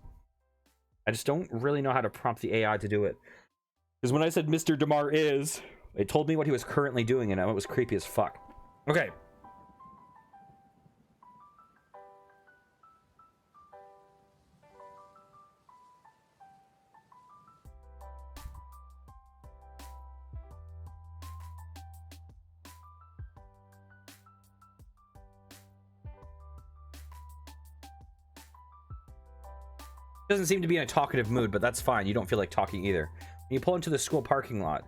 I just don't really know how to prompt the AI to do it. Because when I said Mr. DeMar is, it told me what he was currently doing, and it was creepy as fuck. Okay. Doesn't seem to be in a talkative mood, but that's fine. You don't feel like talking either. When you pull into the school parking lot,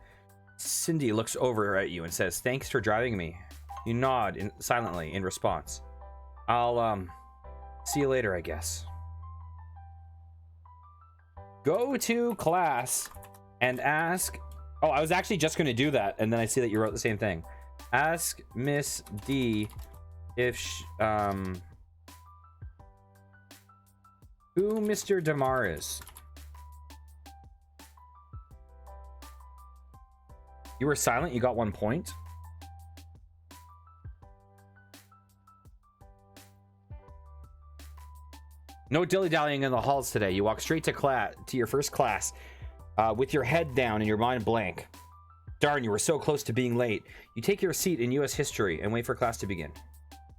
Cindy looks over at you and says, "Thanks for driving me." You nod silently in response. I'll See you later, I guess. Go to class and ask... Oh, I was actually just going to do that, and then I see that you wrote the same thing. Ask Miss D if who Mr. Damar is. You were silent, you got 1 point. No dilly-dallying in the halls today. You walk straight to your first class with your head down and your mind blank. Darn, you were so close to being late. You take your seat in U.S. history and wait for class to begin.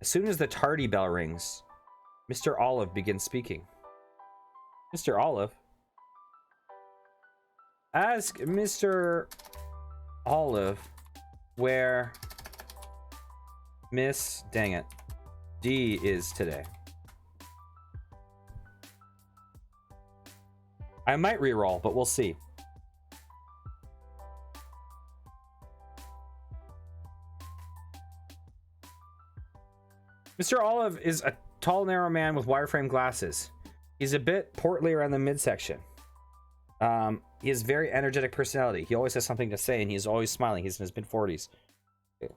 As soon as the tardy bell rings, Mr. Olive begins speaking. Mr. Olive? Ask Mr. Olive where Miss, dang it, D is today. I might reroll, but we'll see. Mr. Olive is a tall, narrow man with wireframe glasses. He's a bit portly around the midsection. He has very energetic personality. He always has something to say, and he's always smiling. He's in his mid-40s. Okay.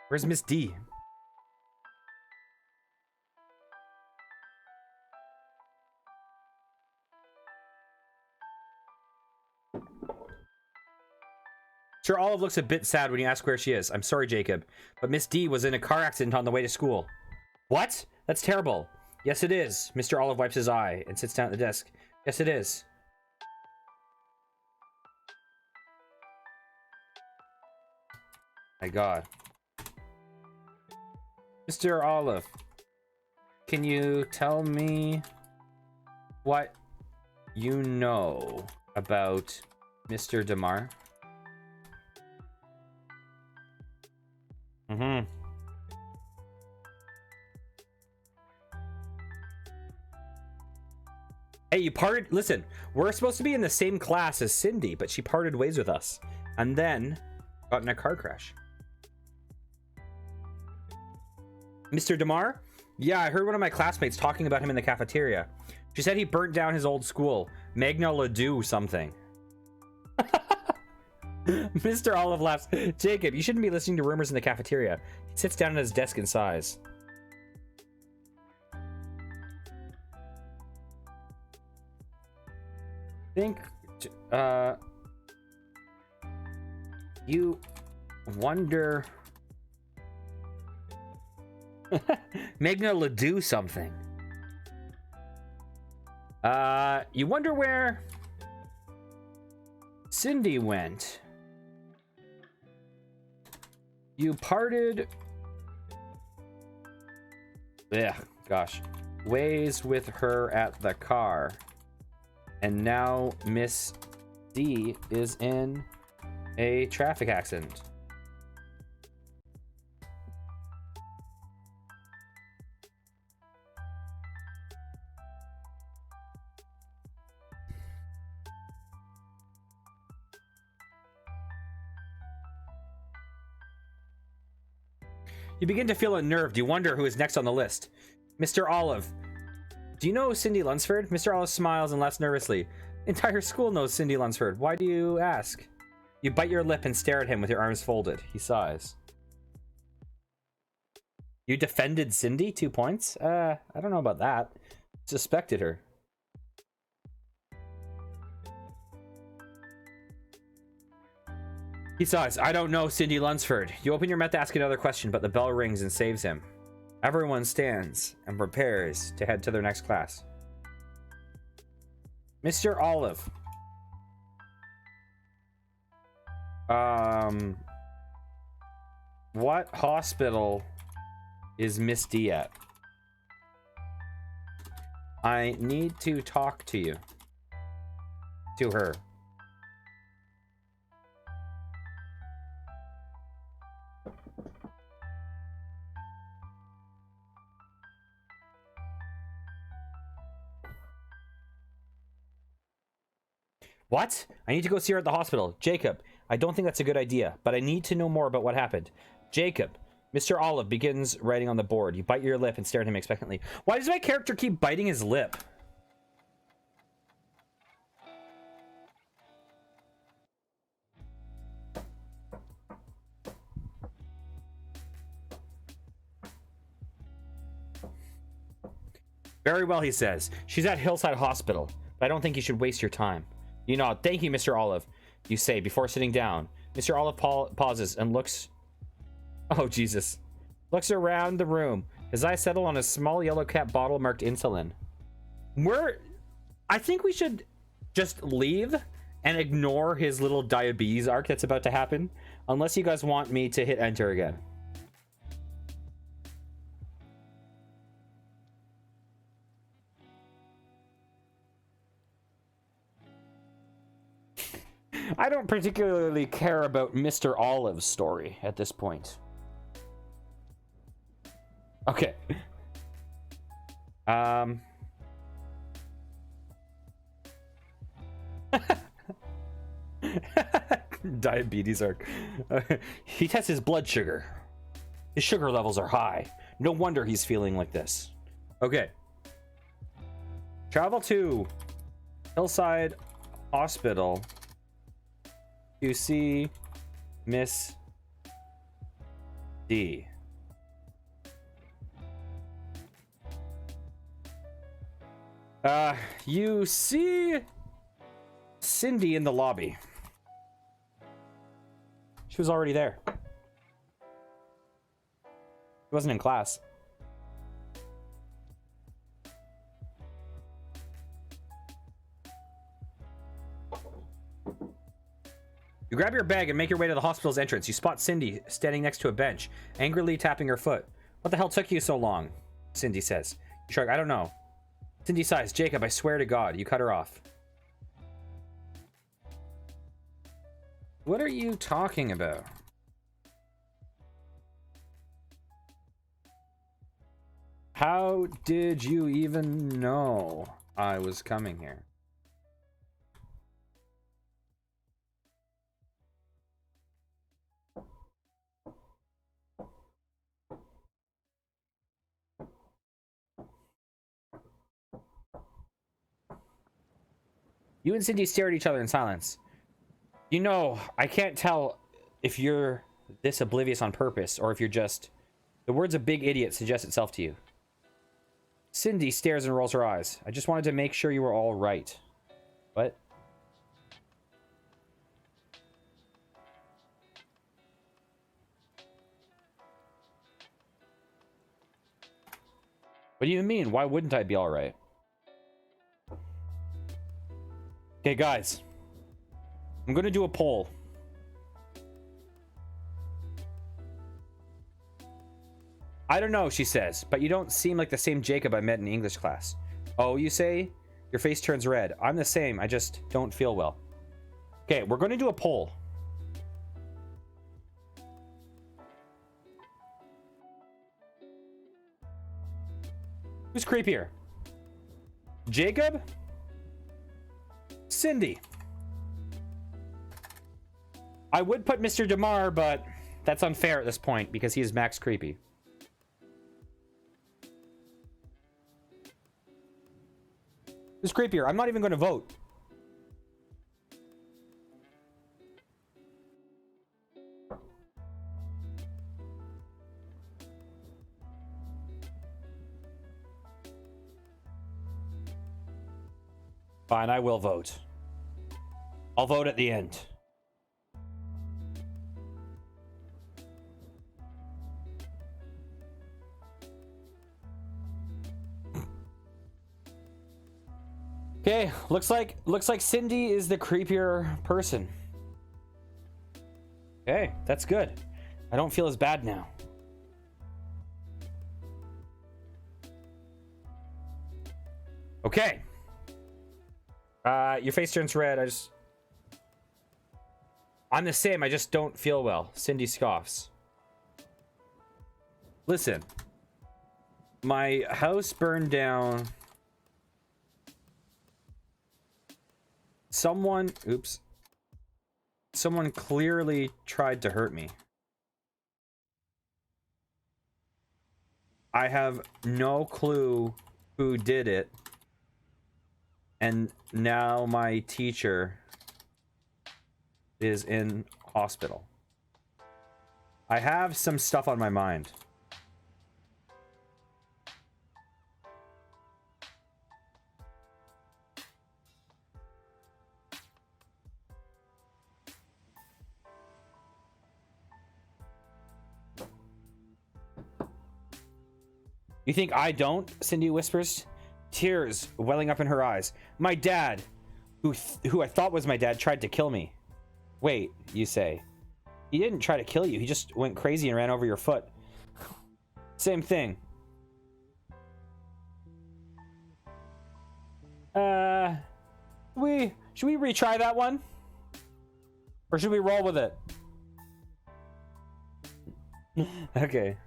Where's Miss D? Sir Olive looks a bit sad when you ask where she is. I'm sorry, Jacob, but Miss D was in a car accident on the way to school. What? That's terrible. Yes, it is. Mr. Olive wipes his eye and sits down at the desk. Yes, it is. My God. Mr. Olive, can you tell me what you know about Mr. Damar? Mm-hmm. Hey, you parted... Listen, we're supposed to be in the same class as Cindy, but she parted ways with us. And then got in a car crash. Mr. Damar? Yeah, I heard one of my classmates talking about him in the cafeteria. She said he burnt down his old school. Magna-La-Doodle something. Mr. Olive laughs. Jacob, you shouldn't be listening to rumors in the cafeteria. He sits down at his desk and sighs. Think, you wonder... Magna-La-Doodle something. You wonder where Cindy went. You parted... Yeah, gosh. Ways with her at the car. And now Miss D is in a traffic accident. You begin to feel unnerved. You wonder who is next on the list. Mr. Olive. Do you know Cindy Lunsford? Mr. Olive smiles and laughs nervously. The entire school knows Cindy Lunsford. Why do you ask? You bite your lip and stare at him with your arms folded. He sighs. You defended Cindy? 2 points? I don't know about that. Suspected her. He sighs. I don't know Cindy Lunsford. You open your mouth to ask another question, but the bell rings and saves him. Everyone stands and prepares to head to their next class. Mr. Olive. What hospital is Miss D at? I need to talk to you. To her. What? I need to go see her at the hospital. Jacob, I don't think that's a good idea, but I need to know more about what happened. Jacob. Mr. Olive begins writing on the board. You bite your lip and stare at him expectantly. Why does my character keep biting his lip? Very well, he says. She's at Hillside Hospital, but I don't think you should waste your time. You know, thank you, Mr. Olive, you say before sitting down. Mr. Olive pauses and looks... Oh, Jesus. Looks around the room. His eyes settle on a small yellow cap bottle marked insulin. I think we should just leave and ignore his little diabetes arc that's about to happen. Unless you guys want me to hit enter again. I don't particularly care about Mr. Olive's story at this point. Okay. Diabetes arc. He tests his blood sugar. His sugar levels are high. No wonder he's feeling like this. Okay. Travel to Hillside Hospital to see Miss D. You see Cindy in the lobby. She was already there. She wasn't in class. You grab your bag and make your way to the hospital's entrance. You spot Cindy standing next to a bench, angrily tapping her foot. What the hell took you so long? Cindy says. You shrug. I don't know. Cindy sighs. Jacob, I swear to God. You cut her off. What are you talking about? How did you even know I was coming here? You and Cindy stare at each other in silence. You know, I can't tell if you're this oblivious on purpose or if you're just... The words a big idiot suggest itself to you. Cindy stares and rolls her eyes. I just wanted to make sure you were all right. What? What do you mean? Why wouldn't I be all right? Okay, guys. I'm going to do a poll. I don't know, she says, but you don't seem like the same Jacob I met in English class. Oh, you say? Your face turns red. I'm the same. I just don't feel well. Okay, we're going to do a poll. Who's creepier? Jacob? Cindy. I would put Mr. DeMar, but that's unfair at this point because he is max creepy. Who's creepier? I'm not even going to vote. Fine, I will vote. I'll vote at the end. Okay, looks like Cindy is the creepier person. Okay, that's good. I don't feel as bad now. Okay. Your face turns red. I'm the same. I just don't feel well. Cindy scoffs. Listen. My house burned down. Someone... Oops. Someone clearly tried to hurt me. I have no clue who did it. And now my teacher is in hospital. I have some stuff on my mind. You think I don't? Cindy whispers, tears welling up in her eyes. My dad, who I thought was my dad, tried to kill me. Wait, you say. He didn't try to kill you. He just went crazy and ran over your foot. Same thing. Should we retry that one? Or should we roll with it? Okay.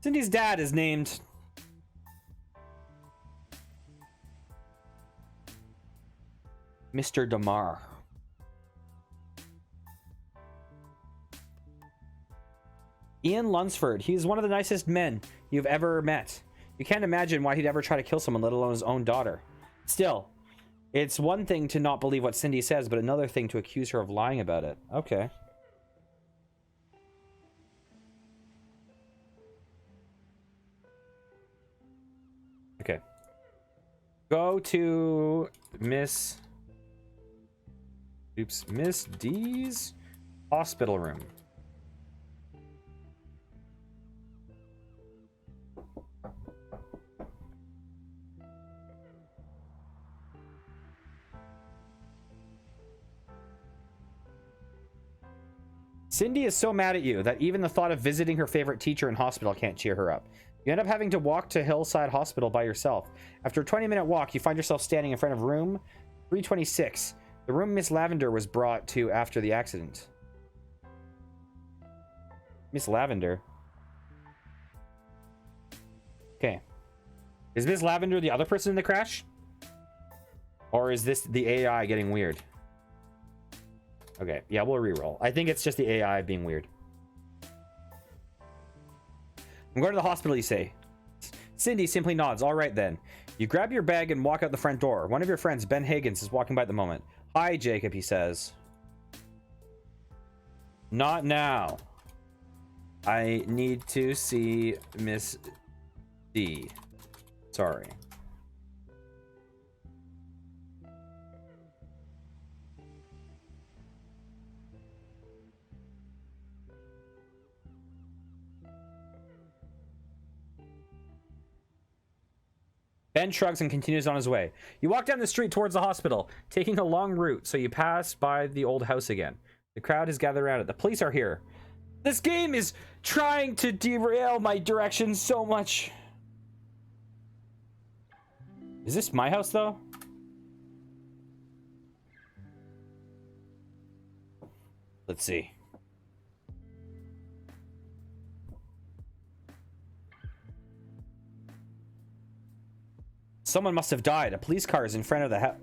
Cindy's dad is named Mr. Damar. Ian Lunsford. He's one of the nicest men you've ever met. You can't imagine why he'd ever try to kill someone, let alone his own daughter. Still, it's one thing to not believe what Cindy says, but another thing to accuse her of lying about it. Okay. Okay. Go to Miss D's hospital room. Cindy is so mad at you that even the thought of visiting her favorite teacher in hospital can't cheer her up. You end up having to walk to Hillside Hospital by yourself. After a 20-minute walk, you find yourself standing in front of room 326, the room Miss Lavender was brought to after the accident. Miss Lavender? Okay. Is Miss Lavender the other person in the crash? Or is this the AI getting weird? Okay, yeah, we'll reroll. I think it's just the AI being weird. I'm going to the hospital, you say. Cindy simply nods. All right, then. You grab your bag and walk out the front door. One of your friends, Ben Higgins, is walking by at the moment. Hi, Jacob, he says. Not now. I need to see Miss D. Sorry. Ben shrugs and continues on his way. You walk down the street towards the hospital, taking a long route, so you pass by the old house again. The crowd has gathered around it. The police are here. This game is trying to derail my direction so much. Is this my house, though? Let's see. Someone must have died. A police car is in front of the house.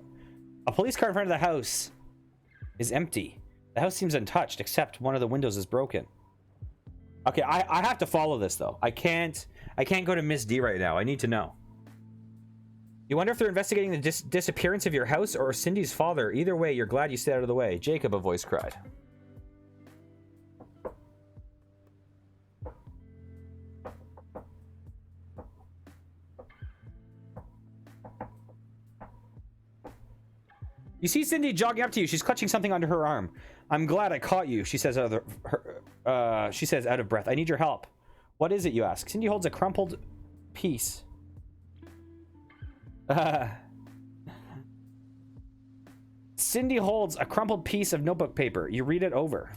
A police car in front of the house is empty. The house seems untouched, except one of the windows is broken. Okay, I have to follow this though. I can't go to Miss D right now. I need to know. You wonder if they're investigating the disappearance of your house or Cindy's father. Either way, you're glad you stayed out of the way. Jacob, a voice cried. You see Cindy jogging up to you. She's clutching something under her arm. I'm glad I caught you, she says out of breath. I need your help. What is it, you ask? Cindy holds a crumpled piece. Cindy holds a crumpled piece of notebook paper. You read it over.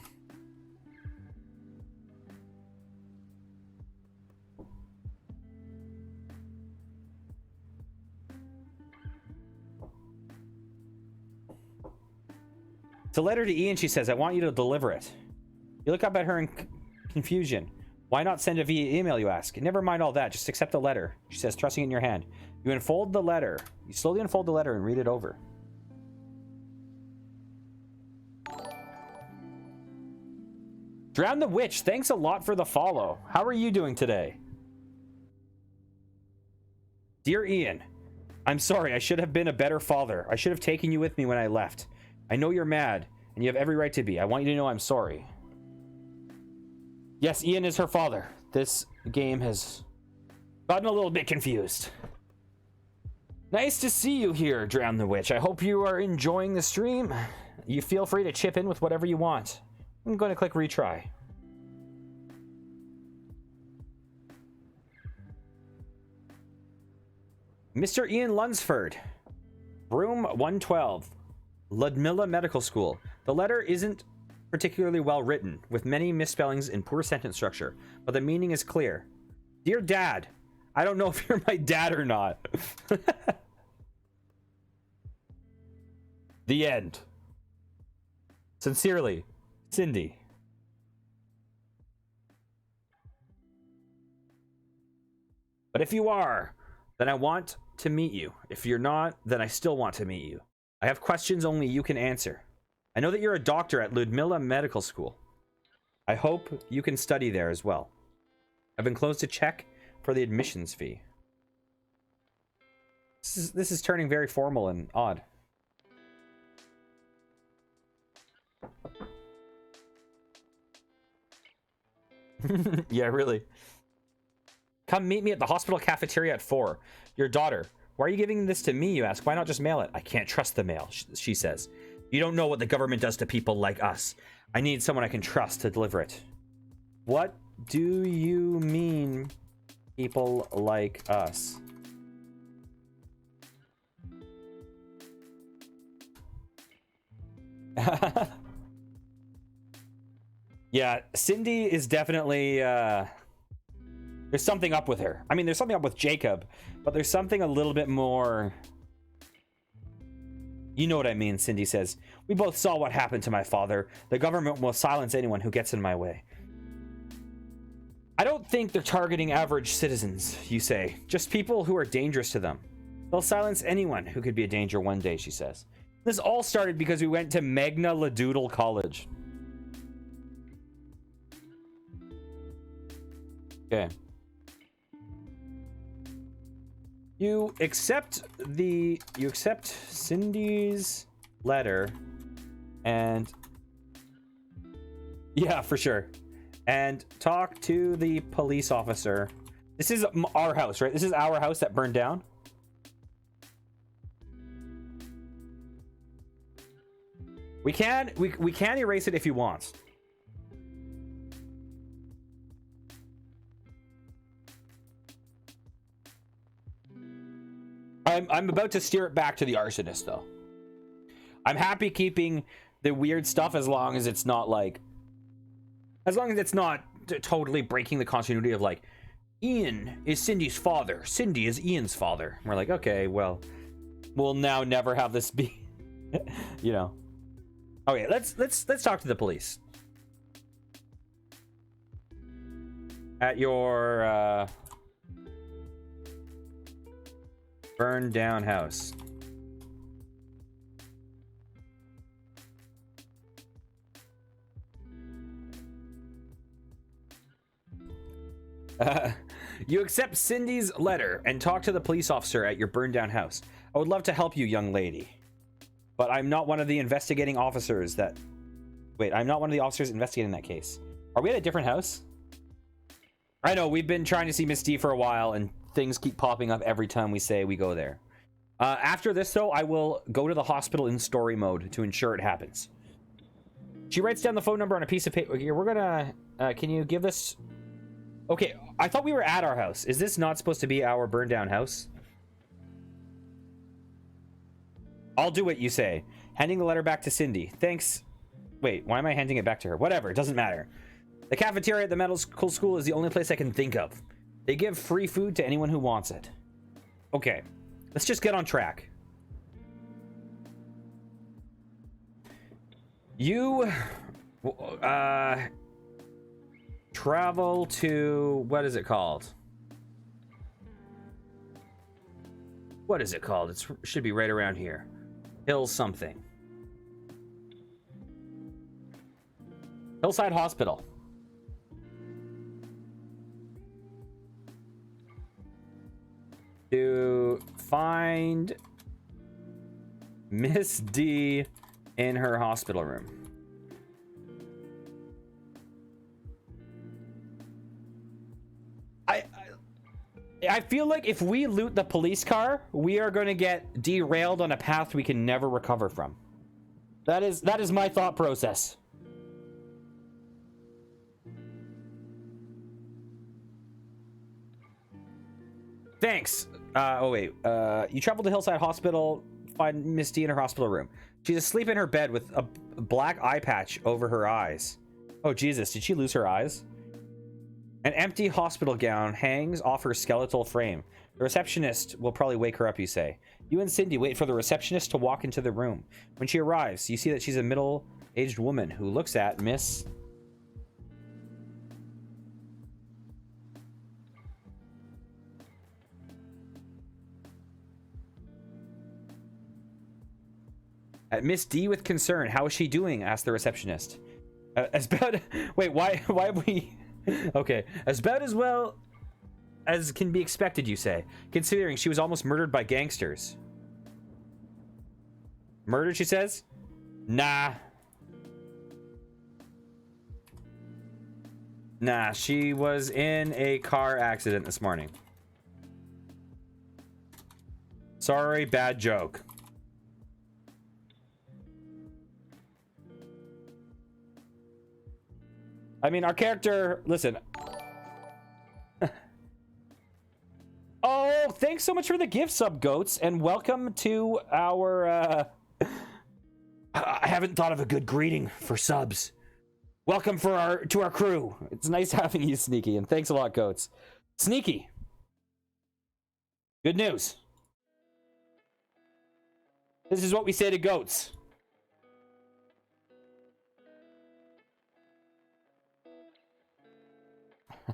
It's a letter to Ian, she says. I want you to deliver it. You look up at her in confusion. Why not send it via email, you ask? Never mind all that. Just accept the letter, she says, thrusting it in your hand. You unfold the letter. You slowly unfold the letter and read it over. Drown the Witch, thanks a lot for the follow. How are you doing today? Dear Ian, I'm sorry. I should have been a better father. I should have taken you with me when I left. I know you're mad, and you have every right to be. I want you to know I'm sorry. Yes, Ian is her father. This game has gotten a little bit confused. Nice to see you here, Drown the Witch. I hope you are enjoying the stream. You feel free to chip in with whatever you want. I'm going to click retry. Mr. Ian Lunsford, room 112, Ludmilla Medical School. The letter isn't particularly well written, with many misspellings and poor sentence structure, but the meaning is clear. Dear Dad, I don't know if you're my dad or not. The end. Sincerely, Cindy. But if you are, then I want to meet you. If you're not, then I still want to meet you. I have questions only you can answer. I know that you're a doctor at Ludmilla Medical School. I hope you can study there as well. I've enclosed a check for the admissions fee. This is turning very formal and odd. Yeah, really. Come meet me at the hospital cafeteria at 4. Your daughter. Why are you giving this to me, you ask? Why not just mail it? I can't trust the mail, she says. You don't know what the government does to people like us. I need someone I can trust to deliver it. What do you mean, people like us? Yeah, Cindy is definitely there's something up with her. I mean, there's something up with Jacob, but there's something a little bit more. You know what I mean, Cindy says. We both saw what happened to my father. The government will silence anyone who gets in my way. I don't think they're targeting average citizens, you say. Just people who are dangerous to them. They'll silence anyone who could be a danger one day, she says. This all started because we went to Magna-La-Doodle College. Okay. You accept Cindy's letter and yeah, for sure. And talk to the police officer. This is our house, right? This is our house that burned down. We can erase it if you want. I'm about to steer it back to the arsonist, though. I'm happy keeping the weird stuff as long as it's not like, as long as it's not totally breaking the continuity of like, Ian is Cindy's father, Cindy is Ian's father. We're like, okay, well, we'll now never have this be, you know. Okay, let's talk to the police. At your burned down house. You accept Cindy's letter and talk to the police officer at your burned down house. I would love to help you, young lady. But I'm not one of the investigating officers that... Wait, I'm not one of the officers investigating that case. Are we at a different house? I know, we've been trying to see Miss D for a while, and things keep popping up every time we say we go there. After this, though, I will go to the hospital in story mode to ensure it happens. She writes down the phone number on a piece of paper. Here, we're gonna... can you give this... Okay, I thought we were at our house. Is this not supposed to be our burned down house? I'll do what you say. Handing the letter back to Cindy. Thanks. Wait, why am I handing it back to her? Whatever, it doesn't matter. The cafeteria at the medical school is the only place I can think of. They give free food to anyone who wants it. Okay, let's just get on track. Travel to... what is it called? What is it called? It should be right around here. Hill something. Hillside Hospital. To find Miss D in her hospital room. I feel like if we loot the police car, we are going to get derailed on a path we can never recover from. That is my thought process. Thanks. Oh wait. You traveled to Hillside Hospital. Find Miss D in her hospital room. She's asleep in her bed with a black eye patch over her eyes. Oh Jesus! Did she lose her eyes? An empty hospital gown hangs off her skeletal frame. The receptionist will probably wake her up, you say. You and Cindy wait for the receptionist to walk into the room. When she arrives, you see that she's a middle-aged woman who looks at Miss... At Miss D with concern. How is she doing? Asked the receptionist. As about... Wait, why have we... Okay, as about as well as can be expected, you say, considering she was almost murdered by gangsters. Murdered, she says? Nah. Nah, she was in a car accident this morning. Sorry, bad joke. I mean, our character... Listen. Oh, thanks so much for the gift sub, Goats, and welcome to our... I haven't thought of a good greeting for subs. Welcome to our crew. It's nice having you, Sneaky, and thanks a lot, Goats. Sneaky. Good news. This is what we say to Goats.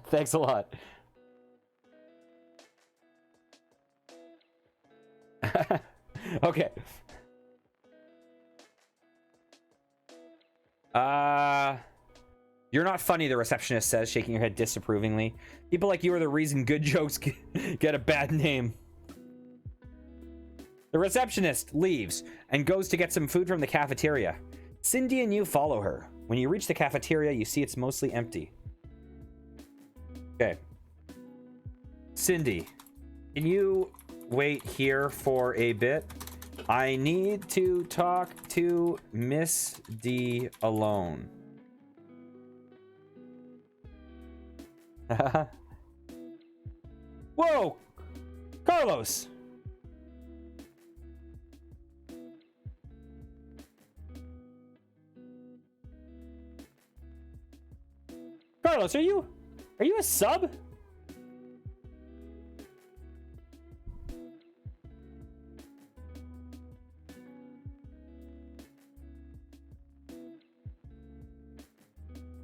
Thanks a lot. Okay. You're not funny, the receptionist says, shaking her head disapprovingly. People like you are the reason good jokes get a bad name. The receptionist leaves and goes to get some food from the cafeteria. Cindy and you follow her. When you reach the cafeteria, you see it's mostly empty. Okay. Cindy, can you wait here for a bit? I need to talk to Miss D alone. Whoa! Carlos! Carlos, are you a sub?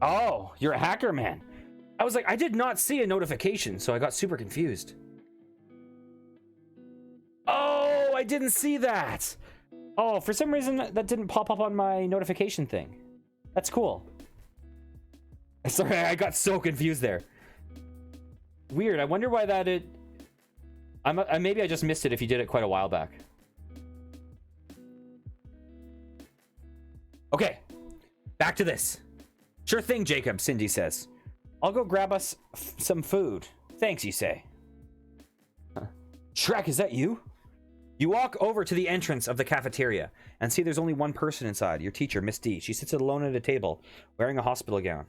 Oh, you're a hacker, man. I was like, I did not see a notification, so I got super confused. Oh, I didn't see that. Oh, for some reason that didn't pop up on my notification thing. That's cool. Sorry, I got so confused there. Weird. I wonder why that it... maybe I just missed it if you did it quite a while back. Okay. Back to this. Sure thing, Jacob, Cindy says. I'll go grab us some food. Thanks, you say. Shrek, is that you? You walk over to the entrance of the cafeteria and see there's only one person inside. Your teacher, Miss D. She sits alone at a table, wearing a hospital gown.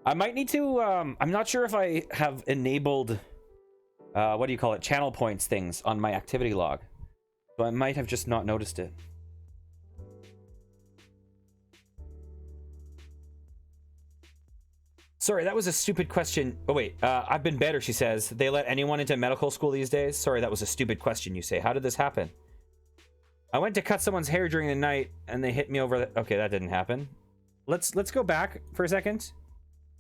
I might need to, I'm not sure if I have enabled, what do you call it, channel points things on my activity log. So I might have just not noticed it. Sorry, that was a stupid question. Oh, wait. I've been better, she says. They let anyone into medical school these days? Sorry, that was a stupid question, you say. How did this happen? I went to cut someone's hair during the night, and they hit me over the... Okay, that didn't happen. Let's go back for a second.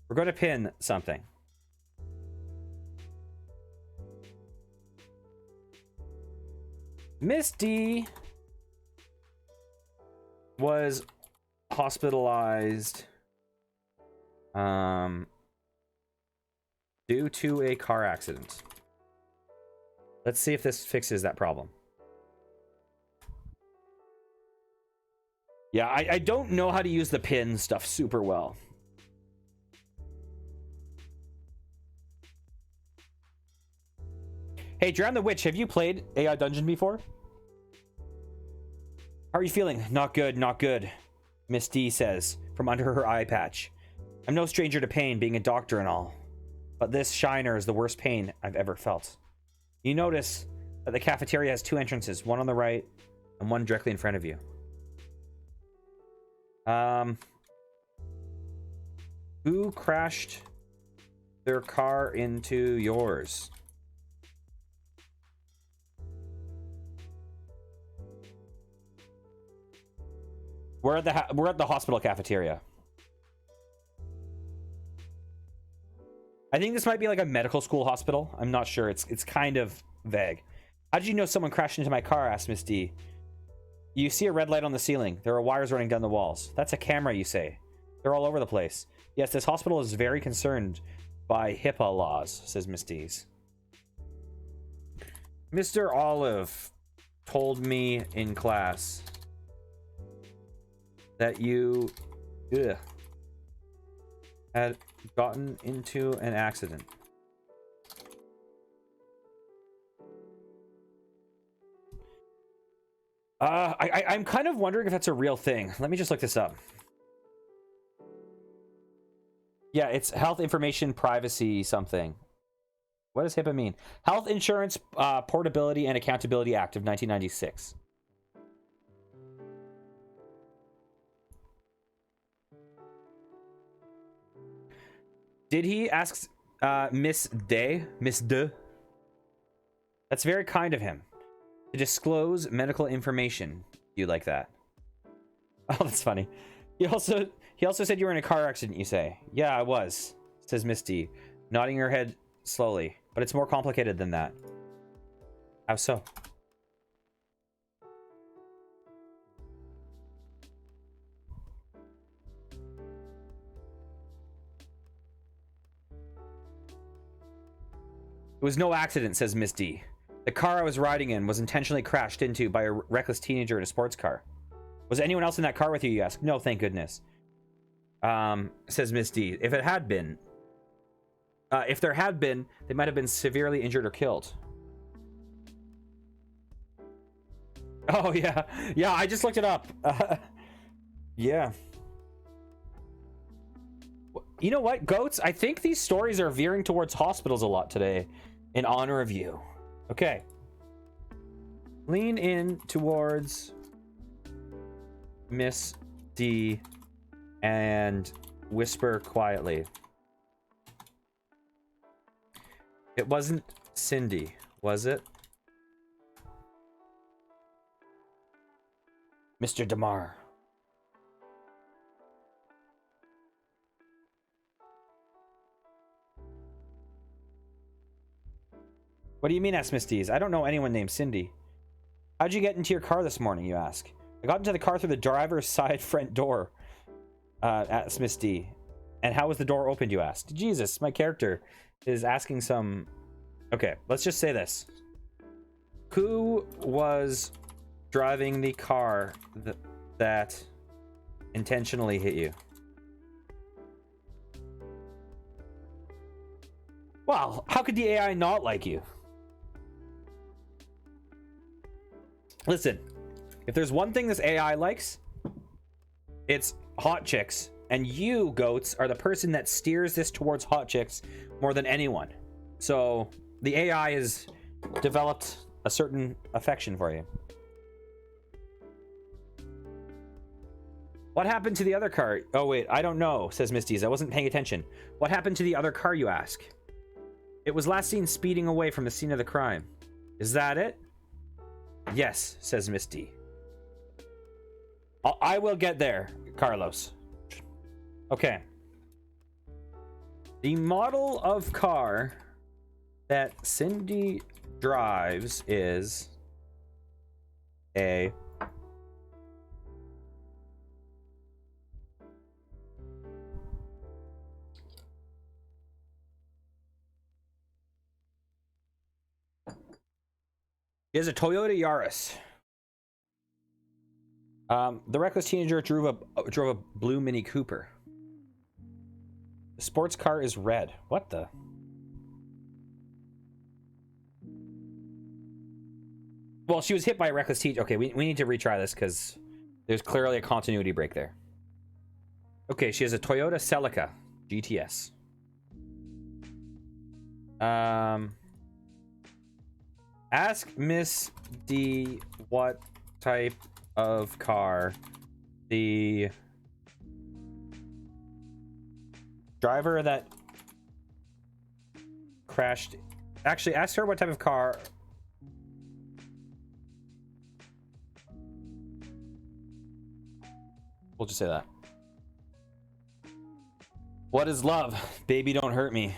We're going to pin something. Miss D was hospitalized due to a car accident. Let's see if this fixes that problem. Yeah, I don't know how to use the pin stuff super well. Hey, Drown the Witch, have you played AI Dungeon before? How are you feeling? Not good, not good, Miss D says from under her eye patch. I'm no stranger to pain, being a doctor and all. But this shiner is the worst pain I've ever felt. You notice that the cafeteria has two entrances, one on the right and one directly in front of you. Who crashed their car into yours? We're at the hospital cafeteria. I think this might be like a medical school hospital. I'm not sure. It's kind of vague. How did you know someone crashed into my car? Asked Miss D. You see a red light on the ceiling. There are wires running down the walls. That's a camera, you say. They're all over the place. Yes, this hospital is very concerned by HIPAA laws, says Miss D's. Mr. Olive told me in class that you had gotten into an accident. I'm kind of wondering if that's a real thing. Let me just look this up. Yeah, it's Health Information Privacy something. What does HIPAA mean? Health Insurance Portability and Accountability Act of 1996. Did he ask Miss De? Miss De? That's very kind of him. To disclose medical information. You like that? Oh, that's funny. He also said you were in a car accident, you say. Yeah, I was, says Miss D, nodding her head slowly. But it's more complicated than that. How so? It was no accident, says Miss D. The car I was riding in was intentionally crashed into by a reckless teenager in a sports car. Was anyone else in that car with you, you ask? No, thank goodness. Says Miss D. If there had been, they might have been severely injured or killed. Oh, yeah. Yeah, I just looked it up. Yeah. You know what, Goats? I think these stories are veering towards hospitals a lot today in honor of you. Okay. Lean in towards Miss D and whisper quietly. It wasn't Cindy, was it? Mr. DeMar. What do you mean, asked Miss D's? I don't know anyone named Cindy. How'd you get into your car this morning, you ask? I got into the car through the driver's side front door, asked Miss D. And how was the door opened, you asked? Jesus, my character is asking some... Okay, let's just say this. Who was driving the car that intentionally hit you? Well, how could the AI not like you? Listen, if there's one thing this AI likes, it's hot chicks. And you, Goats, are the person that steers this towards hot chicks more than anyone. So the AI has developed a certain affection for you. What happened to the other car? Oh, wait, I don't know, says Misty. I wasn't paying attention. What happened to the other car, you ask? It was last seen speeding away from the scene of the crime. Is that it? Yes, says Misty. I will get there, Carlos. Okay. The model of car that Cindy drives is a Toyota Yaris. The reckless teenager drove a blue Mini Cooper. The sports car is red. What the? Well, she was hit by a reckless teenager. Okay, we need to retry this because there's clearly a continuity break there. Okay, she has a Toyota Celica GTS. Ask Miss D what type of car the driver that crashed. Actually, ask her what type of car. We'll just say that. What is love? Baby, don't hurt me.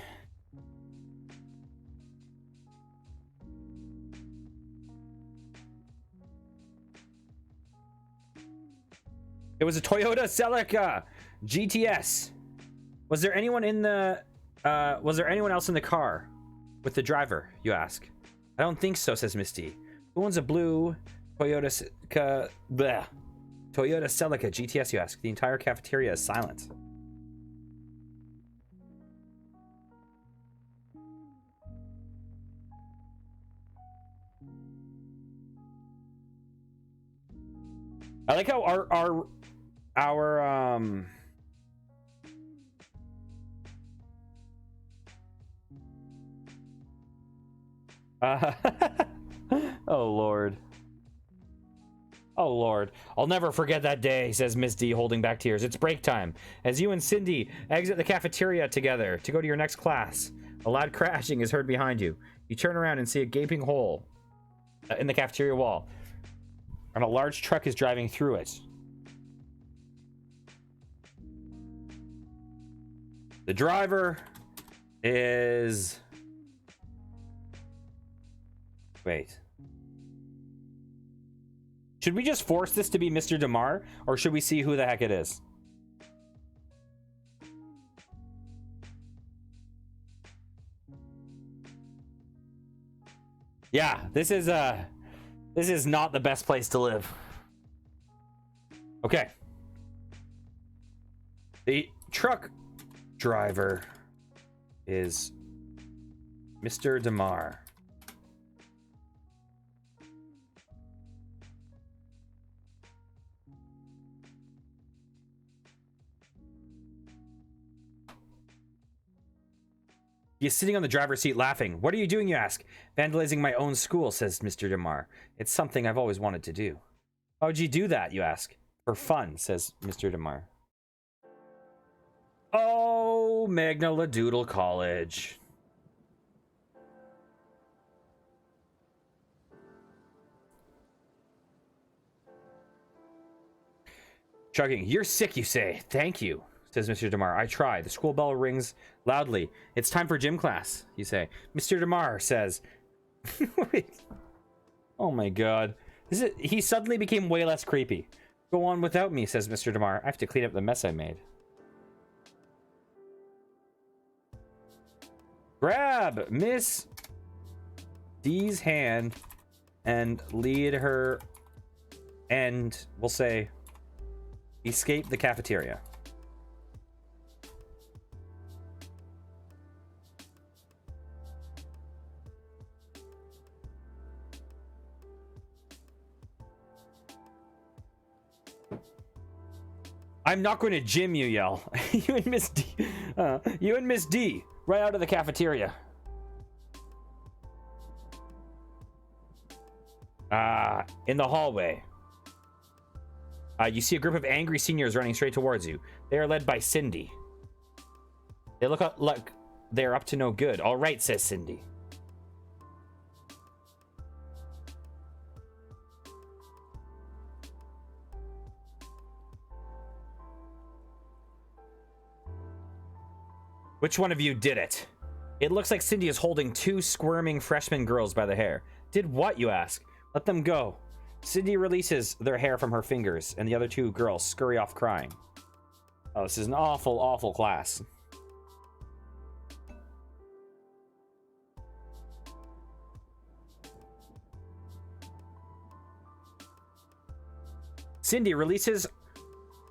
It was a Toyota Celica GTS. Was there anyone in the was there anyone else in the car with the driver, you ask? I don't think so, says Misty. Who owns a blue Toyota Toyota Celica GTS, you ask? The entire cafeteria is silent. I like how our oh Lord. Oh Lord. I'll never forget that day, says Miss D, holding back tears. It's break time. As you and Cindy exit the cafeteria together to go to your next class, a loud crashing is heard behind you. You turn around and see a gaping hole in the cafeteria wall, and a large truck is driving through it. The driver is... Wait. Should we just force this to be Mr. DeMar, or should we see who the heck it is? Yeah, this is not the best place to live. Okay. The truck driver is Mr. DeMar. He is sitting on the driver's seat laughing. What are you doing, you ask? Vandalizing my own school, says Mr. DeMar. It's something I've always wanted to do. Why would you do that, you ask? For fun, says Mr. DeMar. Oh, Magna-La-Doodle College. Chugging. You're sick, you say. Thank you, says Mr. DeMar. I try. The school bell rings loudly. It's time for gym class, you say. Mr. DeMar says... Wait. Oh my god. He suddenly became way less creepy. Go on without me, says Mr. DeMar. I have to clean up the mess I made. Grab Miss D's hand and lead her, and we'll say escape the cafeteria. I'm not going to gym, you yell. You and Miss D, right out of the cafeteria. In the hallway. You see a group of angry seniors running straight towards you. They are led by Cindy. They look like they're up to no good. All right, says Cindy. Which one of you did it? It looks like Cindy is holding two squirming freshman girls by the hair. Did what, you ask? Let them go. Cindy releases their hair from her fingers, and the other two girls scurry off crying. Oh, this is an awful, awful class. Cindy releases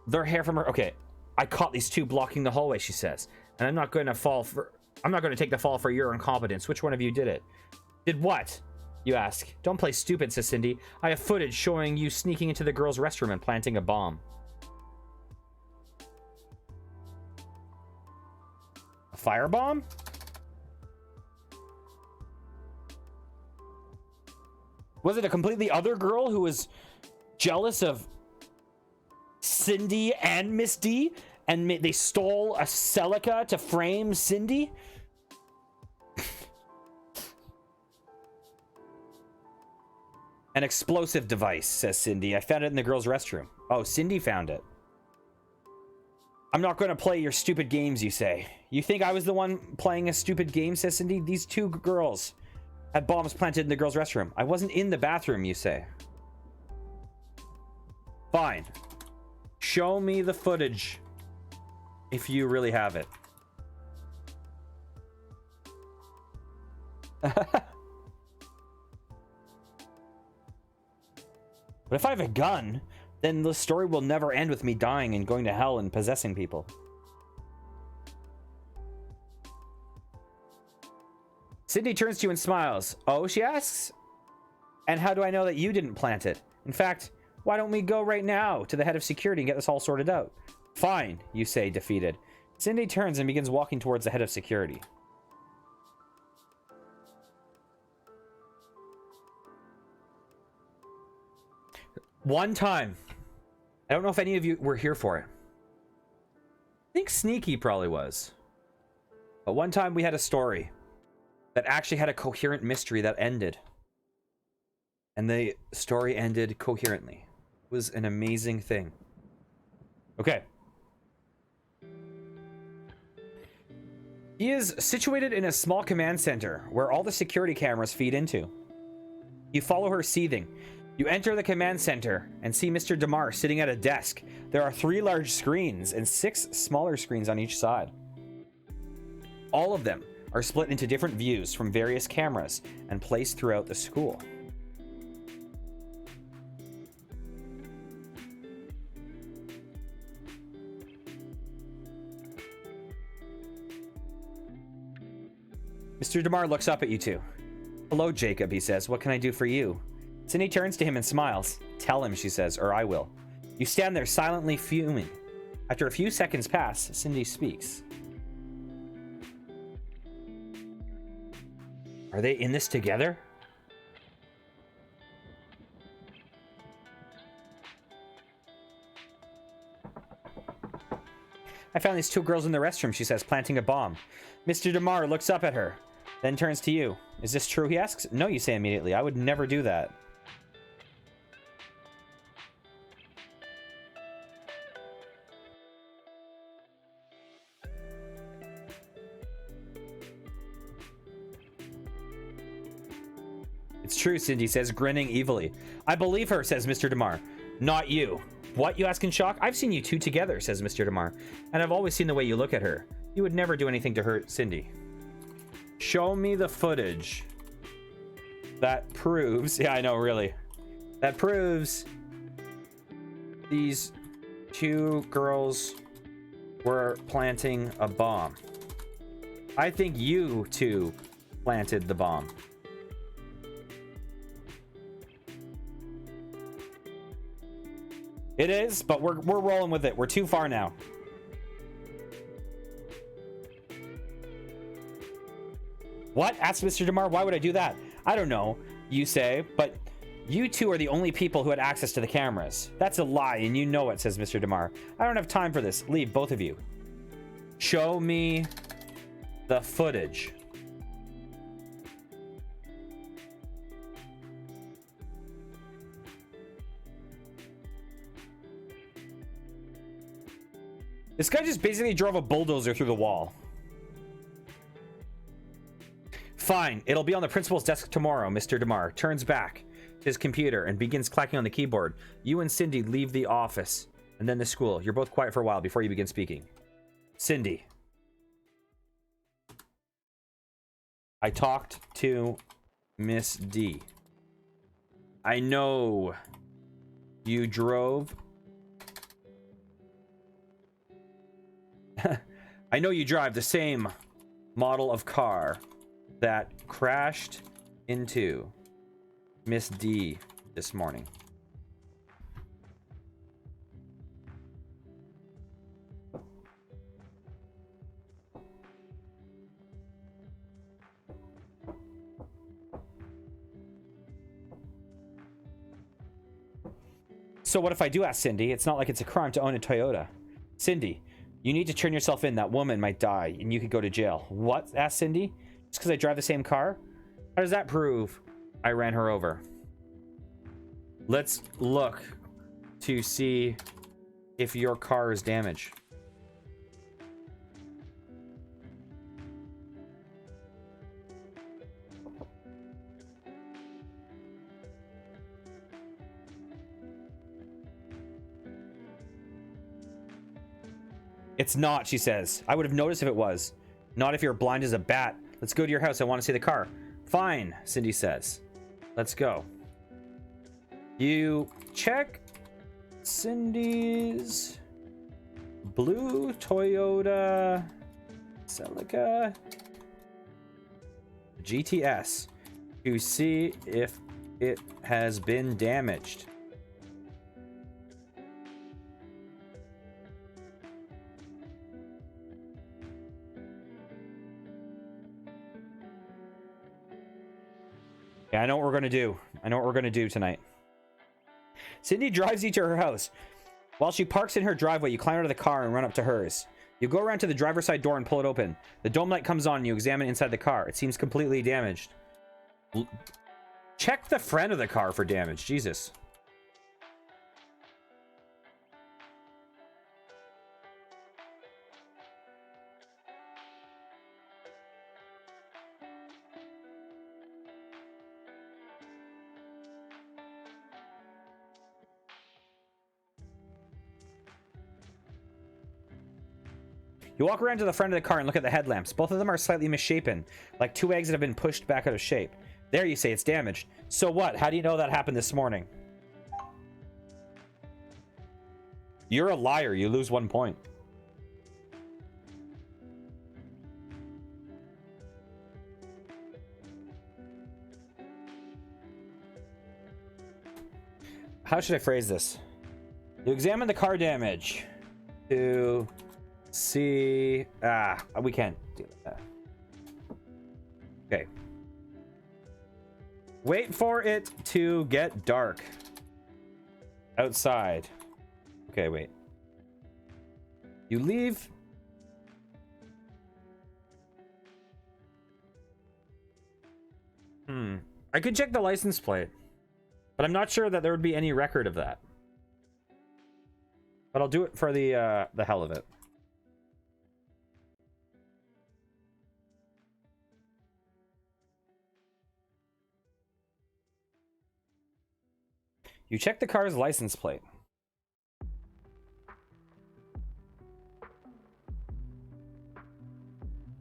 their hair from her... Okay, I caught these two blocking the hallway, she says. And I'm not going to take the fall for your incompetence. Which one of you did it? Did what? You ask. Don't play stupid, says Cindy. I have footage showing you sneaking into the girls' restroom and planting a bomb. A firebomb? Was it a completely other girl who was jealous of Cindy and Miss D? And they stole a Celica to frame Cindy? An explosive device, says Cindy. I found it in the girls' restroom. Oh, Cindy found it. I'm not going to play your stupid games, you say. You think I was the one playing a stupid game, says Cindy? These two girls had bombs planted in the girls' restroom. I wasn't in the bathroom, you say. Fine. Show me the footage. If you really have it. But if I have a gun, then the story will never end with me dying and going to hell and possessing people. Cindy turns to you and smiles. Oh, she asks? And how do I know that you didn't plant it? In fact, why don't we go right now to the head of security and get this all sorted out? Fine, you say, defeated. Cindy turns and begins walking towards the head of security. One time. I don't know if any of you were here for it. I think Sneaky probably was. But one time we had a story that actually had a coherent mystery that ended. And the story ended coherently. It was an amazing thing. Okay. He is situated in a small command center where all the security cameras feed into. You follow her seething. You enter the command center and see Mr. DeMar sitting at a desk. There are 3 large screens and 6 smaller screens on each side. All of them are split into different views from various cameras and placed throughout the school. Mr. DeMar looks up at you two. Hello, Jacob, he says. What can I do for you? Cindy turns to him and smiles. Tell him, she says, or I will. You stand there silently fuming. After a few seconds pass, Cindy speaks. Are they in this together? I found these 2 girls in the restroom, she says, planting a bomb. Mr. DeMar looks up at her, then turns to you. Is this true, he asks. No, you say immediately. I would never do that. It's true, Cindy says, grinning evilly. I believe her, says Mr. DeMar. Not you. What, you ask in shock? I've seen you 2 together, says Mr. DeMar, and I've always seen the way you look at her. You would never do anything to hurt Cindy. Show me the footage that proves... Yeah, I know, really. That proves these 2 girls were planting a bomb. I think you 2 planted the bomb. It is, but we're rolling with it. We're too far now. What? Asked Mr. DeMar. Why would I do that? I don't know, you say, but You two are the only people who had access to the cameras. That's a lie, and you know it, says Mr. DeMar. I don't have time for this. Leave, both of you. Show me the footage. This guy just basically drove a bulldozer through the wall. Fine, it'll be on the principal's desk tomorrow, Mr. DeMar. Turns back to his computer and begins clacking on the keyboard. You and Cindy leave the office and then the school. You're both quiet for a while before you begin speaking. Cindy. I talked to Miss D. I know you drove... I know you drive the same model of car that crashed into Miss D this morning. So what if I do ask Cindy? It's not like it's a crime to own a Toyota. Cindy, you need to turn yourself in. That woman might die and you could go to jail. What? Asked Cindy. Just because I drive the same car? How does that prove I ran her over? Let's look to see if your car is damaged. It's not, she says. I would have noticed if it was. Not if you're blind as a bat. Let's go to your house. I want to see the car. Fine, Cindy says. Let's go. You check Cindy's blue Toyota Celica GTS to see if it has been damaged. Yeah, I know what we're going to do. I know what we're going to do tonight. Cindy drives you to her house. While she parks in her driveway, you climb out of the car and run up to hers. You go around to the driver's side door and pull it open. The dome light comes on and you examine inside the car. It seems completely damaged. Check the front of the car for damage. Jesus. You walk around to the front of the car and look at the headlamps. Both of them are slightly misshapen, like two eggs that have been pushed back out of shape. There, you say it's damaged. So what? How do you know that happened this morning? You're a liar. You lose 1 point. How should I phrase this? You examine the car damage to see... we can't do that. Okay. Wait for it to get dark. Outside. Okay, wait. You leave... I could check the license plate, but I'm not sure that there would be any record of that. But I'll do it for the hell of it. You check the car's license plate.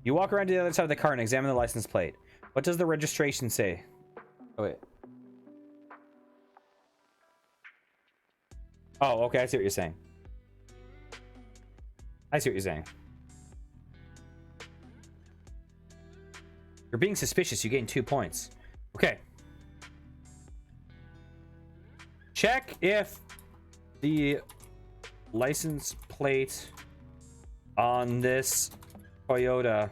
You walk around to the other side of the car and examine the license plate. What does the registration say? Oh, wait. Oh, okay, I see what you're saying. I see what you're saying. You're being suspicious. You gain 2 points. Okay. Check if the license plate on this Toyota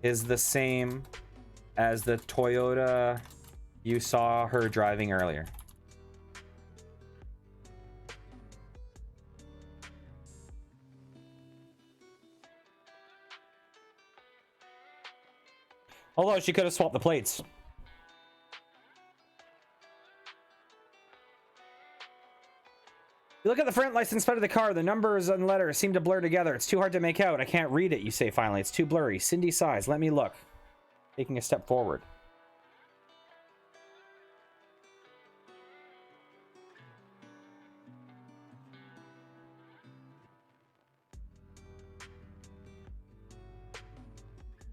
is the same as the Toyota You saw her driving earlier. Although she could have swapped the plates. You look at the front license plate of the car. The numbers and letters seem to blur together. It's too hard to make out. I can't read it, you say finally. It's too blurry. Cindy sighs. Let me look. Taking a step forward.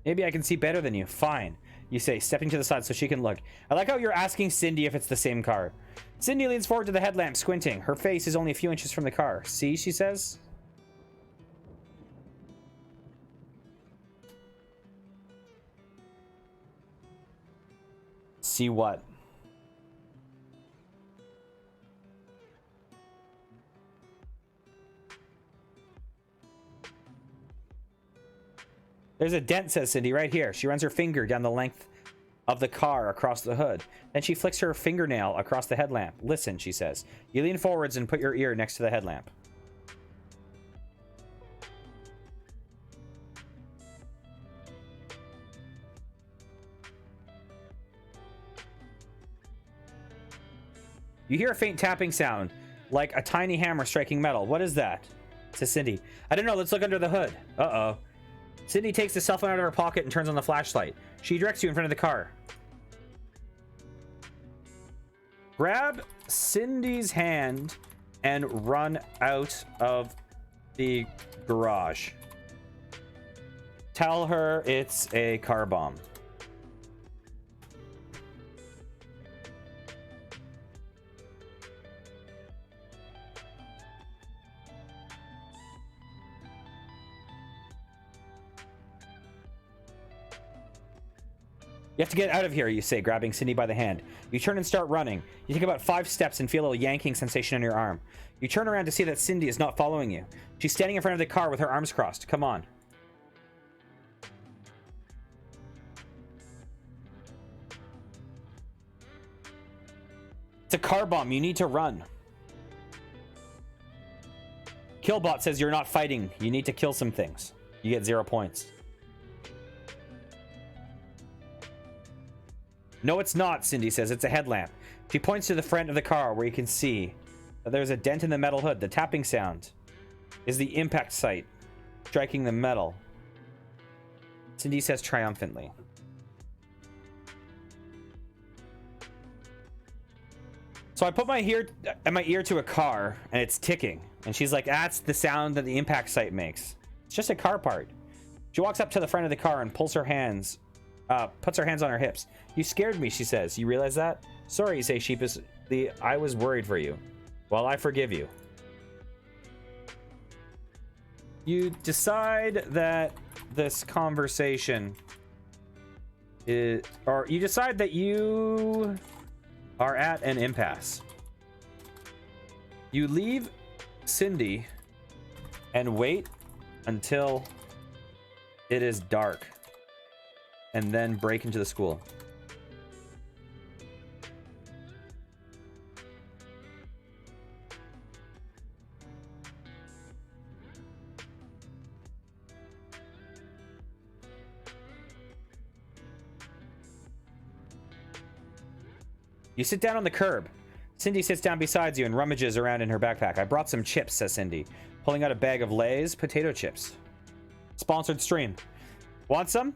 Maybe I can see better than you. Fine, you say, stepping to the side so she can look. I like how you're asking Cindy if it's the same car. Cindy leans forward to the headlamp, squinting. Her face is only a few inches from the car. See, she says. See what? There's a dent, says Cindy, right here. She runs her finger down the length of the car across the hood. Then she flicks her fingernail across the headlamp. Listen, she says. You lean forwards and put your ear next to the headlamp. You hear a faint tapping sound, like a tiny hammer striking metal. What is that? Says Cindy. I don't know. Let's look under the hood. Uh-oh. Cindy takes the cell phone out of her pocket and turns on the flashlight. She directs you in front of the car. Grab Cindy's hand and run out of the garage. Tell her it's a car bomb. You have to get out of here, you say, grabbing Cindy by the hand. You turn and start running. You take about 5 steps and feel a little yanking sensation on your arm. You turn around to see that Cindy is not following you. She's standing in front of the car with her arms crossed. Come on. It's a car bomb. You need to run. Killbot says you're not fighting. You need to kill some things. You get 0 points. No, it's not, Cindy says. It's a headlamp. She points to the front of the car where you can see that there's a dent in the metal hood. The tapping sound is the impact site striking the metal. Cindy says triumphantly. So I put my ear to a car and it's ticking. And she's like, that's the sound that the impact site makes. It's just a car part. She walks up to the front of the car and puts her hands on her hips. You scared me, she says. You realize that? Sorry, you say sheepishly. I was worried for you. Well, I forgive you. You decide that this conversation is, or you decide that you are at an impasse. You leave Cindy and wait until it is dark, and then break into the school. You sit down on the curb. Cindy sits down beside you and rummages around in her backpack. I brought some chips, says Cindy, pulling out a bag of Lay's potato chips. Sponsored stream. Want some?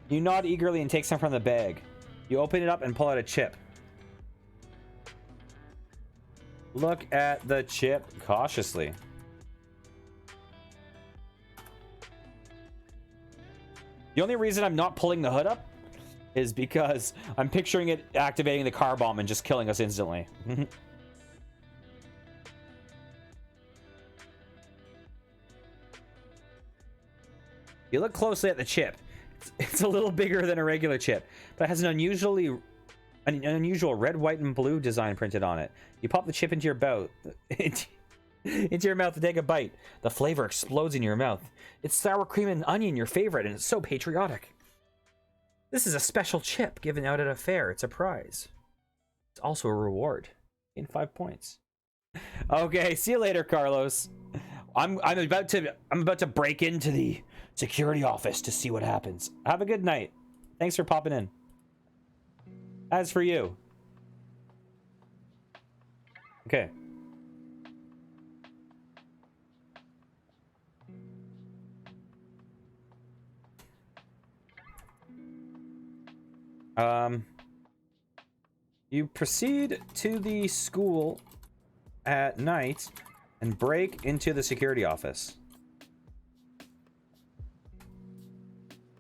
You nod eagerly and take some from the bag. You open it up and pull out a chip. Look at the chip cautiously. The only reason I'm not pulling the hood up is because I'm picturing it activating the car bomb and just killing us instantly. You look closely at the chip. It's a little bigger than a regular chip, but it has an unusual red, white, and blue design printed on it. You pop the chip into your mouth. Into your mouth to take a bite. The flavor explodes in your mouth. It's sour cream and onion, your favorite, and it's so patriotic. This is a special chip given out at a fair. It's a prize. It's also a reward. Gain 5 points. Okay, see you later, Carlos. I'm about to break into the security office to see what happens. Have a good night. Thanks for popping in. As for you. Okay. You proceed to the school at night and break into the security office.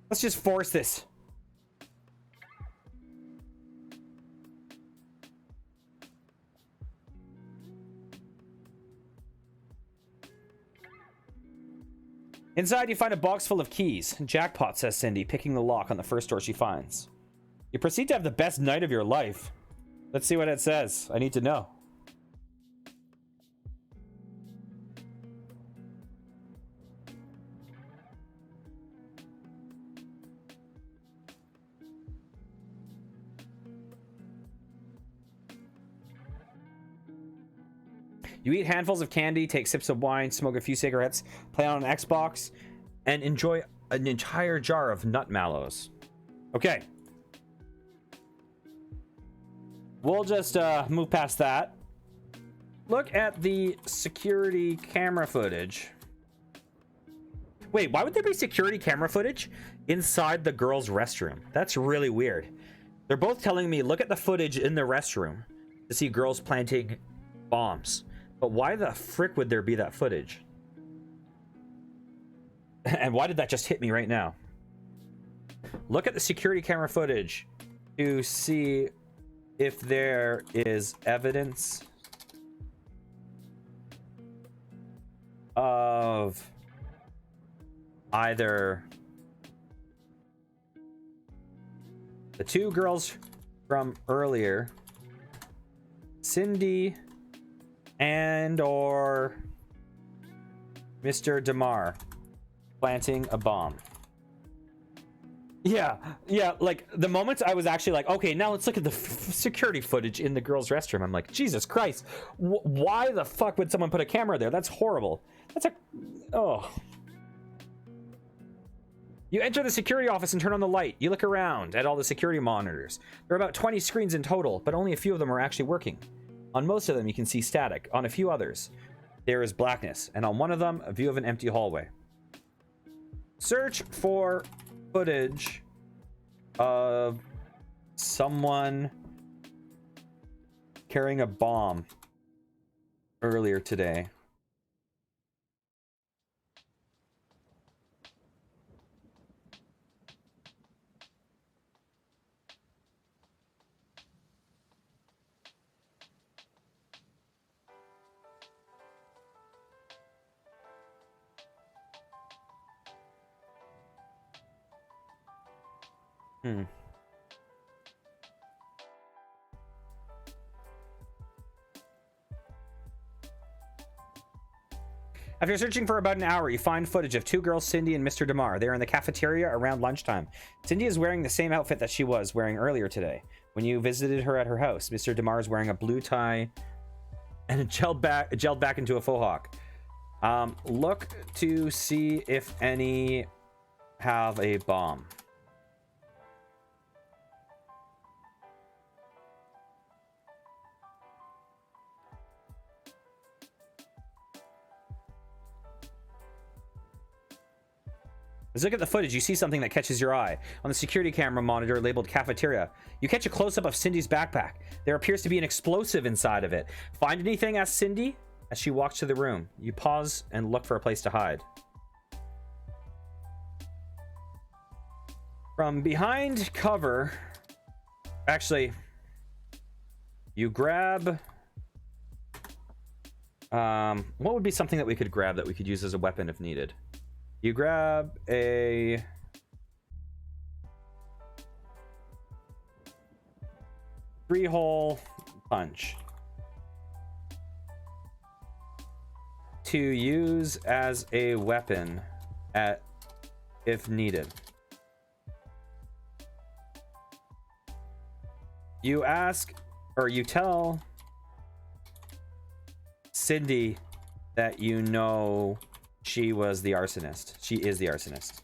Let's just force this. Inside, you find a box full of keys. Jackpot, says Cindy, picking the lock on the first door she finds. You proceed to have the best night of your life. Let's see what it says. I need to know. You eat handfuls of candy, take sips of wine, smoke a few cigarettes, play on an Xbox, and enjoy an entire jar of nut mallows. Okay. We'll just move past that. Look at the security camera footage. Wait, why would there be security camera footage inside the girls' restroom? That's really weird. They're both telling me, look at the footage in the restroom to see girls planting bombs. But why the frick would there be that footage? And why did that just hit me right now? Look at the security camera footage to see if there is evidence of either the two girls from earlier, Cindy and or Mr. DeMar, planting a bomb. Yeah, like the moments I was actually like, okay, now let's look at the security footage in the girls' restroom. I'm like, Jesus Christ, why the fuck would someone put a camera there? That's horrible. Oh. You enter the security office and turn on the light. You look around at all the security monitors. There are about 20 screens in total, but only a few of them are actually working. On most of them, you can see static. On a few others, there is blackness. And on one of them, a view of an empty hallway. Search for footage of someone carrying a bomb earlier today. After searching for about an hour, you find footage of two girls, Cindy and Mr. DeMar. They are in the cafeteria around lunchtime. Cindy is wearing the same outfit that she was wearing earlier today when you visited her at her house. Mr. DeMar is wearing a blue tie and gelled back into a faux hawk. Look to see if any have a bomb. As you look at the footage, you see something that catches your eye. On the security camera monitor labeled cafeteria, you catch a close-up of Cindy's backpack. There appears to be an explosive inside of it. Find anything? Asks Cindy as she walks to the room. You pause and look for a place to hide. From behind cover, actually, you grab... what would be something that we could grab that we could use as a weapon if needed? You grab a three-hole punch to use as a weapon if needed. You ask Or you tell Cindy that you know she was the arsonist. She is the arsonist.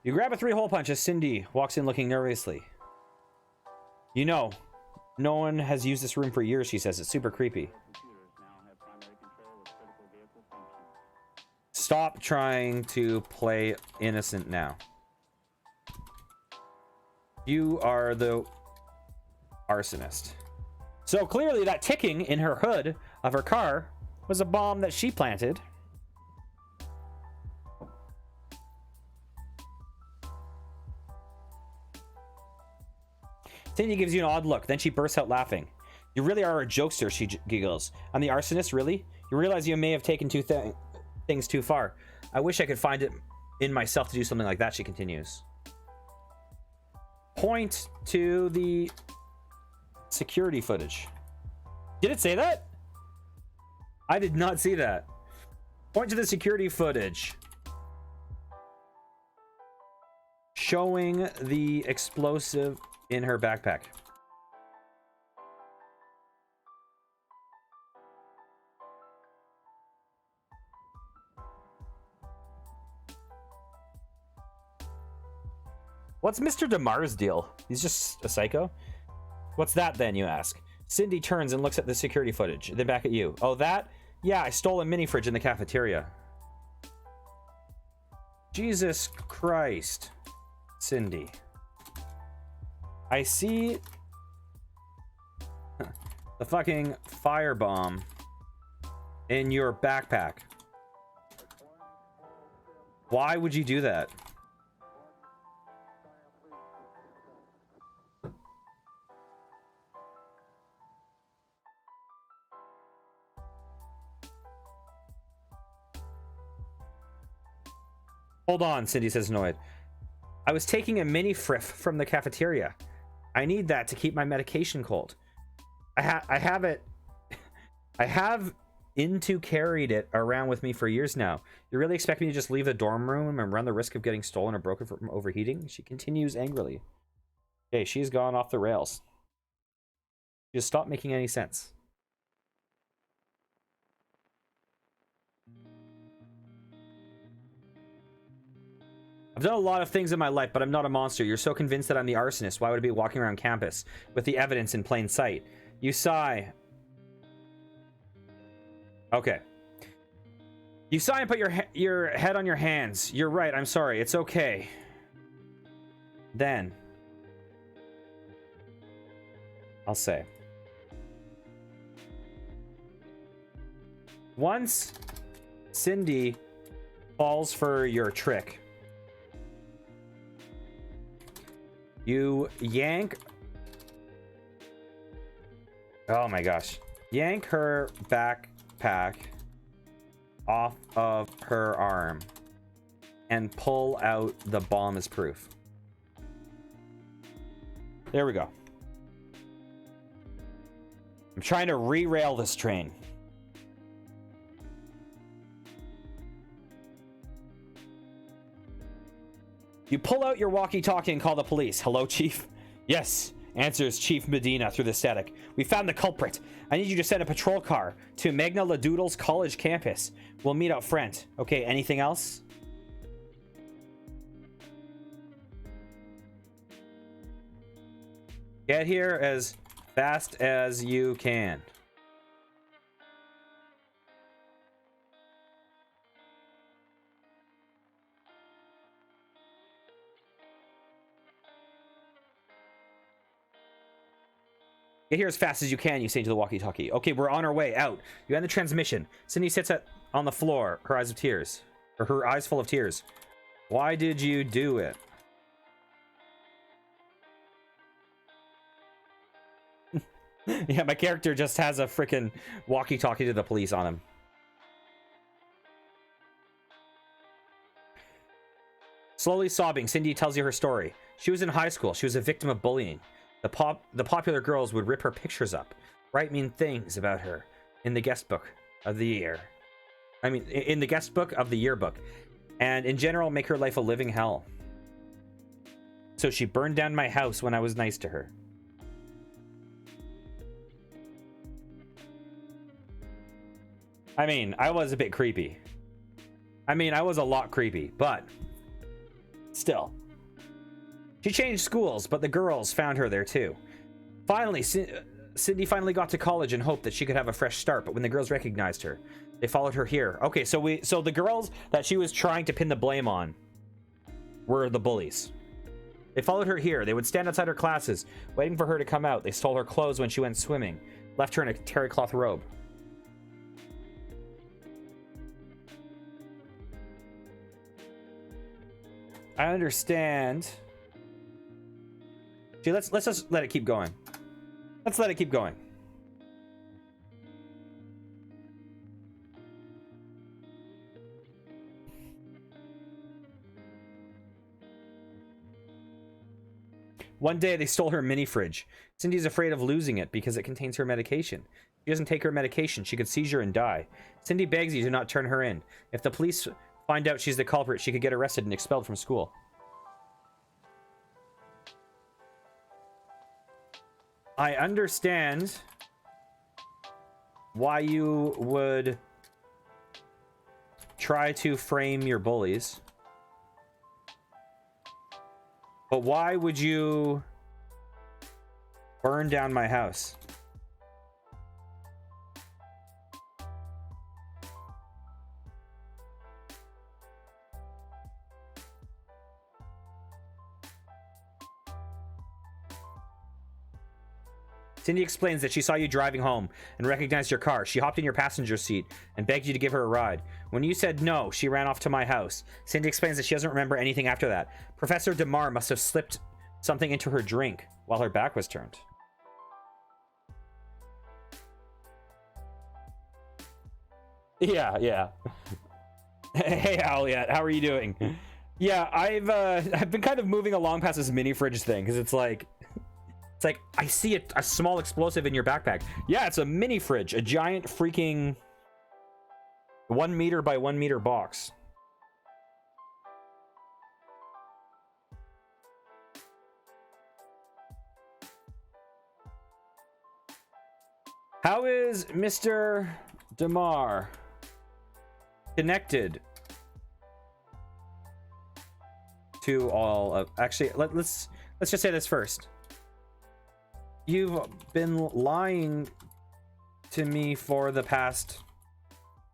You grab a 3-hole punch as Cindy walks in looking nervously. You know, no one has used this room for years, she says. It's super creepy. Stop trying to play innocent now. You are the arsonist. So clearly that ticking in her hood of her car was a bomb that she planted. Cindy gives you an odd look, then she bursts out laughing. You really are a jokester, she giggles. I'm the arsonist, really? You realize you may have taken things too far. I wish I could find it in myself to do something like that, she continues. Point to the security footage. Did it say that? I did not see that. Point to the security footage showing the explosive in her backpack. What's Mr. DeMar's deal? He's just a psycho? What's that then, you ask? Cindy turns and looks at the security footage, then back at you. Oh, that? Yeah, I stole a mini fridge in the cafeteria. Jesus Christ, Cindy. I see the fucking firebomb in your backpack. Why would you do that? Hold on, Cindy says, annoyed. I was taking a mini friff from the cafeteria. I need that to keep my medication cold. I have carried it around with me for years now. You really expect me to just leave the dorm room and run the risk of getting stolen or broken from overheating? She continues angrily. Okay, she's gone off the rails. Just stop making any sense. I've done a lot of things in my life, but I'm not a monster. You're so convinced that I'm the arsonist. Why would I be walking around campus with the evidence in plain sight? You sigh. Okay. You sigh and put your head on your hands. You're right. I'm sorry. It's okay. Then I'll say. Once Cindy falls for your trick, you yank... Oh my gosh. Yank her backpack off of her arm and pull out the bomb as proof. There we go. I'm trying to re-rail this train. You pull out your walkie-talkie and call the police. Hello, Chief? Yes, answers Chief Medina through the static. We found the culprit. I need you to send a patrol car to Magna-La-Doodle's college campus. We'll meet up front. Okay, anything else? Get here as fast as you can. Get here as fast as you can, you say to the walkie-talkie. Okay, we're on our way out. You end the transmission. Cindy sits on the floor, her eyes full of tears. Why did you do it? Yeah, my character just has a freaking walkie-talkie to the police on him. Slowly sobbing, Cindy tells you her story. She was in high school. She was a victim of bullying. The popular girls would rip her pictures up, write mean things about her in the guest book of the year. In the guest book of the yearbook, and in general make her life a living hell. So she burned down my house when I was nice to her. I mean, I was a bit creepy. I mean, I was a lot creepy, but still. She changed schools, but the girls found her there too. Finally, Cindy finally got to college and hoped that she could have a fresh start, but when the girls recognized her, they followed her here. Okay, so the girls that she was trying to pin the blame on were the bullies. They followed her here. They would stand outside her classes, waiting for her to come out. They stole her clothes when she went swimming, left her in a terry cloth robe. I understand. See, let's just let it keep going. Let's let it keep going. One day they stole her mini fridge. Cindy's afraid of losing it because it contains her medication. If she doesn't take her medication, she could seizure and die. Cindy begs you to not turn her in. If the police find out she's the culprit, she could get arrested and expelled from school. I understand why you would try to frame your bullies. But why would you burn down my house? Cindy explains that she saw you driving home and recognized your car. She hopped in your passenger seat and begged you to give her a ride. When you said no, she ran off to my house. Cindy explains that she doesn't remember anything after that. Professor DeMar must have slipped something into her drink while her back was turned. Yeah. Hey, Aliette, how are you doing? Yeah, I've been kind of moving along past this mini fridge thing because it's like I see a small explosive in your backpack. Yeah, it's a mini fridge, a giant freaking 1 meter by 1 meter box. How is Mr. DeMar connected to all of... Actually, let's just say this first. You've been lying to me for the past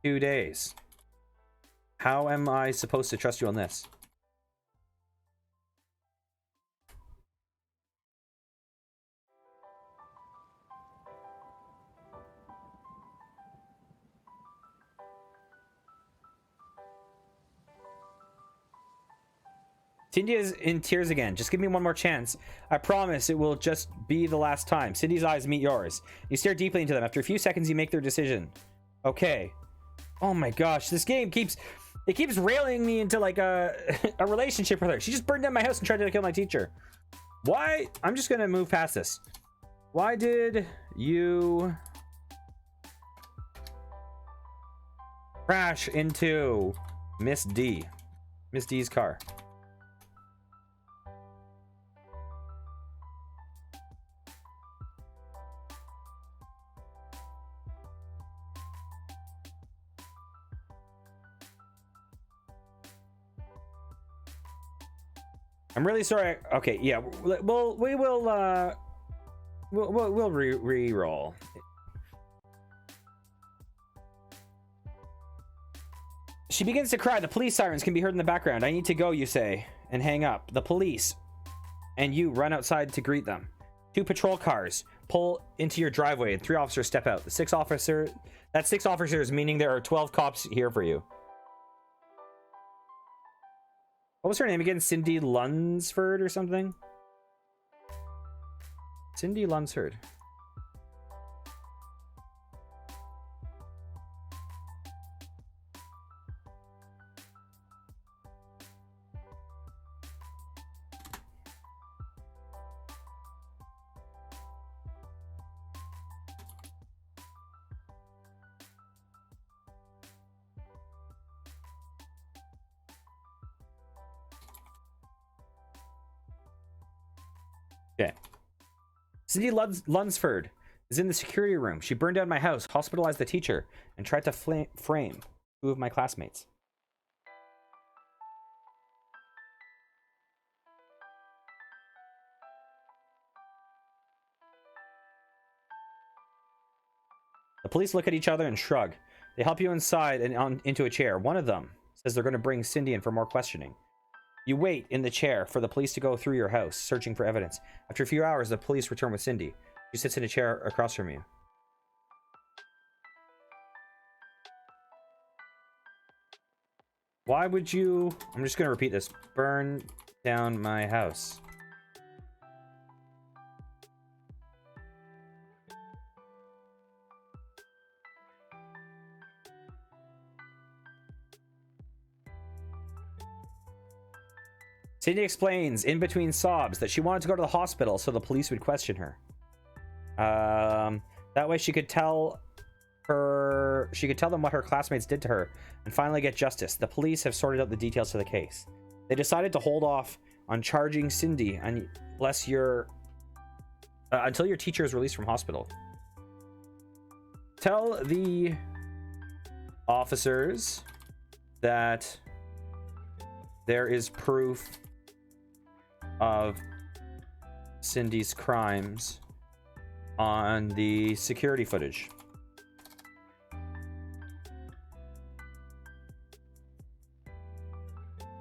2 days. How am I supposed to trust you on this? Cindy is in tears again. Just give me one more chance. I promise it will just be the last time. Cindy's eyes meet yours. You stare deeply into them. After a few seconds, you make their decision. Okay. Oh my gosh, this game keeps railing me into like a relationship with her. She just burned down my house and tried to kill my teacher. Why? I'm just gonna move past this. Why did you crash into Miss D's car? I'm really sorry. Okay, yeah. We'll re-roll. She begins to cry. The police sirens can be heard in the background. I need to go, you say, and hang up. The police and you run outside to greet them. 2 patrol cars pull into your driveway and 3 officers step out. That's 6 officers, meaning there are 12 cops here for you. What was her name again? Cindy Lunsford or something? Cindy Lunsford. Cindy Lunsford is in the security room. She burned down my house, hospitalized the teacher, and tried to frame 2 of my classmates. The police look at each other and shrug. They help you inside and into a chair. One of them says they're going to bring Cindy in for more questioning. You wait in the chair for the police to go through your house, searching for evidence. After a few hours, the police return with Cindy. She sits in a chair across from you. Why would you... I'm just going to repeat this. Burn down my house. Cindy explains, in between sobs, that she wanted to go to the hospital so the police would question her. That way she could tell them what her classmates did to her and finally get justice. The police have sorted out the details of the case. They decided to hold off on charging Cindy until your teacher is released from hospital. Tell the officers that there is proof of Cindy's crimes on the security footage.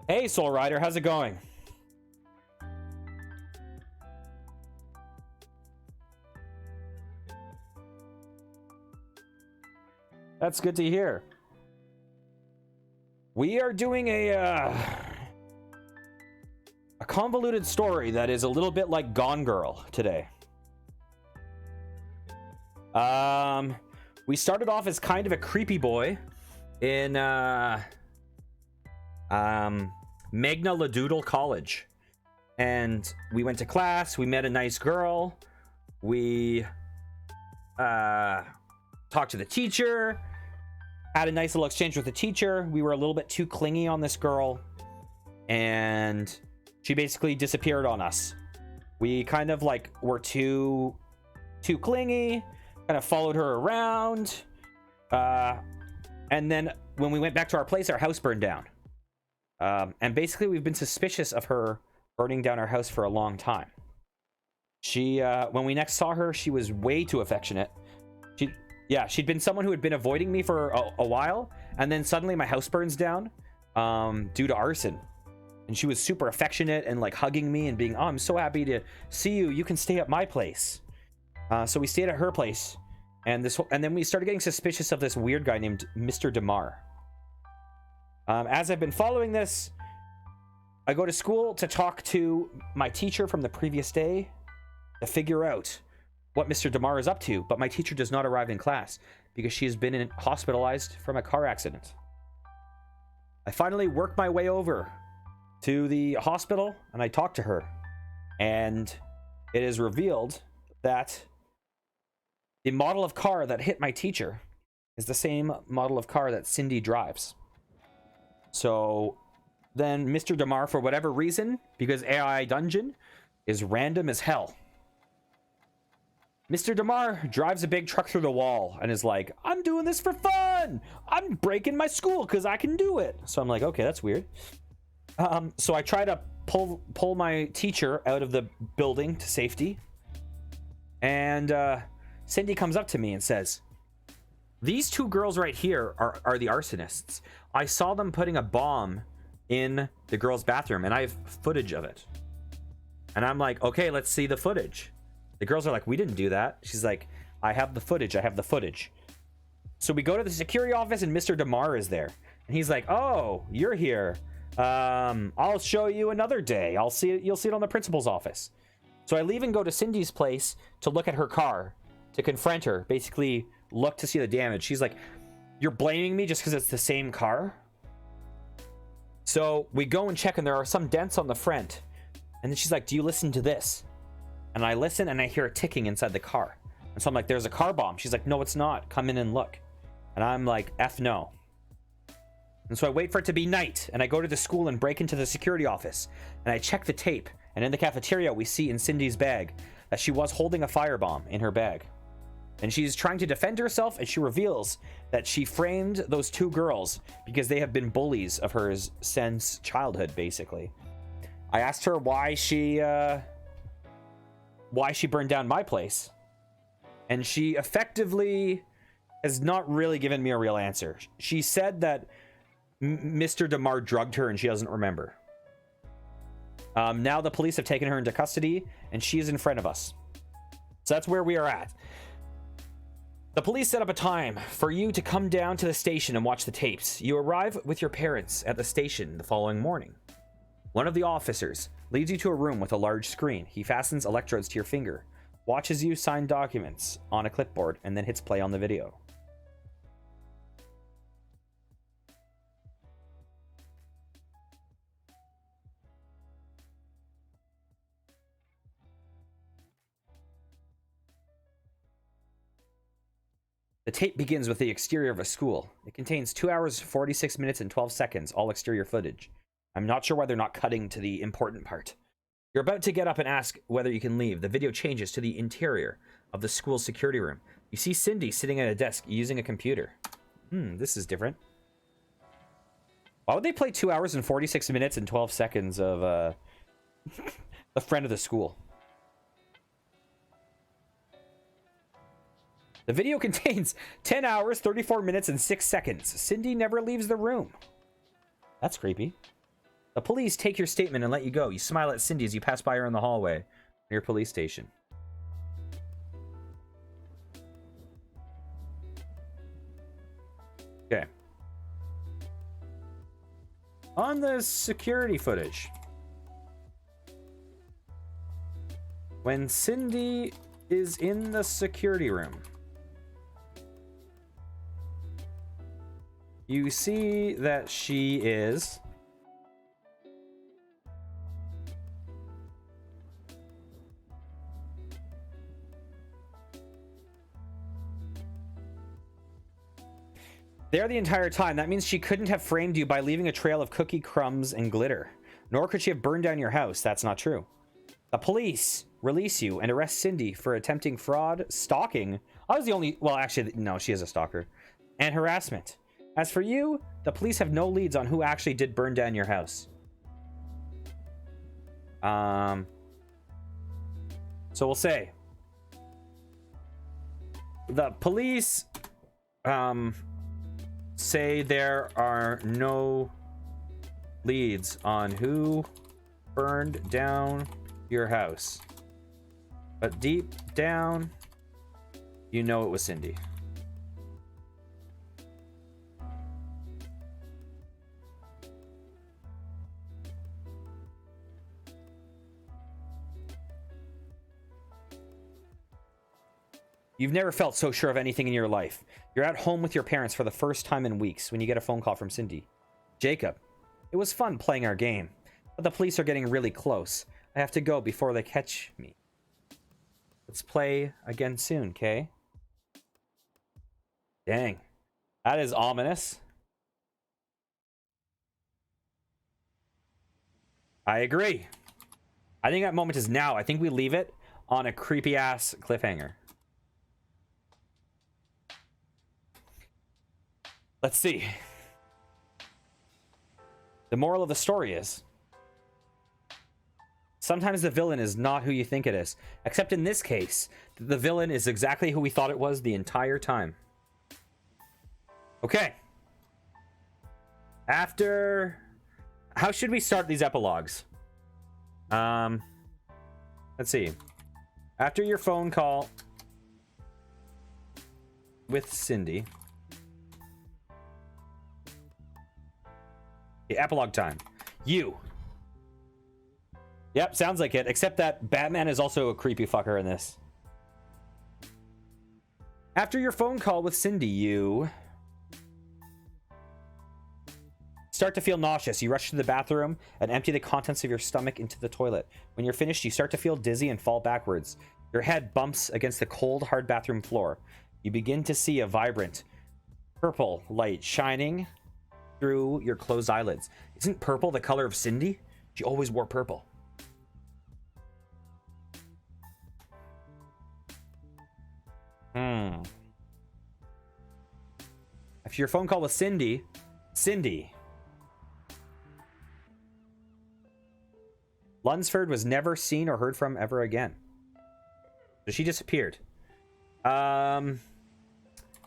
Hey, Soul Rider, how's it going? That's good to hear. We are doing a convoluted story that is a little bit like Gone Girl today. We started off as kind of a creepy boy in Magna-La-Doodle College, and we went to class. We met a nice girl. We talked to the teacher, had a nice little exchange with the teacher. We were a little bit too clingy on this girl, and she basically disappeared on us. We kind of like were too clingy, kind of followed her around, and then when we went back to our place, our house burned down. And basically we've been suspicious of her burning down our house for a long time. She when we next saw her, she was way too affectionate. She'd been someone who had been avoiding me for a while, and then suddenly my house burns down due to arson. And she was super affectionate and like hugging me and being, oh, I'm so happy to see you. You can stay at my place. So we stayed at her place, and then we started getting suspicious of this weird guy named Mr. DeMar. As I've been following this, I go to school to talk to my teacher from the previous day to figure out what Mr. DeMar is up to, but my teacher does not arrive in class because she has been hospitalized from a car accident. I finally work my way over to the hospital and I talk to her, and it is revealed that the model of car that hit my teacher is the same model of car that Cindy drives. So then Mr. DeMar, for whatever reason, because AI Dungeon is random as hell, Mr. DeMar drives a big truck through the wall and is like, I'm doing this for fun. I'm breaking my school because I can do it. So I'm like, okay, that's weird. So I try to pull my teacher out of the building to safety. And Cindy comes up to me and says, these 2 girls right here are the arsonists. I saw them putting a bomb in the girls' bathroom, and I have footage of it. And I'm like, okay, let's see the footage. The girls are like, we didn't do that. She's like, I have the footage. I have the footage. So we go to the security office, and Mr. DeMar is there. And he's like, oh, you're here. I'll show you another day. You'll see it on the principal's office. So I leave and go to Cindy's place to look at her car, to confront her, basically look to see the damage. She's like, you're blaming me just because it's the same car? So we go and check, and there are some dents on the front. And then she's like, do you listen to this? And I listen, and I hear a ticking inside the car. And so I'm like, there's a car bomb. She's like, no, it's not. Come in and look. And I'm like, F no. And so I wait for it to be night, and I go to the school and break into the security office. And I check the tape, and in the cafeteria, we see in Cindy's bag that she was holding a firebomb in her bag. And she's trying to defend herself, and she reveals that she framed those two girls because they have been bullies of hers since childhood, basically. I asked her why she burned down my place, and she effectively has not really given me a real answer. She said that Mr. DeMar drugged her and she doesn't remember. Now the police have taken her into custody, and she is in front of us. So that's where we are at. The police set up a time for you to come down to the station and watch the tapes. You arrive with your parents at the station the following morning. One of the officers leads you to a room with a large screen. He fastens electrodes to your finger, watches you sign documents on a clipboard, and then hits play on the video. The tape begins with the exterior of a school. It contains 2 hours, 46 minutes, and 12 seconds, all exterior footage. I'm not sure why they're not cutting to the important part. You're about to get up and ask whether you can leave. The video changes to the interior of the school's security room. You see Cindy sitting at a desk using a computer. This is different. Why would they play 2 hours and 46 minutes and 12 seconds of a friend of the school? The video contains 10 hours, 34 minutes, and 6 seconds. Cindy never leaves the room. That's creepy. The police take your statement and let you go. You smile at Cindy as you pass by her in the hallway near police station. Okay. On the security footage, when Cindy is in the security room, you see that she is there the entire time. That means she couldn't have framed you by leaving a trail of cookie crumbs and glitter. Nor could she have burned down your house. That's not true. The police release you and arrest Cindy for attempting fraud, stalking. I was the only... Well, actually, no, she is a stalker. And harassment. As for you, the police have no leads on who actually did burn down your house. So we'll say the police say there are no leads on who burned down your house, but deep down you know it was Cindy. You've never felt so sure of anything in your life. You're at home with your parents for the first time in weeks when you get a phone call from Cindy. Jacob, it was fun playing our game, but the police are getting really close. I have to go before they catch me. Let's play again soon, okay? Dang. That is ominous. I agree. I think that moment is now. I think we leave it on a creepy-ass cliffhanger. Let's see. The moral of the story is, sometimes the villain is not who you think it is. Except in this case, the villain is exactly who we thought it was the entire time. Okay. After... How should we start these epilogues? Let's see. After your phone call with Cindy... The epilogue time. You. Yep, sounds like it. Except that Batman is also a creepy fucker in this. After your phone call with Cindy, you start to feel nauseous. You rush to the bathroom and empty the contents of your stomach into the toilet. When you're finished, you start to feel dizzy and fall backwards. Your head bumps against the cold, hard bathroom floor. You begin to see a vibrant purple light shining through your closed eyelids. Isn't purple the color of Cindy? She always wore purple. After your phone call with Cindy, Lunsford was never seen or heard from ever again. So she disappeared.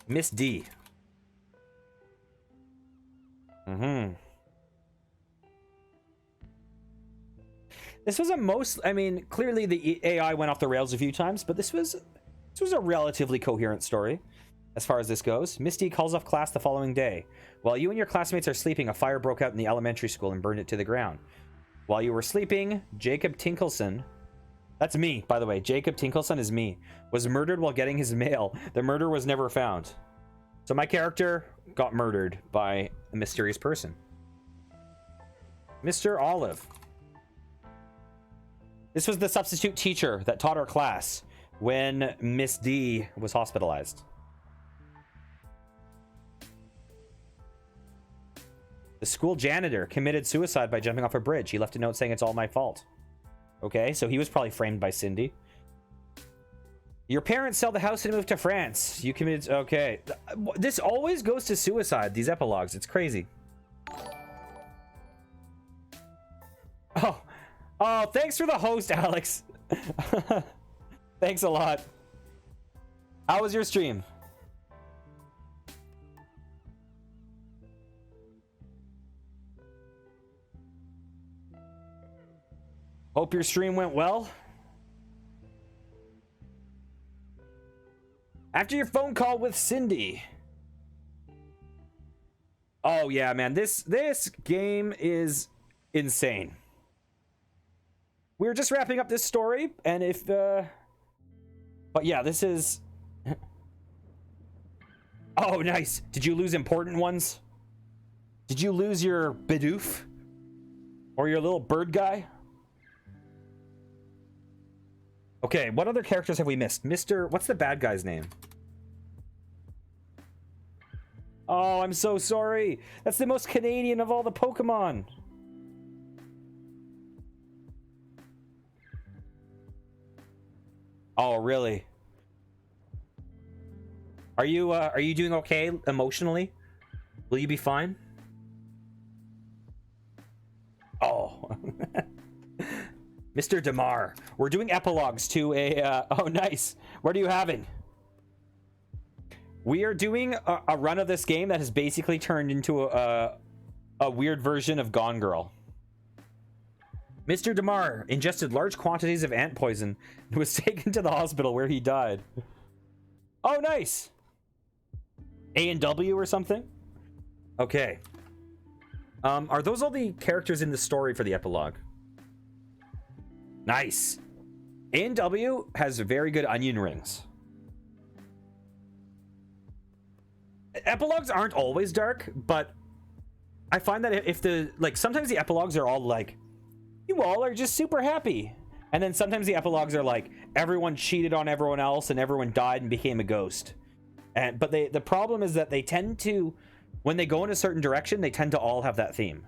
Miss D. This was I mean, clearly the AI went off the rails a few times, but this was a relatively coherent story as far as this goes. Misty calls off class the following day. While you and your classmates are sleeping, a fire broke out in the elementary school and burned it to the ground. While you were sleeping, Jacob Tinkleson, that's me, by the way, Jacob Tinkleson is me, was murdered while getting his mail. The murder was never found. So my character got murdered by a mysterious person. Mr. Olive. This was the substitute teacher that taught our class when Miss D was hospitalized. The school janitor committed suicide by jumping off a bridge. He left a note saying it's all my fault. Okay, so he was probably framed by Cindy. Your parents sell the house and move to France. You committed... Okay. This always goes to suicide, these epilogues. It's crazy. Oh, thanks for the host, Alex. Thanks a lot. How was your stream? Hope your stream went well. After your phone call with Cindy. Oh yeah, man, this game is insane. We're just wrapping up this story, and if but yeah, this is oh nice. Did you lose important ones? Did you lose your Bidoof? Or your little bird guy? Okay, what other characters have we missed? What's the bad guy's name? Oh, I'm so sorry. That's the most Canadian of all the Pokemon. Oh, really? Are you doing okay emotionally? Will you be fine? Oh. Mr. Damar, we're doing epilogues to a oh nice. What are you having? We are doing a run of this game that has basically turned into a weird version of Gone Girl. Mr. Damar ingested large quantities of ant poison and was taken to the hospital where he died. Oh, nice. A&W or something? Okay. Are those all the characters in the story for the epilogue? Nice. A&W has very good onion rings. Epilogues aren't always dark, but I find that if sometimes the epilogues are all like, you all are just super happy. And then sometimes the epilogues are like, everyone cheated on everyone else and everyone died and became a ghost. But the problem is that they tend to, when they go in a certain direction, they tend to all have that theme.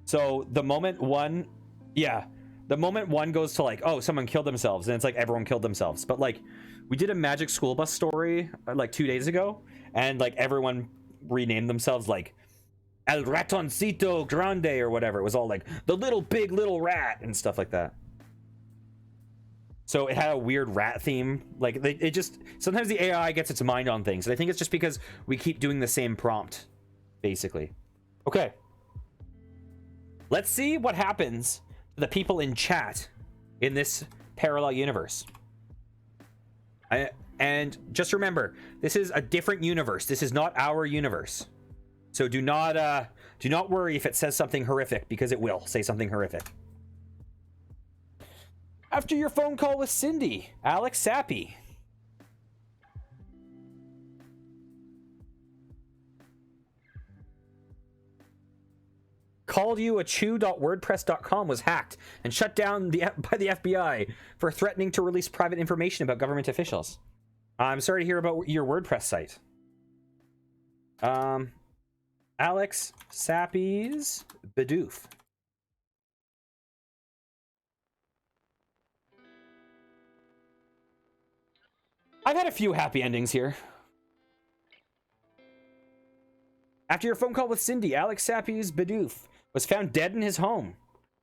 So the moment one goes to like, oh, someone killed themselves, and it's like everyone killed themselves. But like, we did a Magic School Bus story like 2 days ago, and like everyone renamed themselves like El Ratoncito Grande or whatever. It was all like the little big little rat and stuff like that. So it had a weird rat theme. Like it just, sometimes the AI gets its mind on things. And I think it's just because we keep doing the same prompt, basically. Okay. Let's see what happens to the people in chat in this parallel universe. And just remember, this is a different universe. This is not our universe. So do not worry if it says something horrific, because it will say something horrific. After your phone call with Cindy, Alex Sappy. Called you a chew.wordpress.com was hacked and shut down by the FBI for threatening to release private information about government officials. I'm sorry to hear about your WordPress site. Alex Sappy's Bidoof. I've had a few happy endings here. After your phone call with Cindy, Alex Sappy's Bidoof was found dead in his home.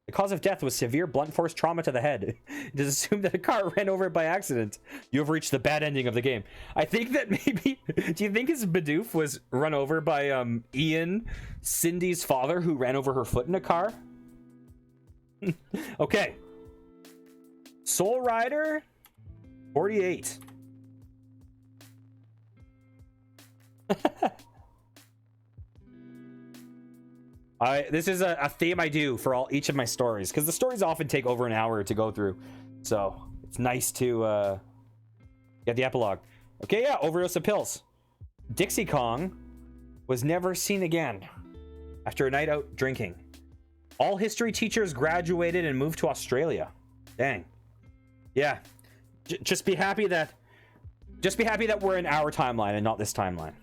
The cause of death was severe blunt force trauma to the head. It is assumed that a car ran over it by accident. You have reached the bad ending of the game. I think that maybe... Do you think his Bidoof was run over by Ian, Cindy's father, who ran over her foot in a car? Okay. Soul Rider 48. This is a theme I do for each of my stories, because the stories often take over an hour to go through, so it's nice to get the epilogue. Okay, yeah, overdose of pills. Dixie Kong was never seen again after a night out drinking. All history teachers graduated and moved to Australia. Dang. Yeah. Just be happy that we're in our timeline and not this timeline.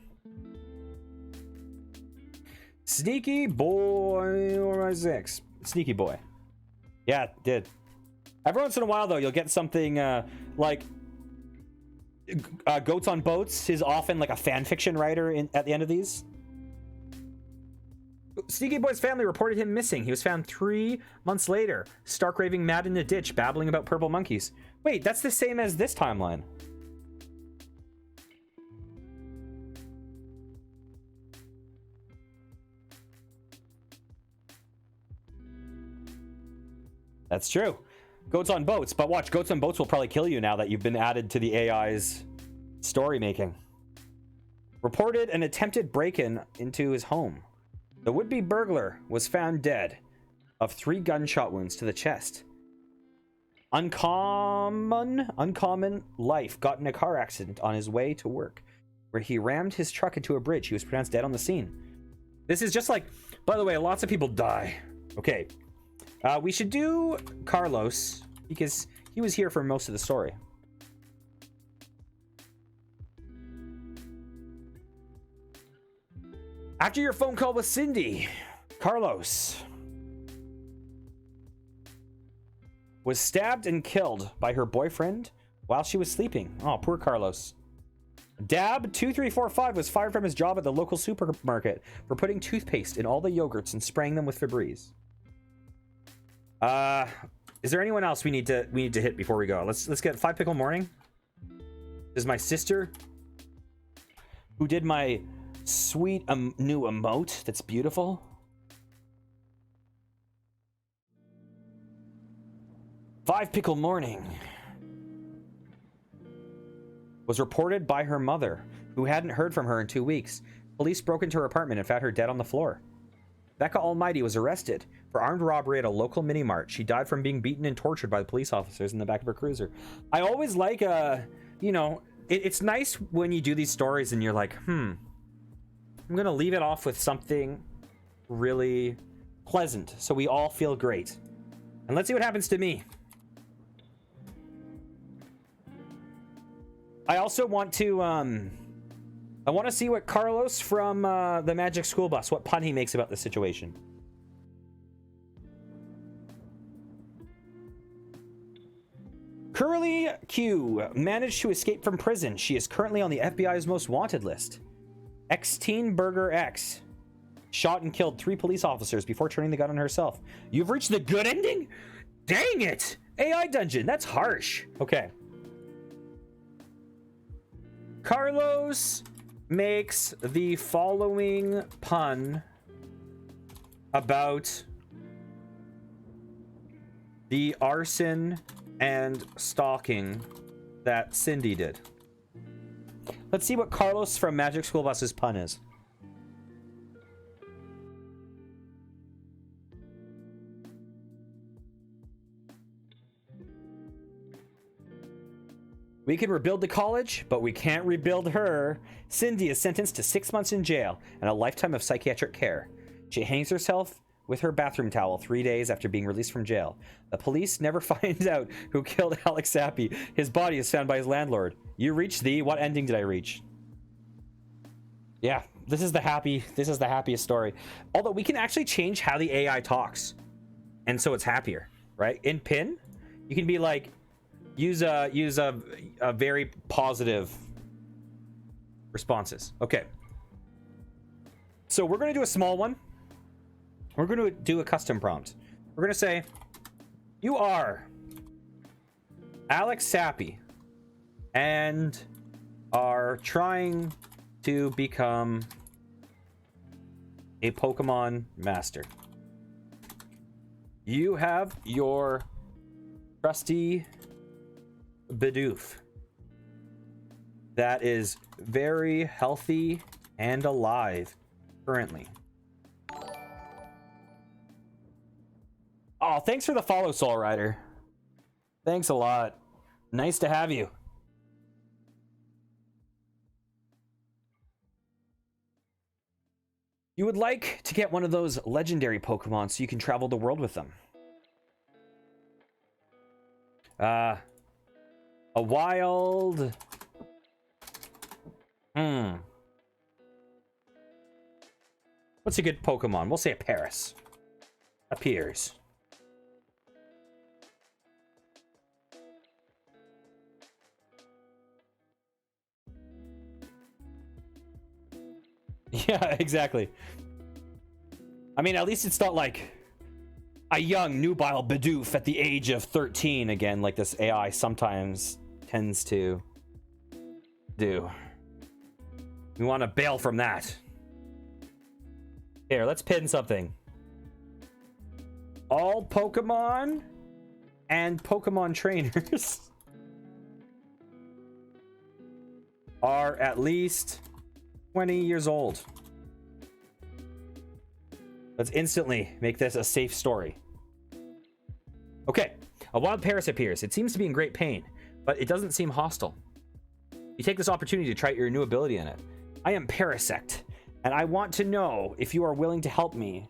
Sneaky boy 6. Sneaky boy. Yeah, did. Every once in a while, though, you'll get something like Goats on Boats is often like a fan fiction writer at the end of these. Sneaky Boy's family reported him missing. He was found 3 months later, stark raving mad in a ditch, babbling about purple monkeys. Wait, that's the same as this timeline. That's true. Goats on Boats, but watch, Goats on Boats will probably kill you now that you've been added to the AI's story making. Reported an attempted break-in into his home. The would-be burglar was found dead of 3 gunshot wounds to the chest. Uncommon life got in a car accident on his way to work, where he rammed his truck into a bridge. He was pronounced dead on the scene. This is just like, by the way, lots of people die. Okay. We should do Carlos, because he was here for most of the story. After your phone call with Cindy, Carlos was stabbed and killed by her boyfriend while she was sleeping. Oh, poor Carlos. Dab 2345 was fired from his job at the local supermarket for putting toothpaste in all the yogurts and spraying them with Febreze. Is there anyone else we need to hit before we go? Let's get 5 Pickle Morning. This is my sister who did my sweet new emote that's beautiful. Five Pickle Morning was reported by her mother, who hadn't heard from her in 2 weeks. Police broke into her apartment and found her dead on the floor. Becca Almighty was arrested for armed robbery at a local mini-mart. She died from being beaten and tortured by the police officers in the back of her cruiser. I always like, you know, it's nice when you do these stories and you're like, I'm gonna leave it off with something really pleasant so we all feel great. And let's see what happens to me. I also want to, I want to see what Carlos from the Magic School Bus, what pun he makes about the situation. Curly Q managed to escape from prison. She is currently on the FBI's most wanted list. X-Teen Burger X shot and killed 3 police officers before turning the gun on herself. You've reached the good ending? Dang it! AI dungeon, that's harsh. Okay. Carlos makes the following pun about the arson and stalking that Cindy did. Let's see what Carlos from Magic School Bus's pun is. We can rebuild the college, but we can't rebuild her. Cindy is sentenced to 6 months in jail and a lifetime of psychiatric care. She hangs herself with her bathroom towel 3 days after being released from jail. The police never find out who killed Alex Sappy. His body is found by his landlord. You reached the... What ending did I reach? Yeah, this is the happiest story. Although we can actually change how the AI talks. And so it's happier, right? In Pin, you can be like, use a very positive responses. Okay. So we're going to do a small one. We're going to do a custom prompt. We're going to say, you are Alex Sappy and are trying to become a Pokemon master. You have your trusty Bidoof that is very healthy and alive currently. Oh, thanks for the follow, Soul Rider. Thanks a lot. Nice to have you. You would like to get one of those legendary Pokemon so you can travel the world with them. A wild... What's a good Pokemon? We'll say a Paris. Appears. Yeah, exactly. I mean, at least it's not like a young nubile Bidoof at the age of 13 again, like this AI sometimes tends to do. We want to bail from that. Here, let's pin something. All Pokemon and Pokemon trainers are at least 20 years old. Let's instantly make this a safe story. Okay, a wild Paris appears. It seems to be in great pain, but it doesn't seem hostile. You take this opportunity to try your new ability in it. I am Parasect, and I want to know if you are willing to help me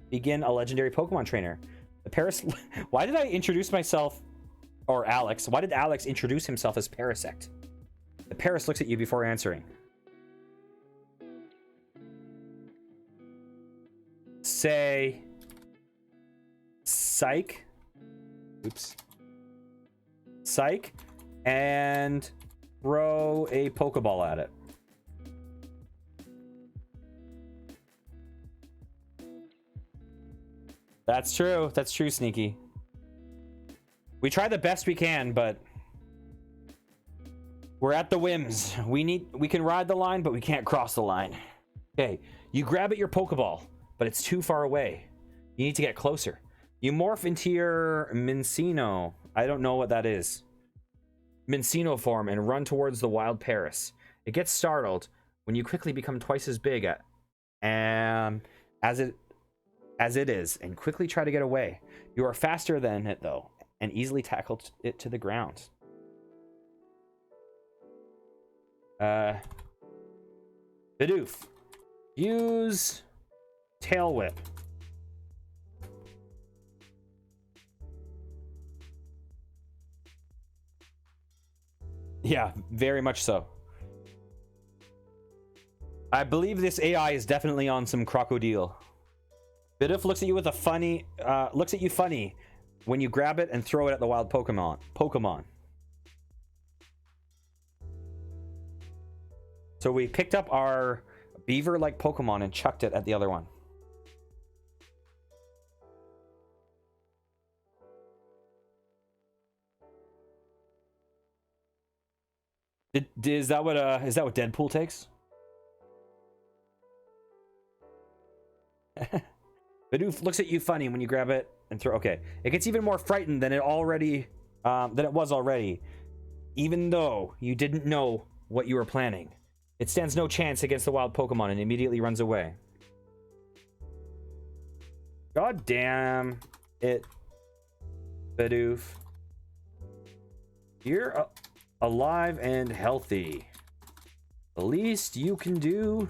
begin a legendary Pokemon trainer. The Paris... Why did I introduce myself... Or Alex. Why did Alex introduce himself as Parasect? The Paris looks at you before answering. Say... Psych. Oops. Psych. And throw a Pokeball at it. That's true. That's true, Sneaky. We try the best we can, but we're at the whims. We can ride the line, but we can't cross the line. Okay, you grab at your Pokeball, but it's too far away. You need to get closer. You morph into your Mincino. I don't know what that is. Mincino form and run towards the wild Paris. It gets startled when you quickly become twice as big as it is, and quickly try to get away. You are faster than it, though, and easily tackle it to the ground. Bidoof. Use Tail Whip. Yeah, very much so. I believe this AI is definitely on some crocodile. Bidoof looks at you with a funny, looks at you funny when you grab it and throw it at the wild Pokemon. So we picked up our beaver-like Pokemon and chucked it at the other one. Is that what Deadpool takes? Bidoof looks at you funny when you grab it and throw. Okay, it gets even more frightened than it was already, even though you didn't know what you were planning. It stands no chance against the wild Pokemon and immediately runs away. God damn it, Bidoof. You're alive and healthy. The least you can do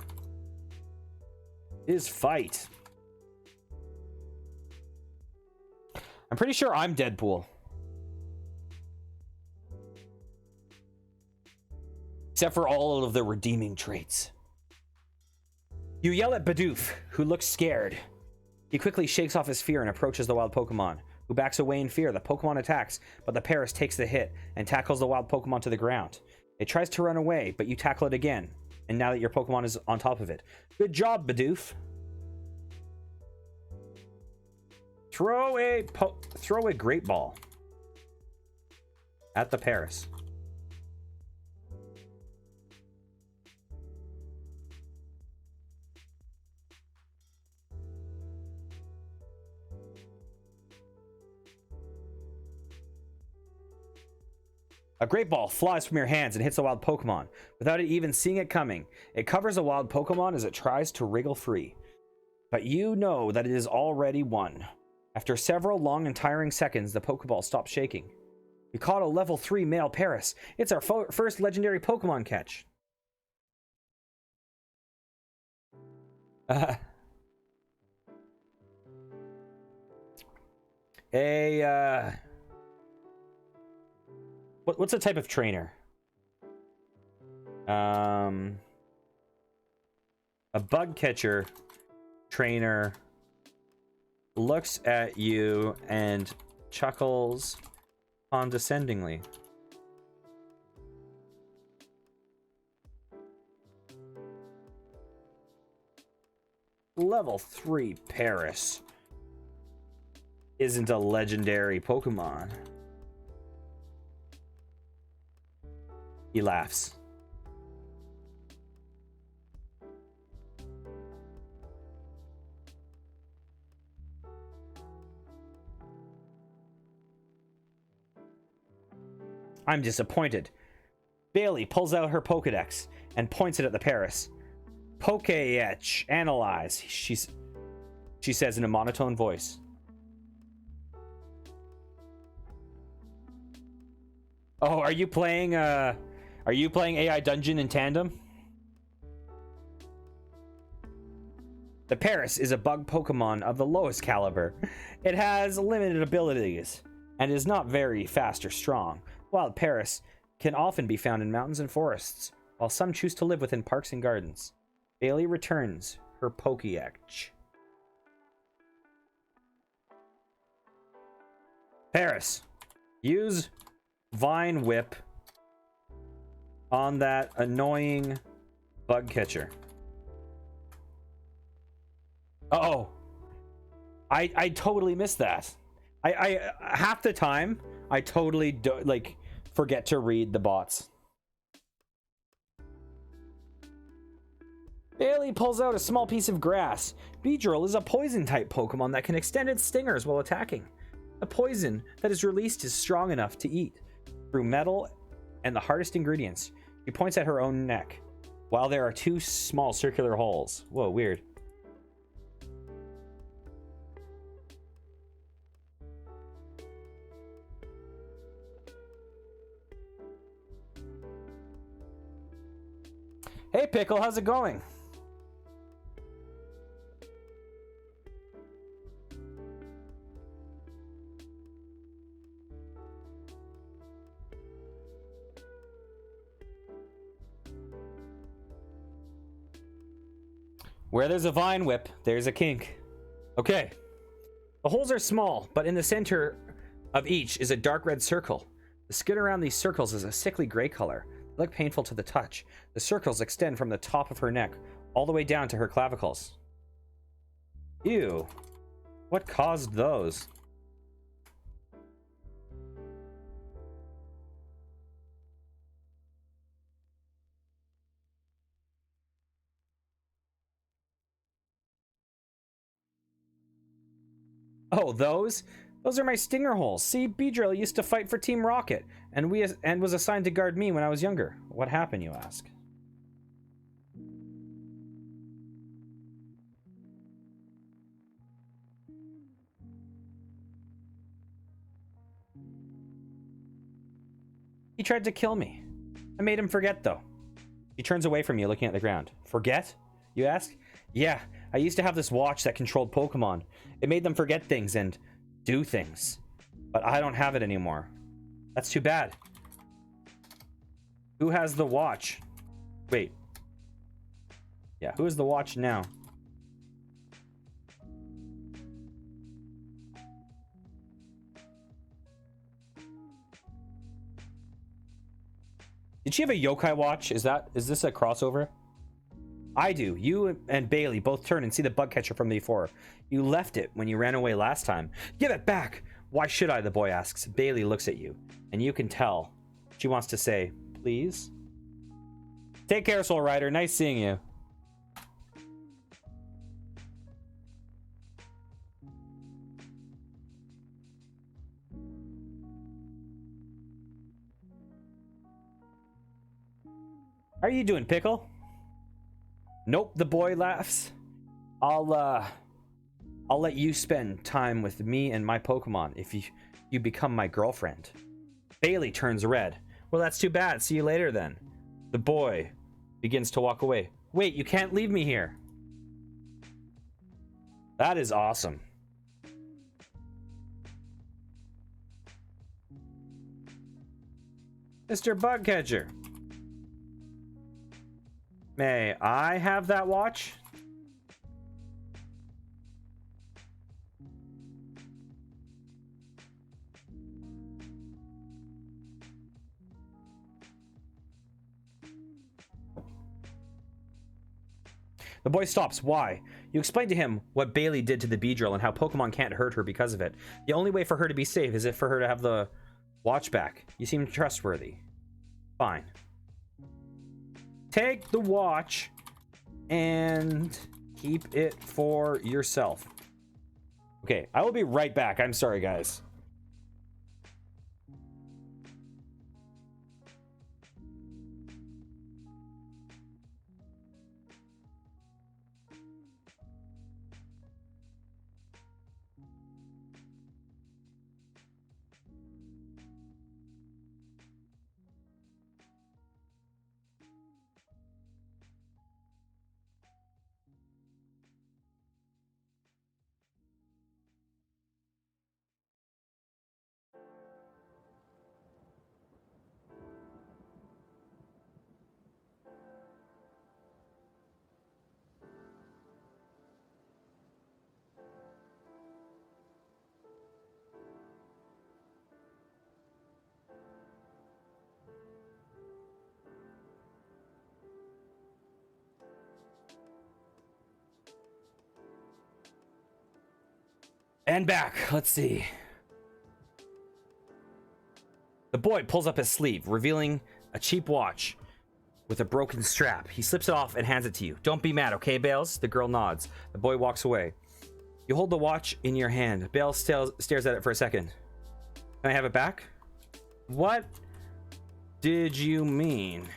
is fight. I'm pretty sure I'm Deadpool. Except for all of the redeeming traits. You yell at Bidoof, who looks scared. He quickly shakes off his fear and approaches the wild Pokemon, who backs away in fear. The Pokemon attacks, but the Paris takes the hit and tackles the wild Pokemon to the ground. It tries to run away, but you tackle it again. And now that your Pokemon is on top of it. Good job, Bidoof. Throw a Great Ball at the Paris. A Great Ball flies from your hands and hits a wild Pokemon without it even seeing it coming. It covers a wild Pokemon as it tries to wriggle free. But you know that it is already won. After several long and tiring seconds, the Pokeball stops shaking. You caught a level 3 male Paris. It's our first legendary Pokemon catch. What's a type of trainer? A bug catcher trainer looks at you and chuckles condescendingly. Level 3 Paris isn't a legendary Pokemon. He laughs. I'm disappointed. Bailey pulls out her Pokedex and points it at the Paris. Poke-etch, analyze, she says in a monotone voice. Oh, are you playing AI Dungeon in tandem? The Paris is a bug Pokemon of the lowest caliber. It has limited abilities and is not very fast or strong. Wild Paris can often be found in mountains and forests, while some choose to live within parks and gardens. Bailey returns her Poke-etch. Paris, use Vine Whip on that annoying bug catcher. Uh-oh. I totally missed that. I half the time I totally forget to read the bots. Bailey pulls out a small piece of grass. Beedrill is a poison type Pokemon that can extend its stingers while attacking. A poison that is released is strong enough to eat through metal and the hardest ingredients. She points at her own neck, while there are two small circular holes. Whoa, weird. Hey Pickle, how's it going? Where there's a Vine Whip, there's a kink. Okay. The holes are small, but in the center of each is a dark red circle. The skin around these circles is a sickly gray color. They look painful to the touch. The circles extend from the top of her neck all the way down to her clavicles. Ew. What caused those? Oh, those? Those are my stinger holes. See, Beedrill used to fight for Team Rocket, and was assigned to guard me when I was younger. What happened, you ask? He tried to kill me. I made him forget, though. He turns away from you, looking at the ground. Forget? You ask? Yeah, I used to have this watch that controlled Pokemon. It made them forget things and do things. But I don't have it anymore. That's too bad. Who has the watch? Wait. Yeah, who has the watch now? Did she have a yokai watch? Is this a crossover? I do. You and Bailey both turn and see the bug catcher from before. You left it when you ran away last time. Give it back! Why should I? The boy asks. Bailey looks at you, and you can tell she wants to say, please. Take care, Soul Rider. Nice seeing you. How are you doing, Pickle? Nope, the boy laughs. I'll let you spend time with me and my Pokemon if you become my girlfriend. Bailey turns red. Well, that's too bad. See you later then. The boy begins to walk away. Wait, you can't leave me here. That is awesome. Mr. Bugcatcher. May I have that watch? The boy stops. Why? You explain to him what Bailey did to the Beedrill and how Pokemon can't hurt her because of it. The only way for her to be safe is if for her to have the watch back. You seem trustworthy. Fine. Take the watch and keep it for yourself. Okay, I will be right back. I'm sorry, guys. And back. Let's see. The boy pulls up his sleeve, revealing a cheap watch with a broken strap. He slips it off and hands it to you. Don't be mad, okay, Bales? The girl nods. The boy walks away. You hold the watch in your hand. Bales stares at it for a second. Can I have it back? What did you mean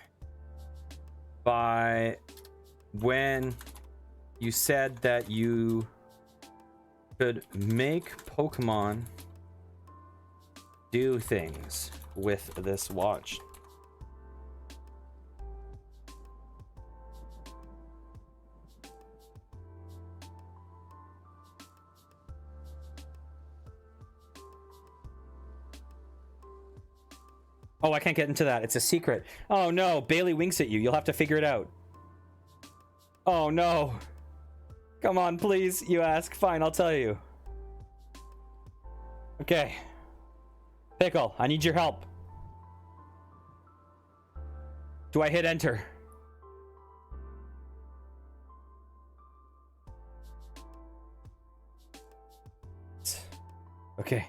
by when you said that you could make Pokemon do things with this watch? Oh, I can't get into that. It's a secret. Oh no, Bailey winks at you. You'll have to figure it out. Oh no. Come on, please, you ask. Fine, I'll tell you. Okay. Pickle, I need your help. Do I hit enter? Okay.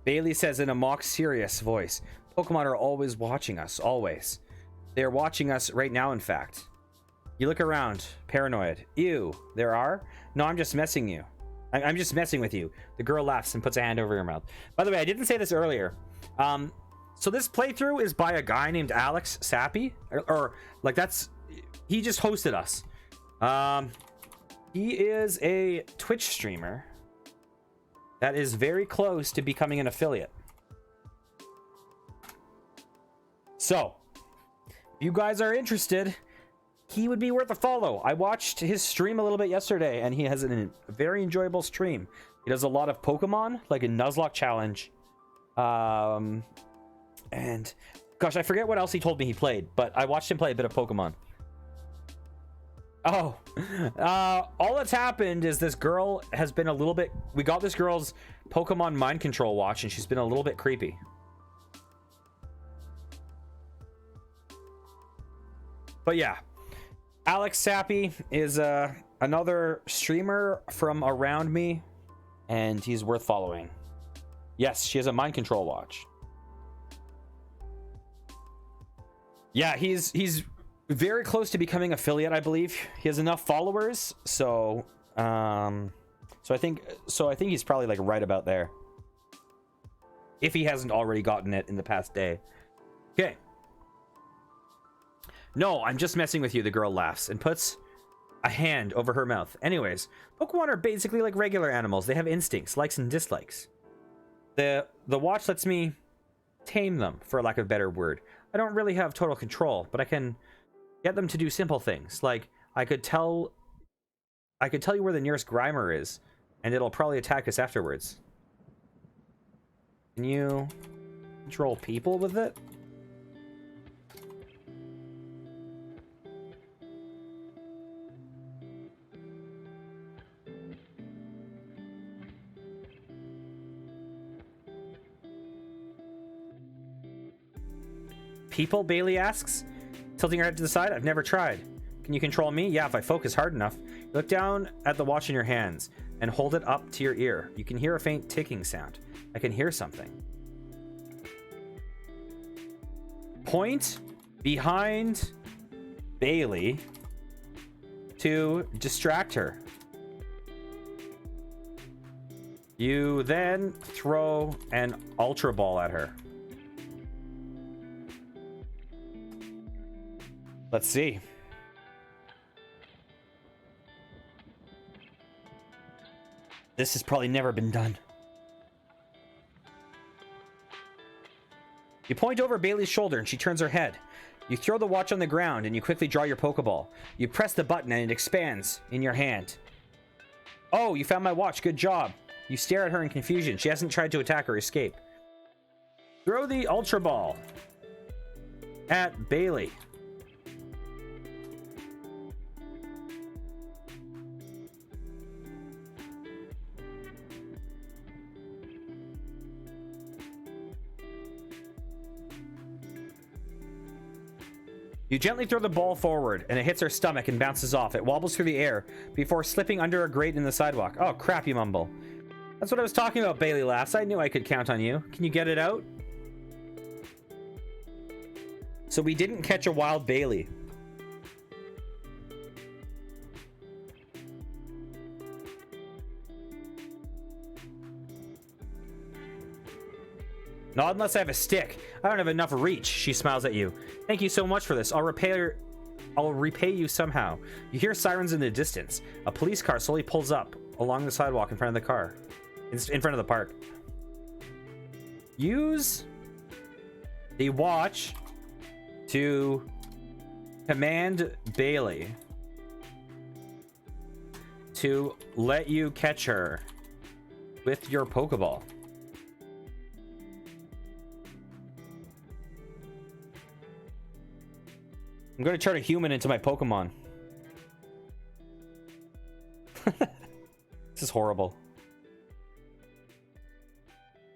Bailey says in a mock serious voice, Pokemon are always watching us, always. They are watching us right now, in fact. You look around, paranoid. Ew, there are? No, I'm just messing you. I'm just messing with you. The girl laughs and puts a hand over her mouth. By the way, I didn't say this earlier. So this playthrough is by a guy named Alex Sappy, or like that's, he just hosted us. He is a Twitch streamer that is very close to becoming an affiliate. So, if you guys are interested, he would be worth a follow. I watched his stream a little bit yesterday, and he has a very enjoyable stream. He does a lot of Pokemon, like a Nuzlocke challenge. And, gosh, I forget what else he told me he played, but I watched him play a bit of Pokemon. Oh, all that's happened is this girl has been a little bit... We got this girl's Pokemon mind control watch, and she's been a little bit creepy. But yeah, Alex Sappy is another streamer from around me, and he's worth following. Yes, she has a mind control watch. Yeah, he's very close to becoming affiliate, I believe. He has enough followers, so I think he's probably like right about there, if he hasn't already gotten it in the past day. Okay. No, I'm just messing with you, the girl laughs and puts a hand over her mouth. Anyways, Pokemon are basically like regular animals. They have instincts, likes and dislikes. The watch lets me tame them, for lack of a better word. I don't really have total control, but I can get them to do simple things. Like, I could tell you where the nearest Grimer is, and it'll probably attack us afterwards. Can you control people with it? People? Bailey asks, tilting her head to the side. I've never tried. Can you control me? Yeah, if I focus hard enough. Look down at the watch in your hands and hold it up to your ear. You can hear a faint ticking sound. I can hear something. Point behind Bailey to distract her. You then throw an Ultra Ball at her. Let's see. This has probably never been done. You point over Bailey's shoulder and she turns her head. You throw the watch on the ground and you quickly draw your Pokeball. You press the button and it expands in your hand. Oh, you found my watch. Good job. You stare at her in confusion. She hasn't tried to attack or escape. Throw the Ultra Ball at Bailey. You gently throw the ball forward, and it hits her stomach and bounces off. It wobbles through the air before slipping under a grate in the sidewalk. Oh, crap, you mumble. That's what I was talking about, Bailey laughs. I knew I could count on you. Can you get it out? So we didn't catch a wild Bailey. Not unless I have a stick. I don't have enough reach. She smiles at you. Thank you so much for this. I'll repay you somehow. You hear sirens in the distance. A police car slowly pulls up along the sidewalk in front of the car. In front of the park. Use the watch to command Bailey to let you catch her with your Pokeball. I'm going to turn a human into my Pokemon. This is horrible.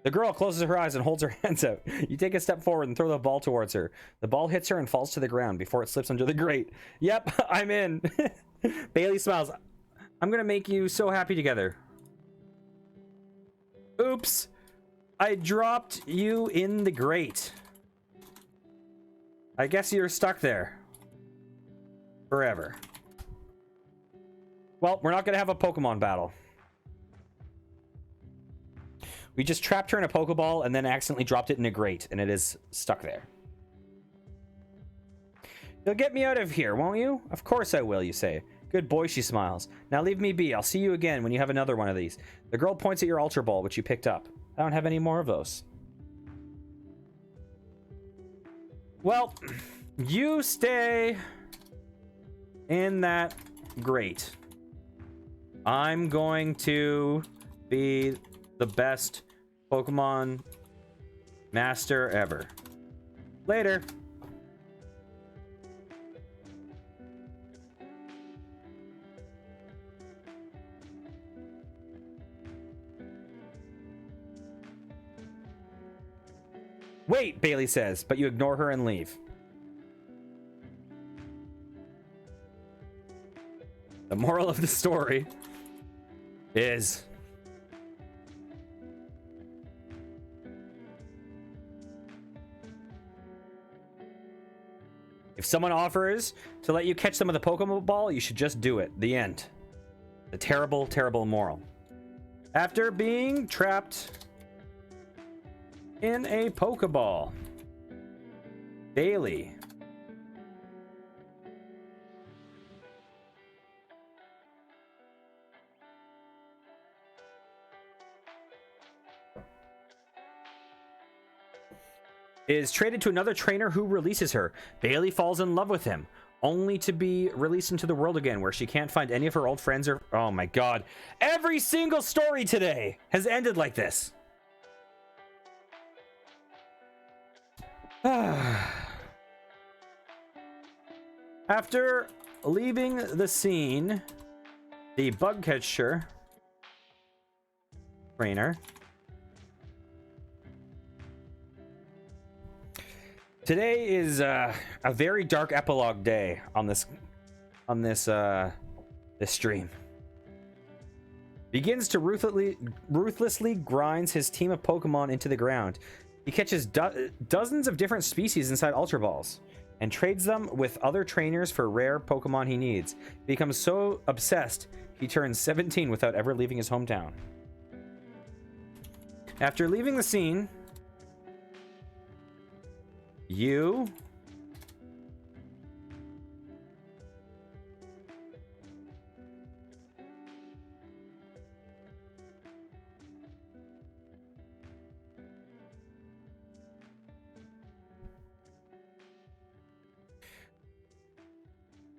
The girl closes her eyes and holds her hands out. You take a step forward and throw the ball towards her. The ball hits her and falls to the ground before it slips under the grate. Yep, I'm in. Bailey smiles. I'm going to make you so happy together. Oops. I dropped you in the grate. I guess you're stuck there. Forever. Well, we're not going to have a Pokemon battle. We just trapped her in a Pokeball and then accidentally dropped it in a grate, and it is stuck there. You'll get me out of here, won't you? Of course I will, you say. Good boy, she smiles. Now leave me be. I'll see you again when you have another one of these. The girl points at your Ultra Ball, which you picked up. I don't have any more of those. Well, you stay in that grate. I'm going to be the best Pokemon master ever. Later. Wait, Bailey says, but you ignore her and leave. The moral of the story is if someone offers to let you catch them with a Pokeball, you should just do it. The end. The terrible, terrible moral. After being trapped in a Pokeball, Bailey is traded to another trainer who releases her. Bailey falls in love with him, only to be released into the world again, where she can't find any of her old friends or... Oh my god. Every single story today has ended like this. After leaving the scene, the bug catcher trainer today is a very dark epilogue day on this stream. Begins to ruthlessly grinds his team of Pokemon into the ground. He catches dozens of different species inside Ultra Balls and trades them with other trainers for rare Pokemon he needs. He becomes so obsessed, he turns 17 without ever leaving his hometown. After leaving the scene, you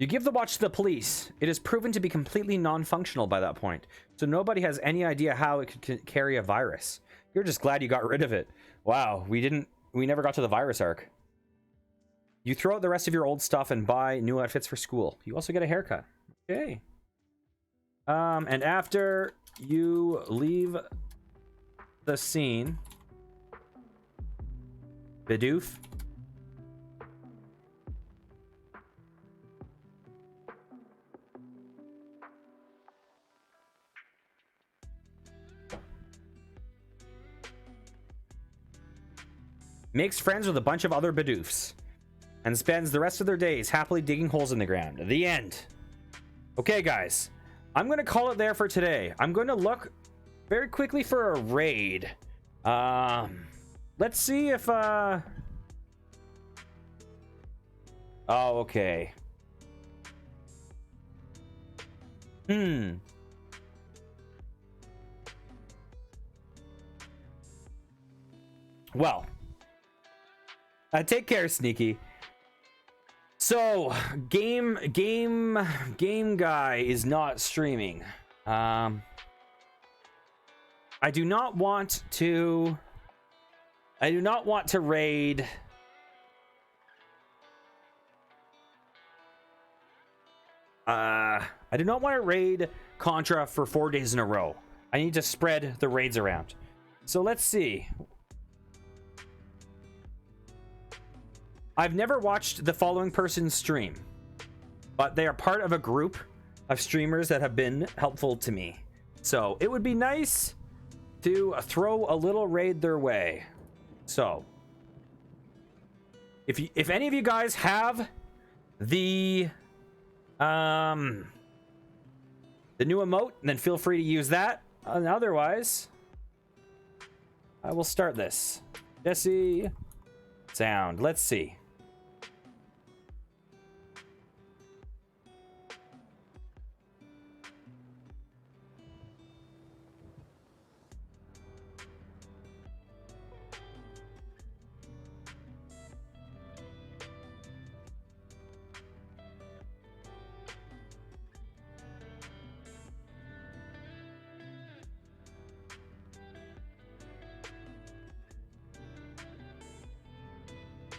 give the watch to the police. It is proven to be completely non-functional by that point, so nobody has any idea how it could carry a virus. You're just glad you got rid of it. Wow, we never got to the virus arc. You throw out the rest of your old stuff and buy new outfits for school. You also get a haircut. Okay. And after you leave the scene, Bidoof makes friends with a bunch of other Bidoofs and spends the rest of their days happily digging holes in the ground. The end. Okay, guys. I'm going to call it there for today. I'm going to look very quickly for a raid. Let's see if... Oh, okay. Well. Take care, Sneaky. So, game guy is not streaming. I do not want to raid. I do not want to raid Contra for 4 days in a row. I need to spread the raids around. So let's see. I've never watched the following person stream, but they are part of a group of streamers that have been helpful to me. So it would be nice to throw a little raid their way. So if any of you guys have the new emote, then feel free to use that. And otherwise, I will start this. Jesse sound. Let's see.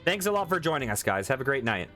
Thanks a lot for joining us, guys. Have a great night.